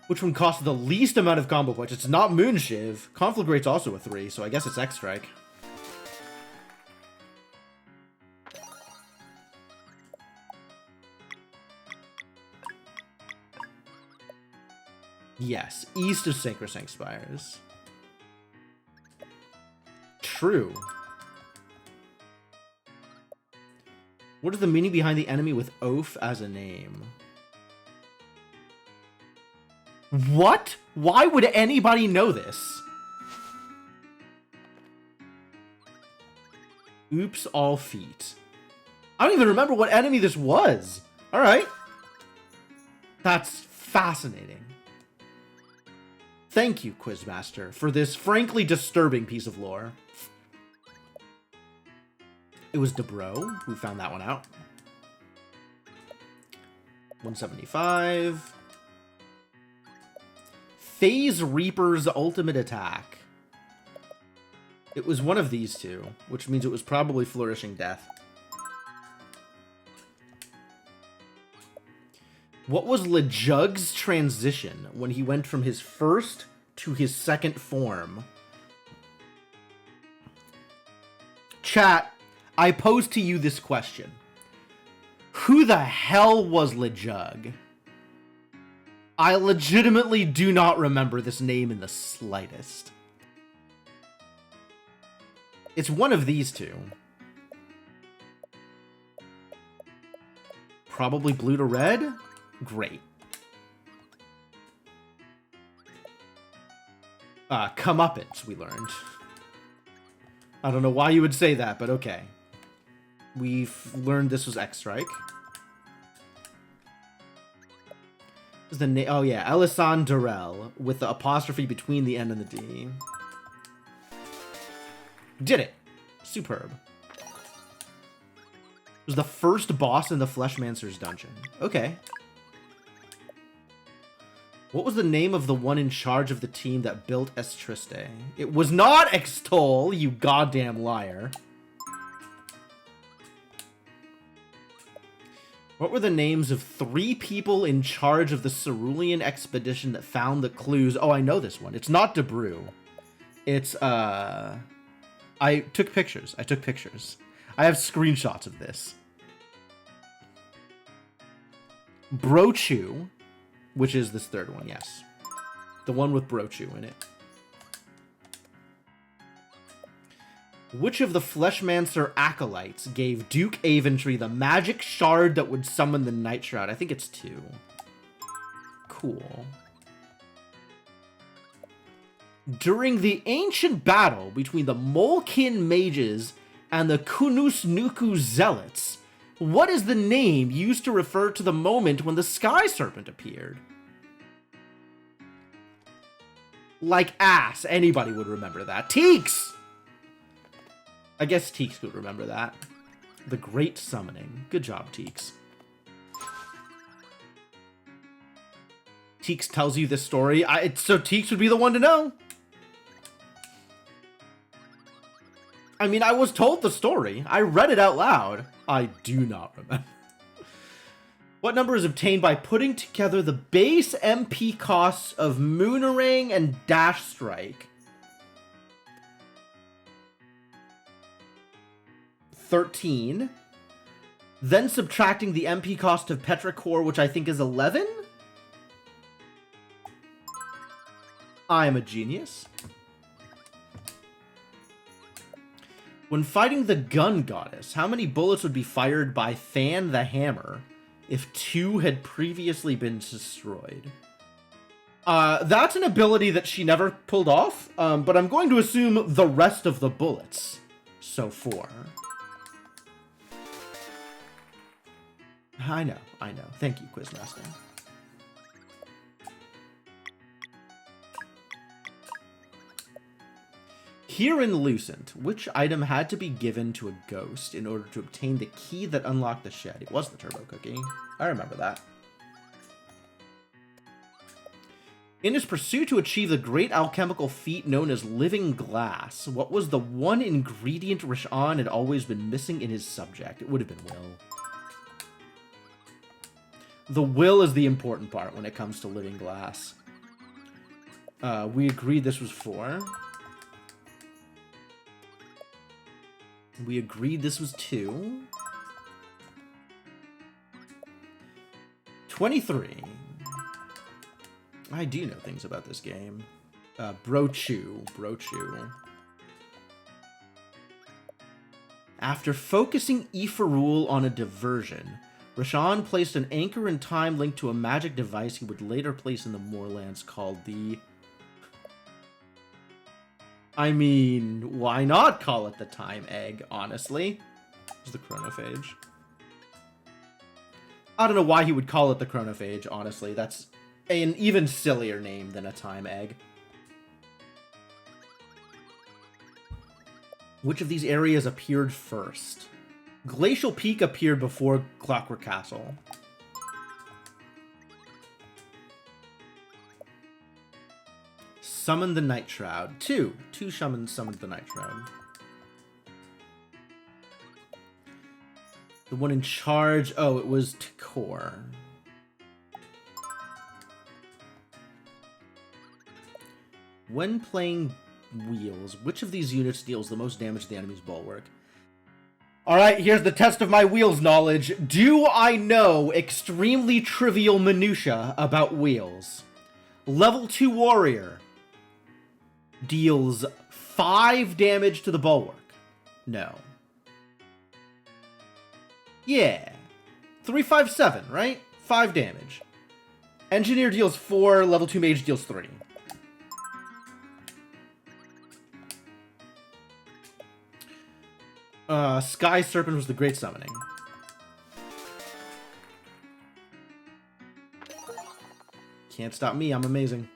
Which one costs the least amount of combo points? It's not Moonshiv. Conflagrate's also a 3, so I guess it's X-Strike. Yes, east of Sacrosanct Spires. True. What is the meaning behind the enemy with Oaf as a name? What? Why would anybody know this? Oops, all feet. I don't even remember what enemy this was. Alright. That's fascinating. Thank you, Quizmaster, for this frankly disturbing piece of lore. It was Debro who found that one out. 175. Phase Reaper's ultimate attack. It was one of these two, which means it was probably Flourishing Death. What was LeJug's transition when he went from his first to his second form? Chat, I pose to you this question. Who the hell was LeJug? I legitimately do not remember this name in the slightest. It's one of these two. Probably blue to red? Great. Comeuppance, we learned. I don't know why you would say that, but okay. We've learned this was X-Strike. The name? Oh yeah, Elisande Durrell with the apostrophe between the N and the D. Did it. Superb. It was the first boss in the Fleshmancer's dungeon. Okay. What was the name of the one in charge of the team that built Estriste? It was not Extol, you goddamn liar. What were the names of 3 people in charge of the Cerulean expedition that found the clues? Oh, I know this one. It's not Debrew. It's, I took pictures. I have screenshots of this. Brochu, which is this third one, yes. The one with Brochu in it. Which of the Fleshmancer acolytes gave Duke Aventry the magic shard that would summon the Night Shroud? I think it's 2. Cool. During the ancient battle between the Molkin mages and the Kunus Nuku zealots, what is the name used to refer to the moment when the Sky Serpent appeared? Like ass. Anybody would remember that. Teeks! I guess Teeks would remember that. The Great Summoning. Good job, Teeks. Teeks tells you this story. So Teeks would be the one to know. I mean, I was told the story. I read it out loud. I do not remember. What number is obtained by putting together the base MP costs of Moonerang and Dash Strike? 13. then subtracting the MP cost of Petrichor, which I think is 11? I'm a genius. When fighting the gun goddess, how many bullets would be fired by Fan the Hammer if 2 had previously been destroyed? That's an ability that she never pulled off, but I'm going to assume the rest of the bullets. So 4. I know. Thank you, Quizmaster. Here in Lucent, which item had to be given to a ghost in order to obtain the key that unlocked the shed? It was the Turbo Cookie. I remember that. In his pursuit to achieve the great alchemical feat known as Living Glass, what was the one ingredient Resh'an had always been missing in his subject? It would have been will. The will is the important part when it comes to Living Glass. We agreed this was 4. We agreed this was 2. 23. I do know things about this game. Brochu. After focusing Iferul on a diversion, Resh'an placed an anchor in time linked to a magic device he would later place in the Moorlands called the... I mean, why not call it the Time Egg, honestly? It's the Chronophage. I don't know why he would call it the Chronophage, honestly. That's an even sillier name than a Time Egg. Which of these areas appeared first? Glacial Peak appeared before Clockwork Castle. Summon the Night Shroud. Two summoned the Night Shroud. The one in charge... Oh, it was Takor. When playing Wheels, which of these units deals the most damage to the enemy's bulwark? Alright, here's the test of my Wheels knowledge. Do I know extremely trivial minutia about Wheels? Level 2 Warrior deals 5 damage to the bulwark. No. Yeah. 3, 5, 7, right? 5 damage. Engineer deals 4, level 2 Mage deals 3. Sky Serpent was the Great Summoning. Can't stop me, I'm amazing.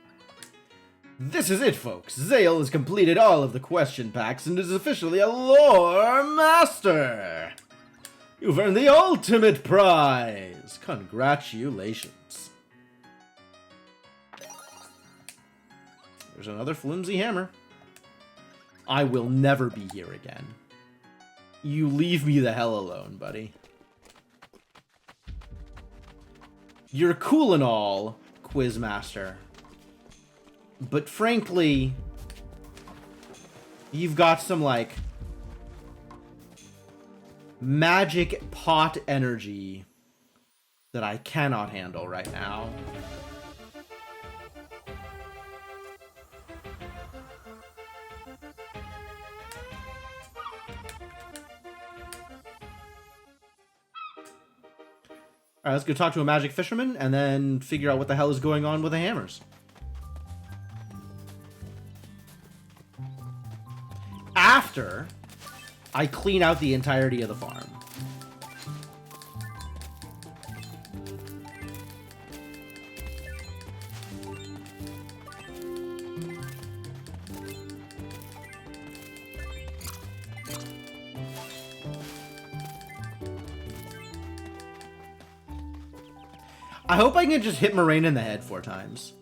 This is it, folks. Zale has completed all of the question packs and is officially a lore master. You've earned the ultimate prize. Congratulations. There's another flimsy hammer. I will never be here again. You leave me the hell alone, buddy. You're cool and all, Quizmaster. But frankly, you've got some, like, magic pot energy that I cannot handle right now. Alright, let's go talk to a magic fisherman and then figure out what the hell is going on with the hammers. After I clean out the entirety of the farm. I hope I can just hit Moraine in the head 4 times.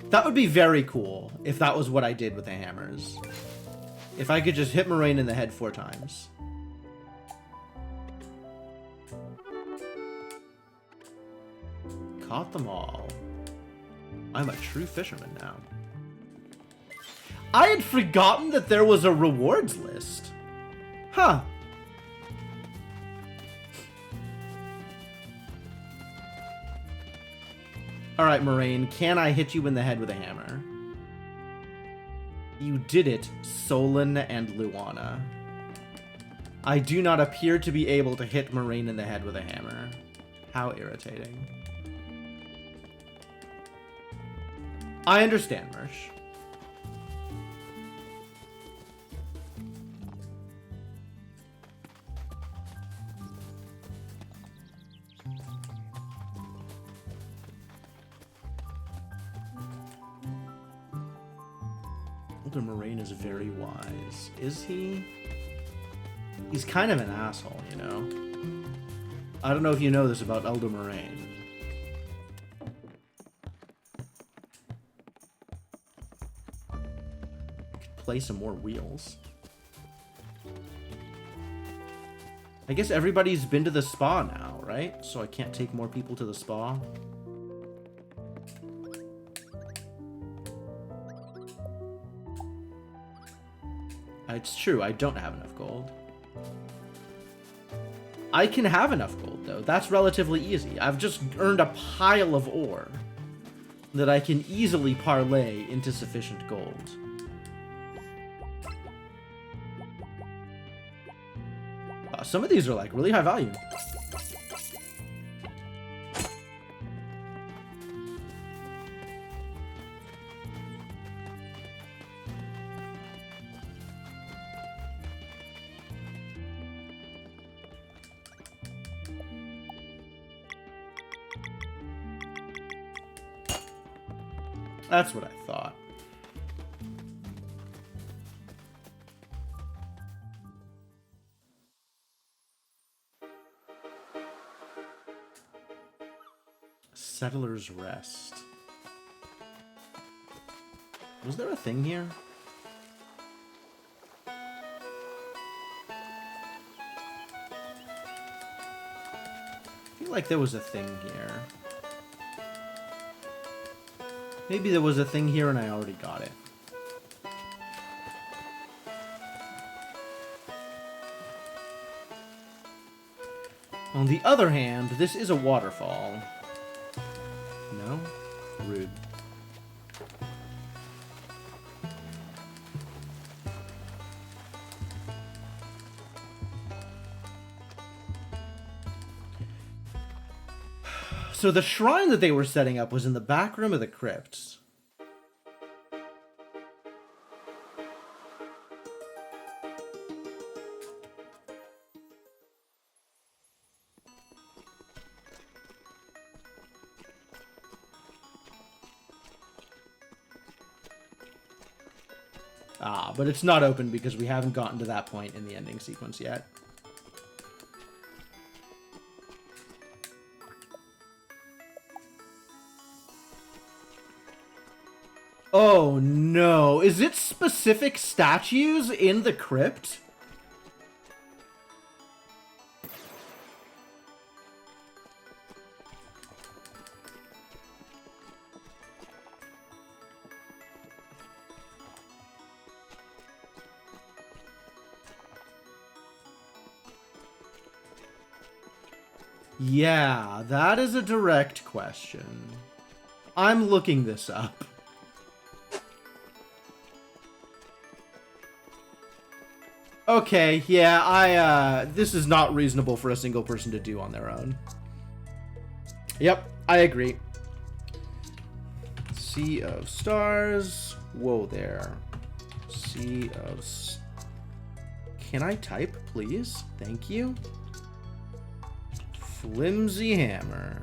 That would be very cool if that was what I did with the hammers. If I could just hit Moraine in the head 4 times. Caught them all. I'm a true fisherman now. I had forgotten that there was a rewards list. Huh. Alright, Moraine, can I hit you in the head with a hammer? You did it, Solon and Luana. I do not appear to be able to hit Moraine in the head with a hammer. How irritating. I understand, Mersh. Elder Moraine is very wise. Is he? He's kind of an asshole, you know? I don't know if you know this about Elder Moraine. Could play some more wheels. I guess everybody's been to the spa now, right? So I can't take more people to the spa. It's true, I don't have enough gold. I can have enough gold, though. That's relatively easy. I've just earned a pile of ore that I can easily parlay into sufficient gold. Some of these are, like, really high value. That's what I thought. Settler's Rest. Was there a thing here? I feel like there was a thing here. Maybe there was a thing here and I already got it. On the other hand, this is a waterfall. No? Rude. So the shrine that they were setting up was in the back room of the crypts. Ah, but it's not open because we haven't gotten to that point in the ending sequence yet. Oh no, is it specific statues in the crypt? Yeah, that is a direct question. I'm looking this up. Okay, yeah, this is not reasonable for a single person to do on their own. Yep, I agree. Sea of Stars. Whoa there. Sea of... Can I type, please? Thank you. Flimsy Hammer.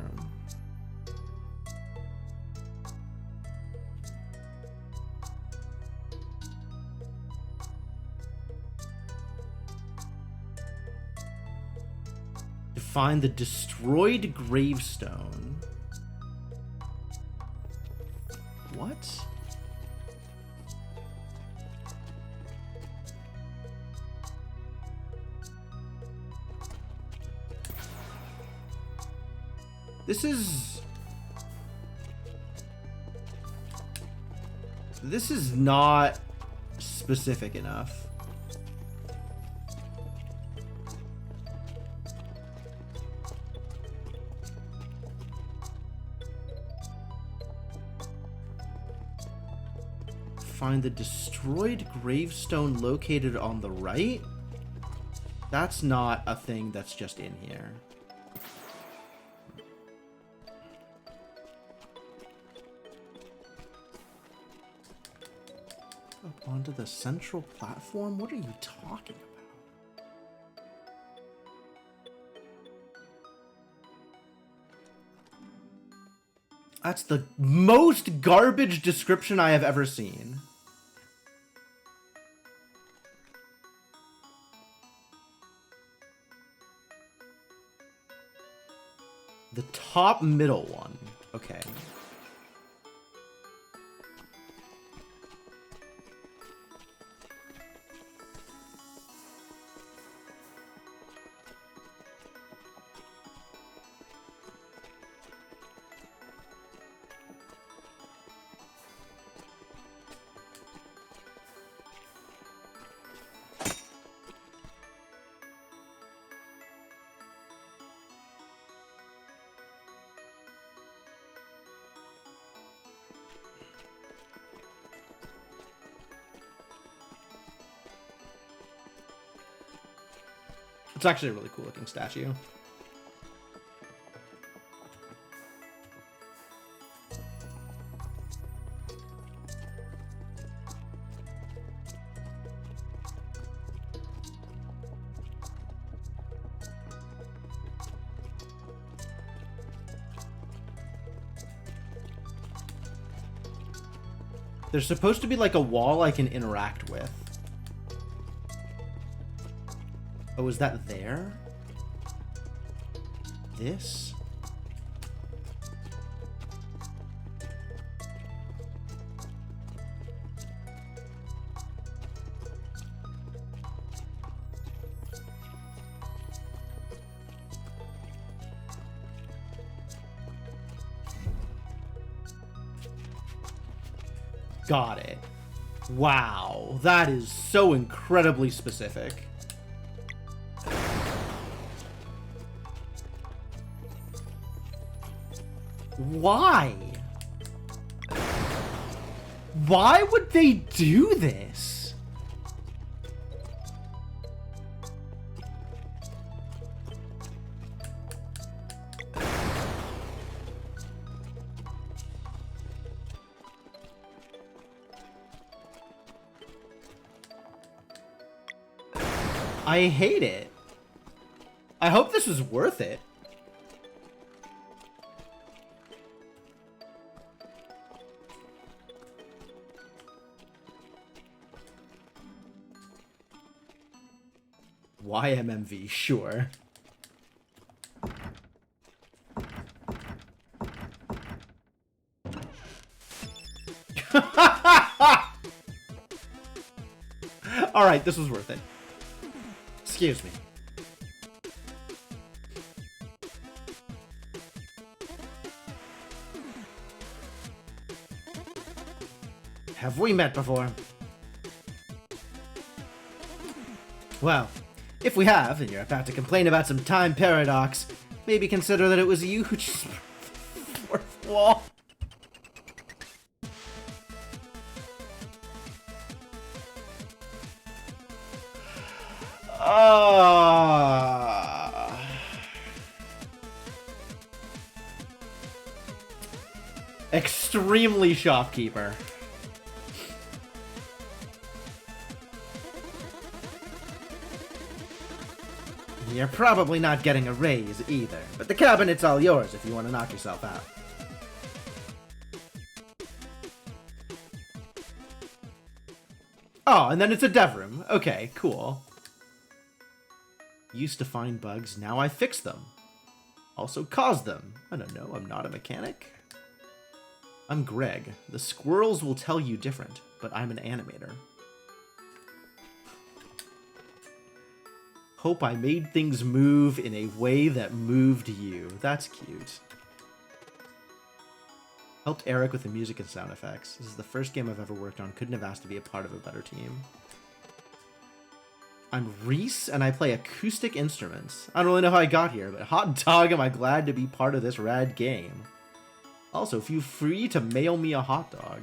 Find the destroyed gravestone. What? This is not specific enough. Find the destroyed gravestone located on the right. That's not a thing that's just in here. Up onto the central platform? What are you talking about? That's the most garbage description I have ever seen. The top middle one. Okay. It's actually a really cool looking statue. There's supposed to be like a wall I can interact with. Oh, is that there? This? Got it. Wow, that is so incredibly specific. Why? Why would they do this? I hate it. I hope this was worth it. YMMV, sure. Alright, this was worth it. Excuse me. Have we met before? Well, if we have, and you're about to complain about some time paradox, maybe consider that it was you who just fourth wall. Extremely shopkeeper. You're probably not getting a raise either, but the cabinet's all yours if you want to knock yourself out. Oh, and then it's a dev room. Okay, cool. Used to find bugs, now I fix them. Also cause them. I don't know, I'm not a mechanic. I'm Greg. The squirrels will tell you different, but I'm an animator. Hope I made things move in a way that moved you. That's cute. Helped Eric with the music and sound effects. This is the first game I've ever worked on. Couldn't have asked to be a part of a better team. I'm Reese, and I play acoustic instruments. I don't really know how I got here, but hot dog, am I glad to be part of this rad game. Also, feel free to mail me a hot dog.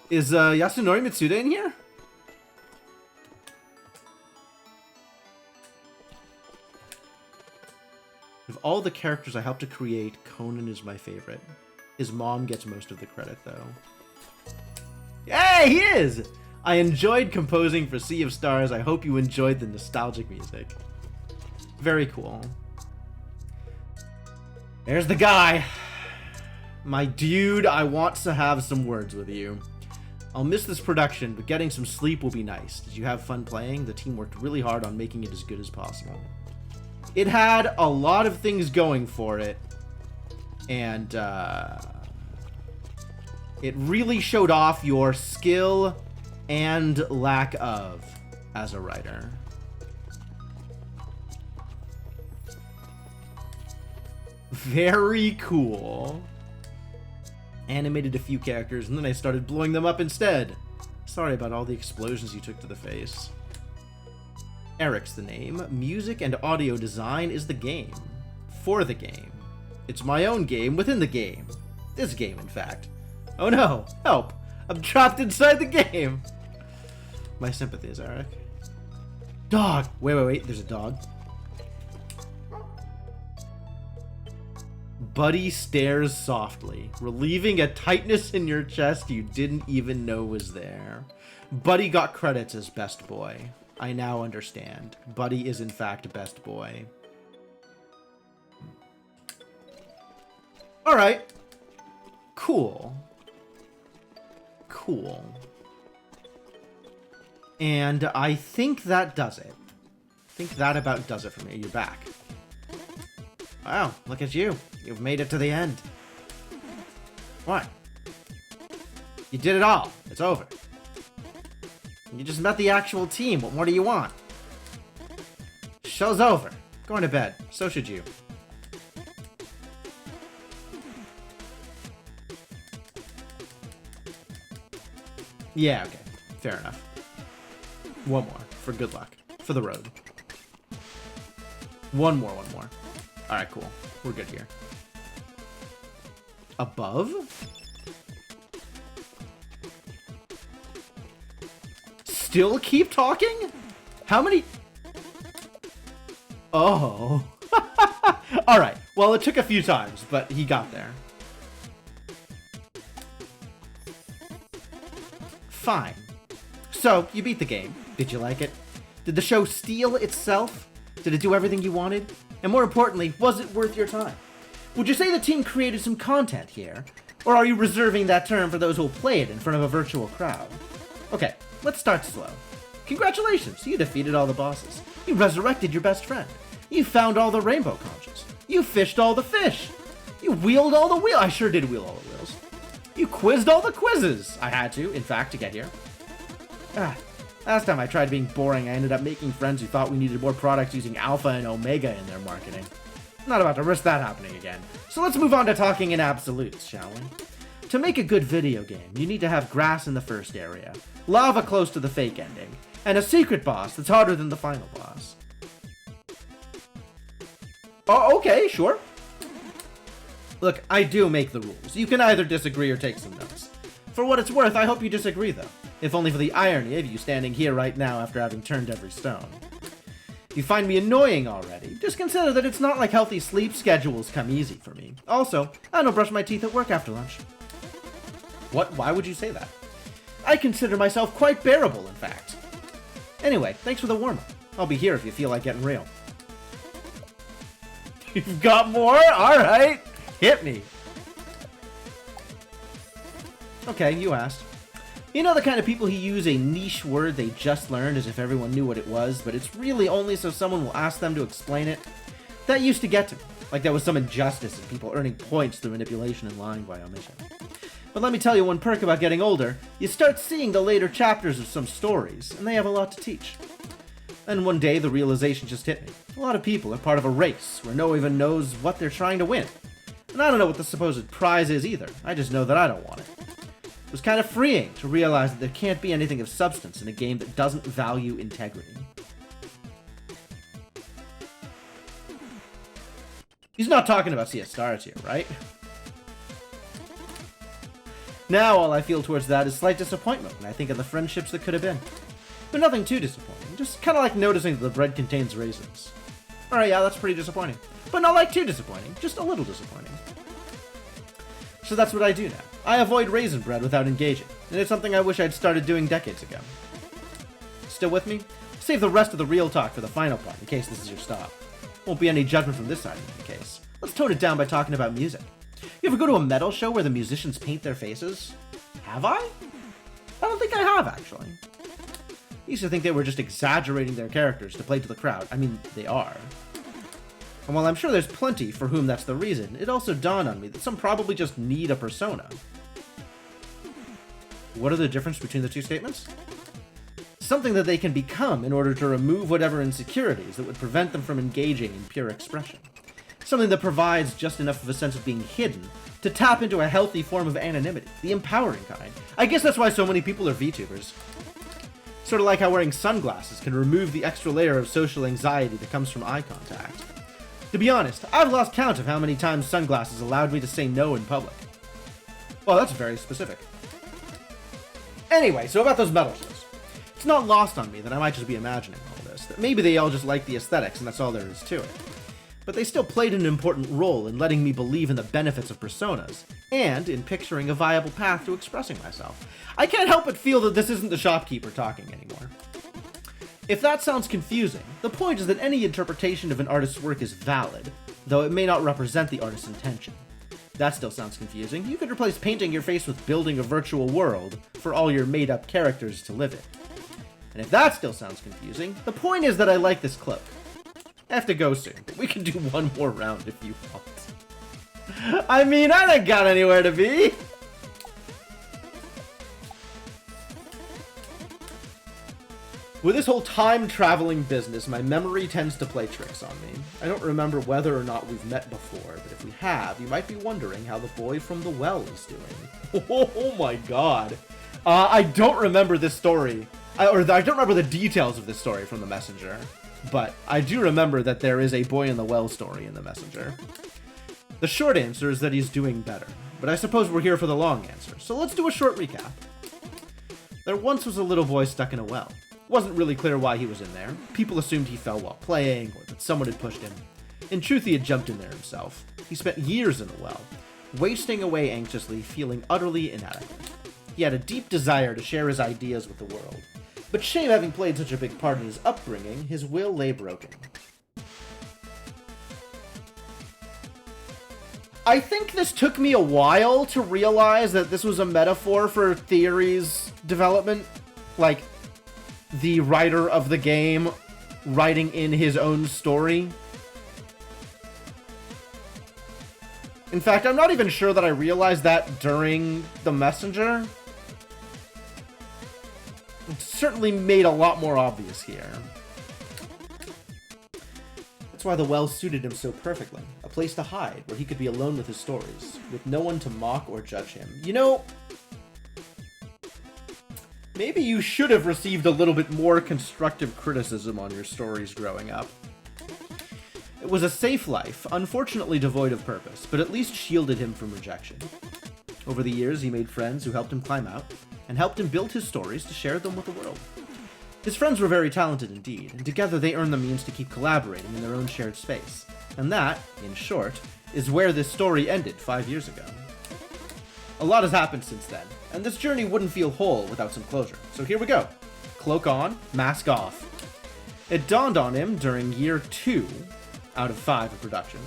Is Yasunori Mitsuda in here? Of all the characters I helped to create, Conan is my favorite. His mom gets most of the credit, though. Hey, he is! I enjoyed composing for Sea of Stars. I hope you enjoyed the nostalgic music. Very cool. There's the guy. My dude, I want to have some words with you. I'll miss this production, but getting some sleep will be nice. Did you have fun playing? The team worked really hard on making it as good as possible. It had a lot of things going for it, and it really showed off your skill and lack of as a writer. Very cool. Animated a few characters, and then I started blowing them up instead. Sorry about all the explosions you took to the face. Eric's the name. Music and audio design is the game. For the game. It's my own game within the game. This game, in fact. Oh no! Help! I'm trapped inside the game! My sympathies, Eric. Dog! Wait, there's a dog. Buddy stares softly, relieving a tightness in your chest you didn't even know was there. Buddy got credits as best boy. I now understand. Buddy is in fact best boy. Alright. Cool. Cool. And I think that does it. I think that about does it for me. You're back. Wow, look at you. You've made it to the end. What? You did it all. It's over. You just met the actual team. What more do you want? Show's over. Going to bed. So should you. Yeah, okay. Fair enough. One more. For good luck. For the road. One more. Alright, cool. We're good here. Above? Still keep talking? How many? Oh. Alright. Well, it took a few times, but he got there. Fine. So, you beat the game. Did you like it? Did the show steal itself? Did it do everything you wanted? And more importantly, was it worth your time? Would you say the team created some content here? Or are you reserving that term for those who'll play it in front of a virtual crowd? Okay, let's start slow. Congratulations, you defeated all the bosses. You resurrected your best friend. You found all the rainbow conches. You fished all the fish. You wheeled all the wheels. I sure did wheel all the wheels. You quizzed all the quizzes. I had to, in fact, to get here. Last time I tried being boring, I ended up making friends who thought we needed more products using Alpha and Omega in their marketing. I'm not about to risk that happening again. So let's move on to talking in absolutes, shall we? To make a good video game, you need to have grass in the first area, lava close to the fake ending, and a secret boss that's harder than the final boss. Oh, okay, sure. Look, I do make the rules. You can either disagree or take some notes. For what it's worth, I hope you disagree, though. If only for the irony of you standing here right now after having turned every stone. If you find me annoying already, just consider that it's not like healthy sleep schedules come easy for me. Also, I don't brush my teeth at work after lunch. What? Why would you say that? I consider myself quite bearable, in fact. Anyway, thanks for the warm-up. I'll be here if you feel like getting real. You've got more? Alright. Hit me. Okay, you asked. You know the kind of people who use a niche word they just learned as if everyone knew what it was, but it's really only so someone will ask them to explain it? That used to get to me, like there was some injustice in people earning points through manipulation and lying by omission. But let me tell you one perk about getting older, you start seeing the later chapters of some stories, and they have a lot to teach. And one day the realization just hit me. A lot of people are part of a race where no one even knows what they're trying to win. And I don't know what the supposed prize is either, I just know that I don't want it. It was kind of freeing to realize that there can't be anything of substance in a game that doesn't value integrity. He's not talking about Sea of Stars here, right? Now all I feel towards that is slight disappointment when I think of the friendships that could have been. But nothing too disappointing, just kind of like noticing that the bread contains raisins. Alright, yeah, that's pretty disappointing. But not like too disappointing, just a little disappointing. So that's what I do now. I avoid raisin bread without engaging, and it's something I wish I'd started doing decades ago. Still with me? Save the rest of the real talk for the final part, in case this is your stop. Won't be any judgment from this side in any case. Let's tone it down by talking about music. You ever go to a metal show where the musicians paint their faces? Have I? I don't think I have, actually. I used to think they were just exaggerating their characters to play to the crowd. I mean, they are. And while I'm sure there's plenty for whom that's the reason, it also dawned on me that some probably just need a persona. What are the difference between the two statements? Something that they can become in order to remove whatever insecurities that would prevent them from engaging in pure expression. Something that provides just enough of a sense of being hidden to tap into a healthy form of anonymity, the empowering kind. I guess that's why so many people are VTubers. Sort of like how wearing sunglasses can remove the extra layer of social anxiety that comes from eye contact. To be honest, I've lost count of how many times sunglasses allowed me to say no in public. Well, that's very specific. Anyway, so about those metal shows. It's not lost on me that I might just be imagining all this, that maybe they all just like the aesthetics and that's all there is to it. But they still played an important role in letting me believe in the benefits of personas, and in picturing a viable path to expressing myself. I can't help but feel that this isn't the shopkeeper talking anymore. If that sounds confusing, the point is that any interpretation of an artist's work is valid, though it may not represent the artist's intention. That still sounds confusing. You could replace painting your face with building a virtual world for all your made-up characters to live in. And if that still sounds confusing, the point is that I like this cloak. I have to go soon, but we can do one more round if you want. I mean, I ain't got anywhere to be! With this whole time-traveling business, my memory tends to play tricks on me. I don't remember whether or not we've met before, but if we have, you might be wondering how the boy from the well is doing. Oh my god. I don't remember this story. I don't remember the details of this story from the Messenger. But I do remember that there is a boy in the well story in the Messenger. The short answer is that he's doing better, but I suppose we're here for the long answer, so let's do a short recap. There once was a little boy stuck in a well. It wasn't really clear why he was in there. People assumed he fell while playing, or that someone had pushed him. In truth, he had jumped in there himself. He spent years in the well, wasting away anxiously, feeling utterly inadequate. He had a deep desire to share his ideas with the world. But shame having played such a big part in his upbringing, his will lay broken. I think this took me a while to realize that this was a metaphor for Theory's development. Like, the writer of the game writing in his own story. In fact, I'm not even sure that I realized that during the Messenger. It's certainly made a lot more obvious here. That's why the well suited him so perfectly. A place to hide, where he could be alone with his stories, with no one to mock or judge him. You know, maybe you should have received a little bit more constructive criticism on your stories growing up. It was a safe life, unfortunately devoid of purpose, but at least shielded him from rejection. Over the years, he made friends who helped him climb out, and helped him build his stories to share them with the world. His friends were very talented indeed, and together they earned the means to keep collaborating in their own shared space. And that, in short, is where this story ended 5 years ago. A lot has happened since then, and this journey wouldn't feel whole without some closure. So here we go. Cloak on, mask off. It dawned on him during year 2 out of 5 of production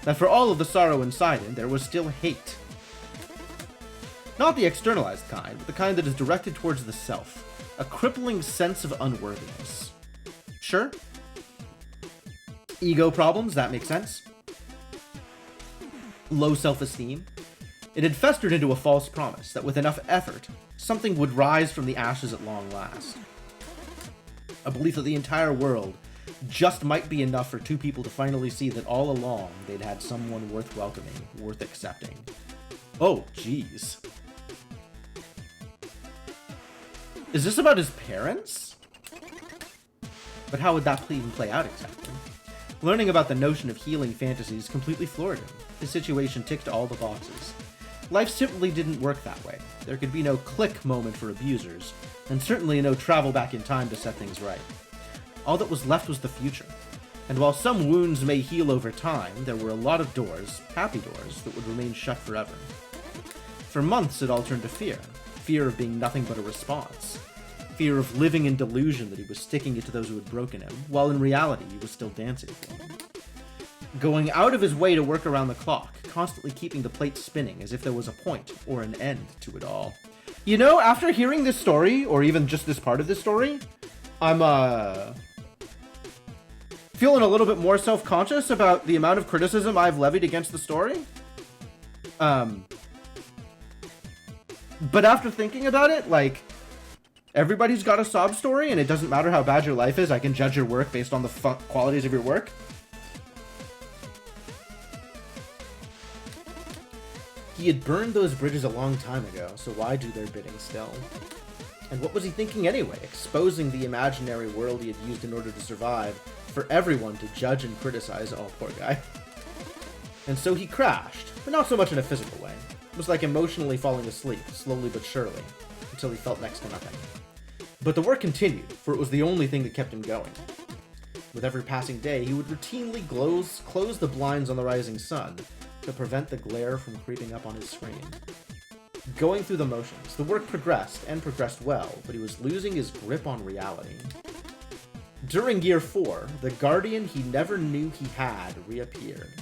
that for all of the sorrow inside him, there was still hate. Not the externalized kind, but the kind that is directed towards the self. A crippling sense of unworthiness. Sure? Ego problems, that makes sense. Low self-esteem. It had festered into a false promise that with enough effort, something would rise from the ashes at long last. A belief that the entire world just might be enough for 2 people to finally see that all along they'd had someone worth welcoming, worth accepting. Oh, jeez. Is this about his parents? But how would that even play out exactly? Learning about the notion of healing fantasies completely floored him. His situation ticked all the boxes. Life simply didn't work that way. There could be no click moment for abusers, and certainly no travel back in time to set things right. All that was left was the future. And while some wounds may heal over time, there were a lot of doors, happy doors, that would remain shut forever. For months, it all turned to fear. Fear of being nothing but a response. Fear of living in delusion that he was sticking it to those who had broken him, while in reality he was still dancing for them. Going out of his way to work around the clock, constantly keeping the plate spinning as if there was a point or an end to it all. You know, after hearing this story, or even just this part of this story, I'm, feeling a little bit more self-conscious about the amount of criticism I've levied against the story. But after thinking about it, like, everybody's got a sob story, and it doesn't matter how bad your life is, I can judge your work based on the qualities of your work. He had burned those bridges a long time ago, so why do their bidding still? And what was he thinking anyway, exposing the imaginary world he had used in order to survive for everyone to judge and criticize? Oh, poor guy. And so he crashed, but not so much in a physical way. It was like emotionally falling asleep, slowly but surely, until he felt next to nothing. But the work continued, for it was the only thing that kept him going. With every passing day, he would routinely close the blinds on the rising sun to prevent the glare from creeping up on his screen. Going through the motions, the work progressed, and progressed well, but he was losing his grip on reality. During Year 4, the guardian he never knew he had reappeared,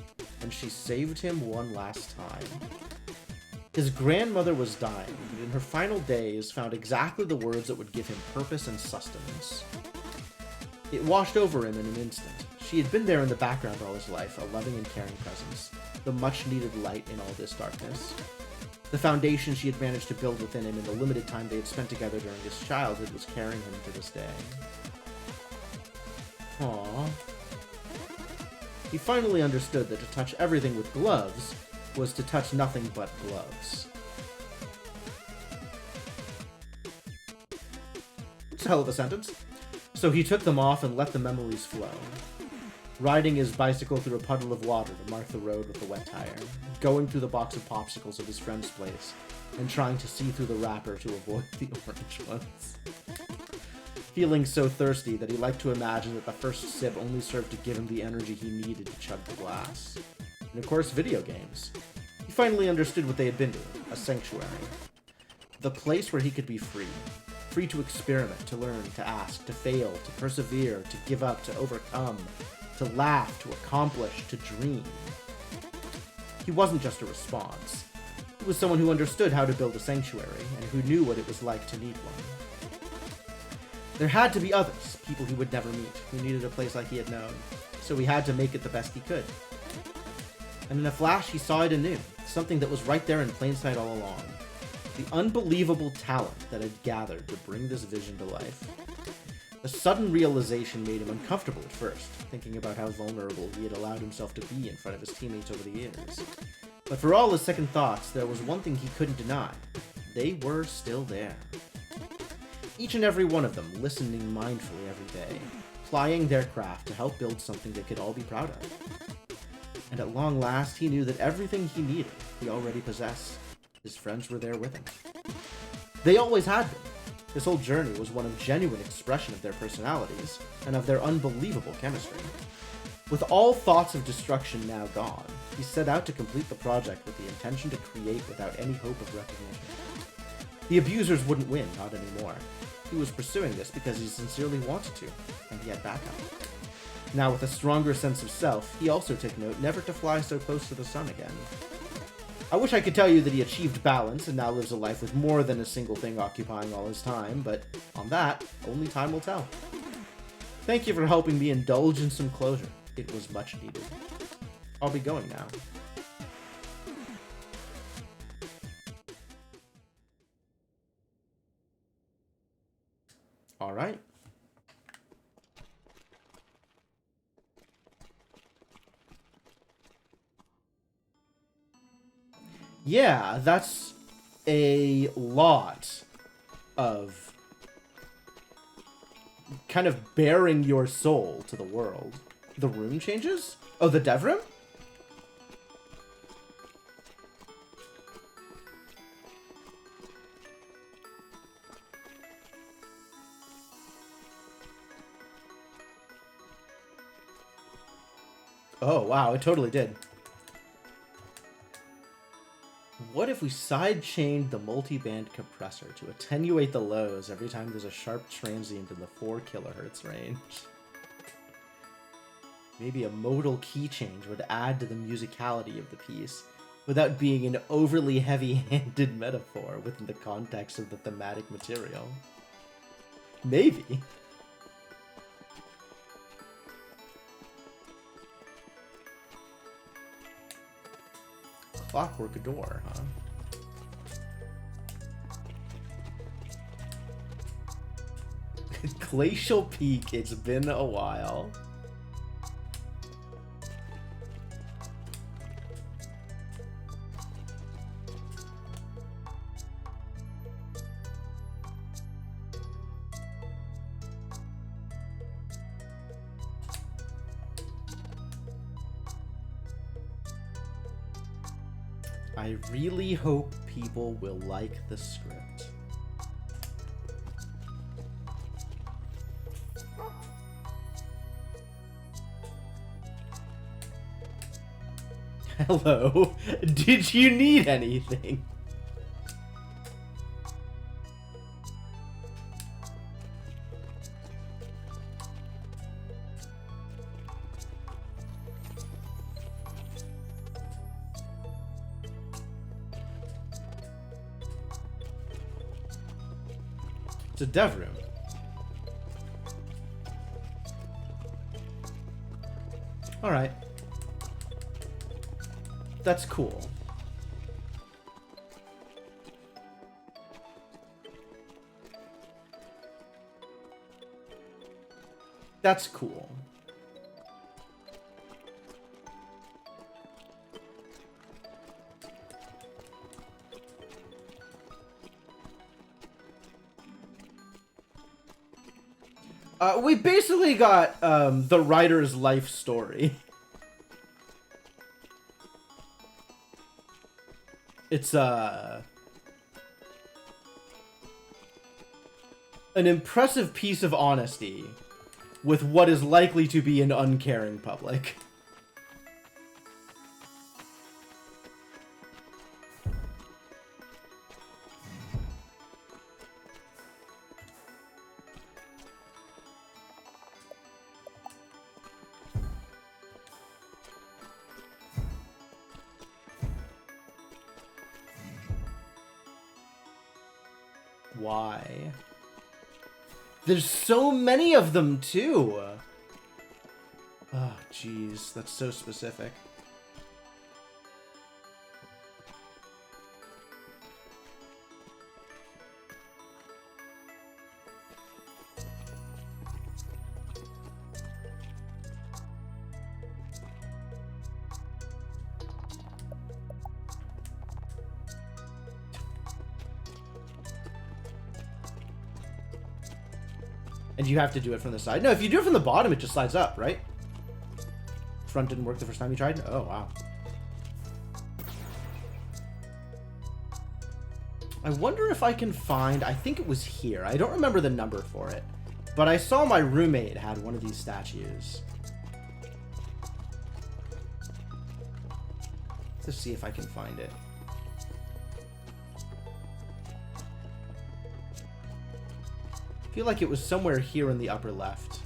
and she saved him one last time. His grandmother was dying, but in her final days found exactly the words that would give him purpose and sustenance. It washed over him in an instant. She had been there in the background all his life, a loving and caring presence, the much-needed light in all this darkness. The foundation she had managed to build within him in the limited time they had spent together during his childhood was carrying him to this day. Aww. He finally understood that to touch everything with gloves was to touch nothing but gloves. It's a hell of a sentence. So he took them off and let the memories flow. Riding his bicycle through a puddle of water to mark the road with a wet tire, going through the box of popsicles at his friend's place, and trying to see through the wrapper to avoid the orange ones. Feeling so thirsty that he liked to imagine that the first sip only served to give him the energy he needed to chug the glass. And of course, video games. He finally understood what they had been to him, a sanctuary. The place where he could be free. Free to experiment, to learn, to ask, to fail, to persevere, to give up, to overcome, to laugh, to accomplish, to dream. He wasn't just a response. He was someone who understood how to build a sanctuary, and who knew what it was like to need one. There had to be others, people he would never meet, who needed a place like he had known, so he had to make it the best he could. And in a flash, he saw it anew, something that was right there in plain sight all along. The unbelievable talent that had gathered to bring this vision to life. The sudden realization made him uncomfortable at first, thinking about how vulnerable he had allowed himself to be in front of his teammates over the years. But for all his second thoughts, there was one thing he couldn't deny. They were still there. Each and every one of them listening mindfully every day, plying their craft to help build something they could all be proud of. And at long last, he knew that everything he needed, he already possessed. His friends were there with him. They always had been. This whole journey was one of genuine expression of their personalities, and of their unbelievable chemistry. With all thoughts of destruction now gone, he set out to complete the project with the intention to create without any hope of recognition. The abusers wouldn't win, not anymore. He was pursuing this because he sincerely wanted to, and he had backup. Now with a stronger sense of self, he also took note never to fly so close to the sun again. I wish I could tell you that he achieved balance and now lives a life with more than a single thing occupying all his time, but on that, only time will tell. Thank you for helping me indulge in some closure. It was much needed. I'll be going now. All right. Yeah, that's a lot of kind of bearing your soul to the world. The room changes? Oh, the dev room? Oh, wow, it totally did. What if we sidechained the multi-band compressor to attenuate the lows every time there's a sharp transient in the 4 kilohertz range? Maybe a modal key change would add to the musicality of the piece, without being an overly heavy-handed metaphor within the context of the thematic material. Maybe. Clockwork door, huh? Glacial Peak, it's been a while. I really hope people will like the script. Hello. Did you need anything? It's a dev room. Alright. That's cool. That's cool. We basically got the writer's life story. It's an impressive piece of honesty with what is likely to be an uncaring public. Why? There's so many of them, too! Oh, jeez. That's so specific. And you have to do it from the side. No, if you do it from the bottom, it just slides up, right? Front didn't work the first time you tried? Oh, wow. I wonder if I can find... I think it was here. I don't remember the number for it. But I saw my roommate had one of these statues. Let's see if I can find it. I feel like it was somewhere here in the upper left.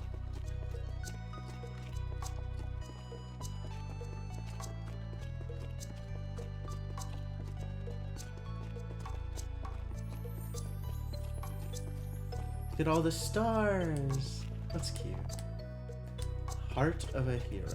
Look at all the stars. That's cute. Heart of a hero.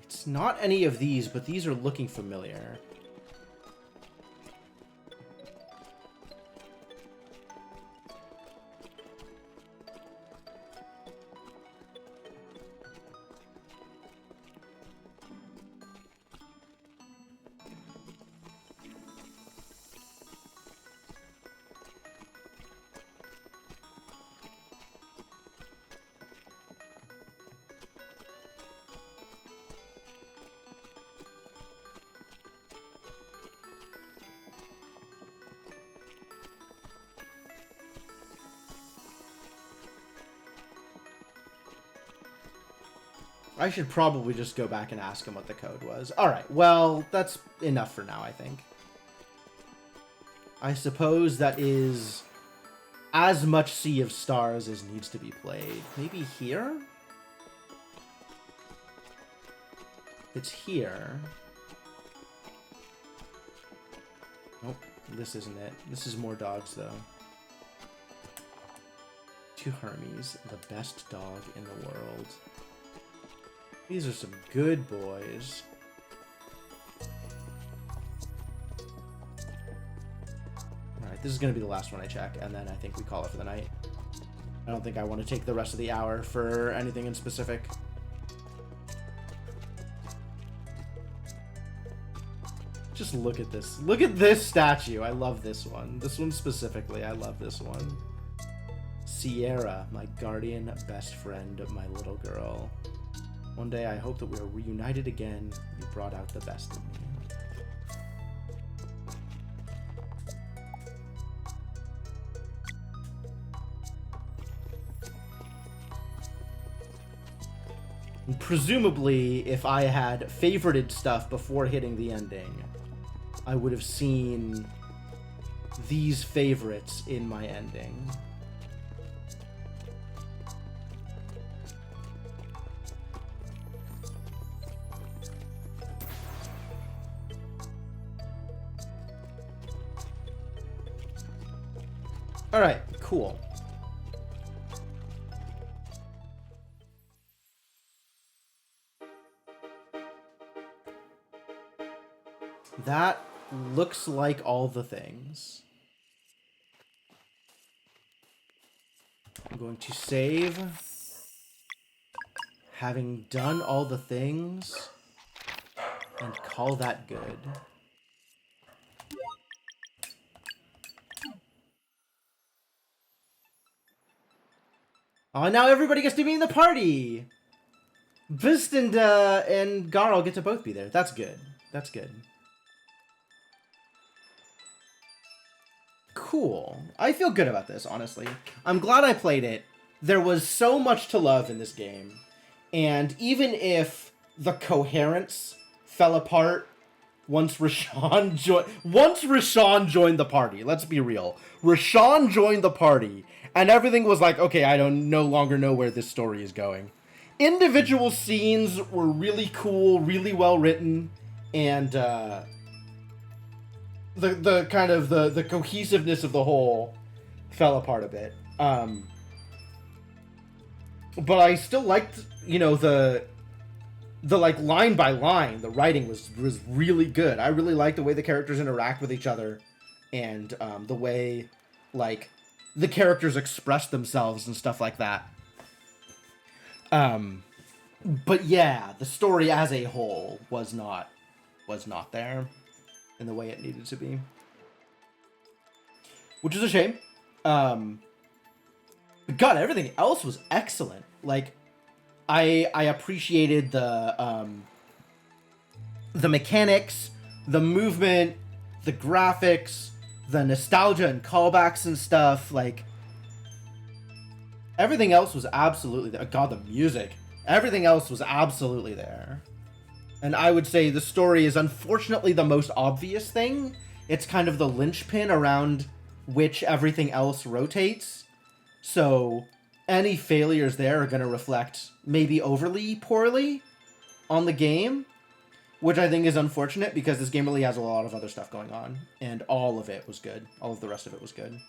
It's not any of these, but these are looking familiar. I should probably just go back and ask him what the code was. Alright, well, that's enough for now, I think. I suppose that is as much Sea of Stars as needs to be played. Maybe here? It's here. Nope, this isn't it. This is more dogs, though. To Hermes, the best dog in the world. These are some good boys. Alright, this is going to be the last one I check, and then I think we call it for the night. I don't think I want to take the rest of the hour for anything in specific. Just look at this. Look at this statue. I love this one. This one specifically. I love this one. Sierra, my guardian best friend, my little girl. One day I hope that we are reunited again. You brought out the best in me. And presumably, if I had favorited stuff before hitting the ending, I would have seen these favorites in my ending. Alright, cool. That looks like all the things. I'm going to save. Having done all the things, and call that good. Oh, now everybody gets to be in the party! Bist and Garl get to both be there. That's good. That's good. Cool. I feel good about this, honestly. I'm glad I played it. There was so much to love in this game. And even if the coherence fell apart once Rashawn joined the party, let's be real. Rashawn joined the party, and everything was like, okay, I no longer know where this story is going. Individual scenes were really cool, really well written, and the kind of the cohesiveness of the whole fell apart a bit. But I still liked, you know, the like line by line, the writing was really good. I really liked the way the characters interact with each other, and the way like the characters express themselves and stuff like that. But yeah, the story as a whole was not there in the way it needed to be, which is a shame. But God, everything else was excellent. Like, I appreciated the mechanics, the movement, the graphics, the nostalgia and callbacks and stuff. Like, everything else was absolutely there. God, the music. Everything else was absolutely there. And I would say the story is unfortunately the most obvious thing. It's kind of the linchpin around which everything else rotates. So any failures there are going to reflect maybe overly poorly on the game, which I think is unfortunate because this game really has a lot of other stuff going on, and all of it was good. All of the rest of it was good.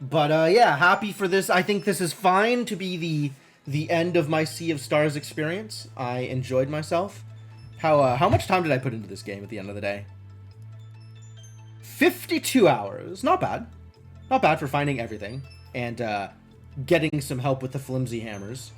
But yeah, happy for this. I think this is fine to be the end of my Sea of Stars experience. I enjoyed myself. How much time did I put into this game at the end of the day? 52 hours. Not bad. Not bad for finding everything and getting some help with the flimsy hammers.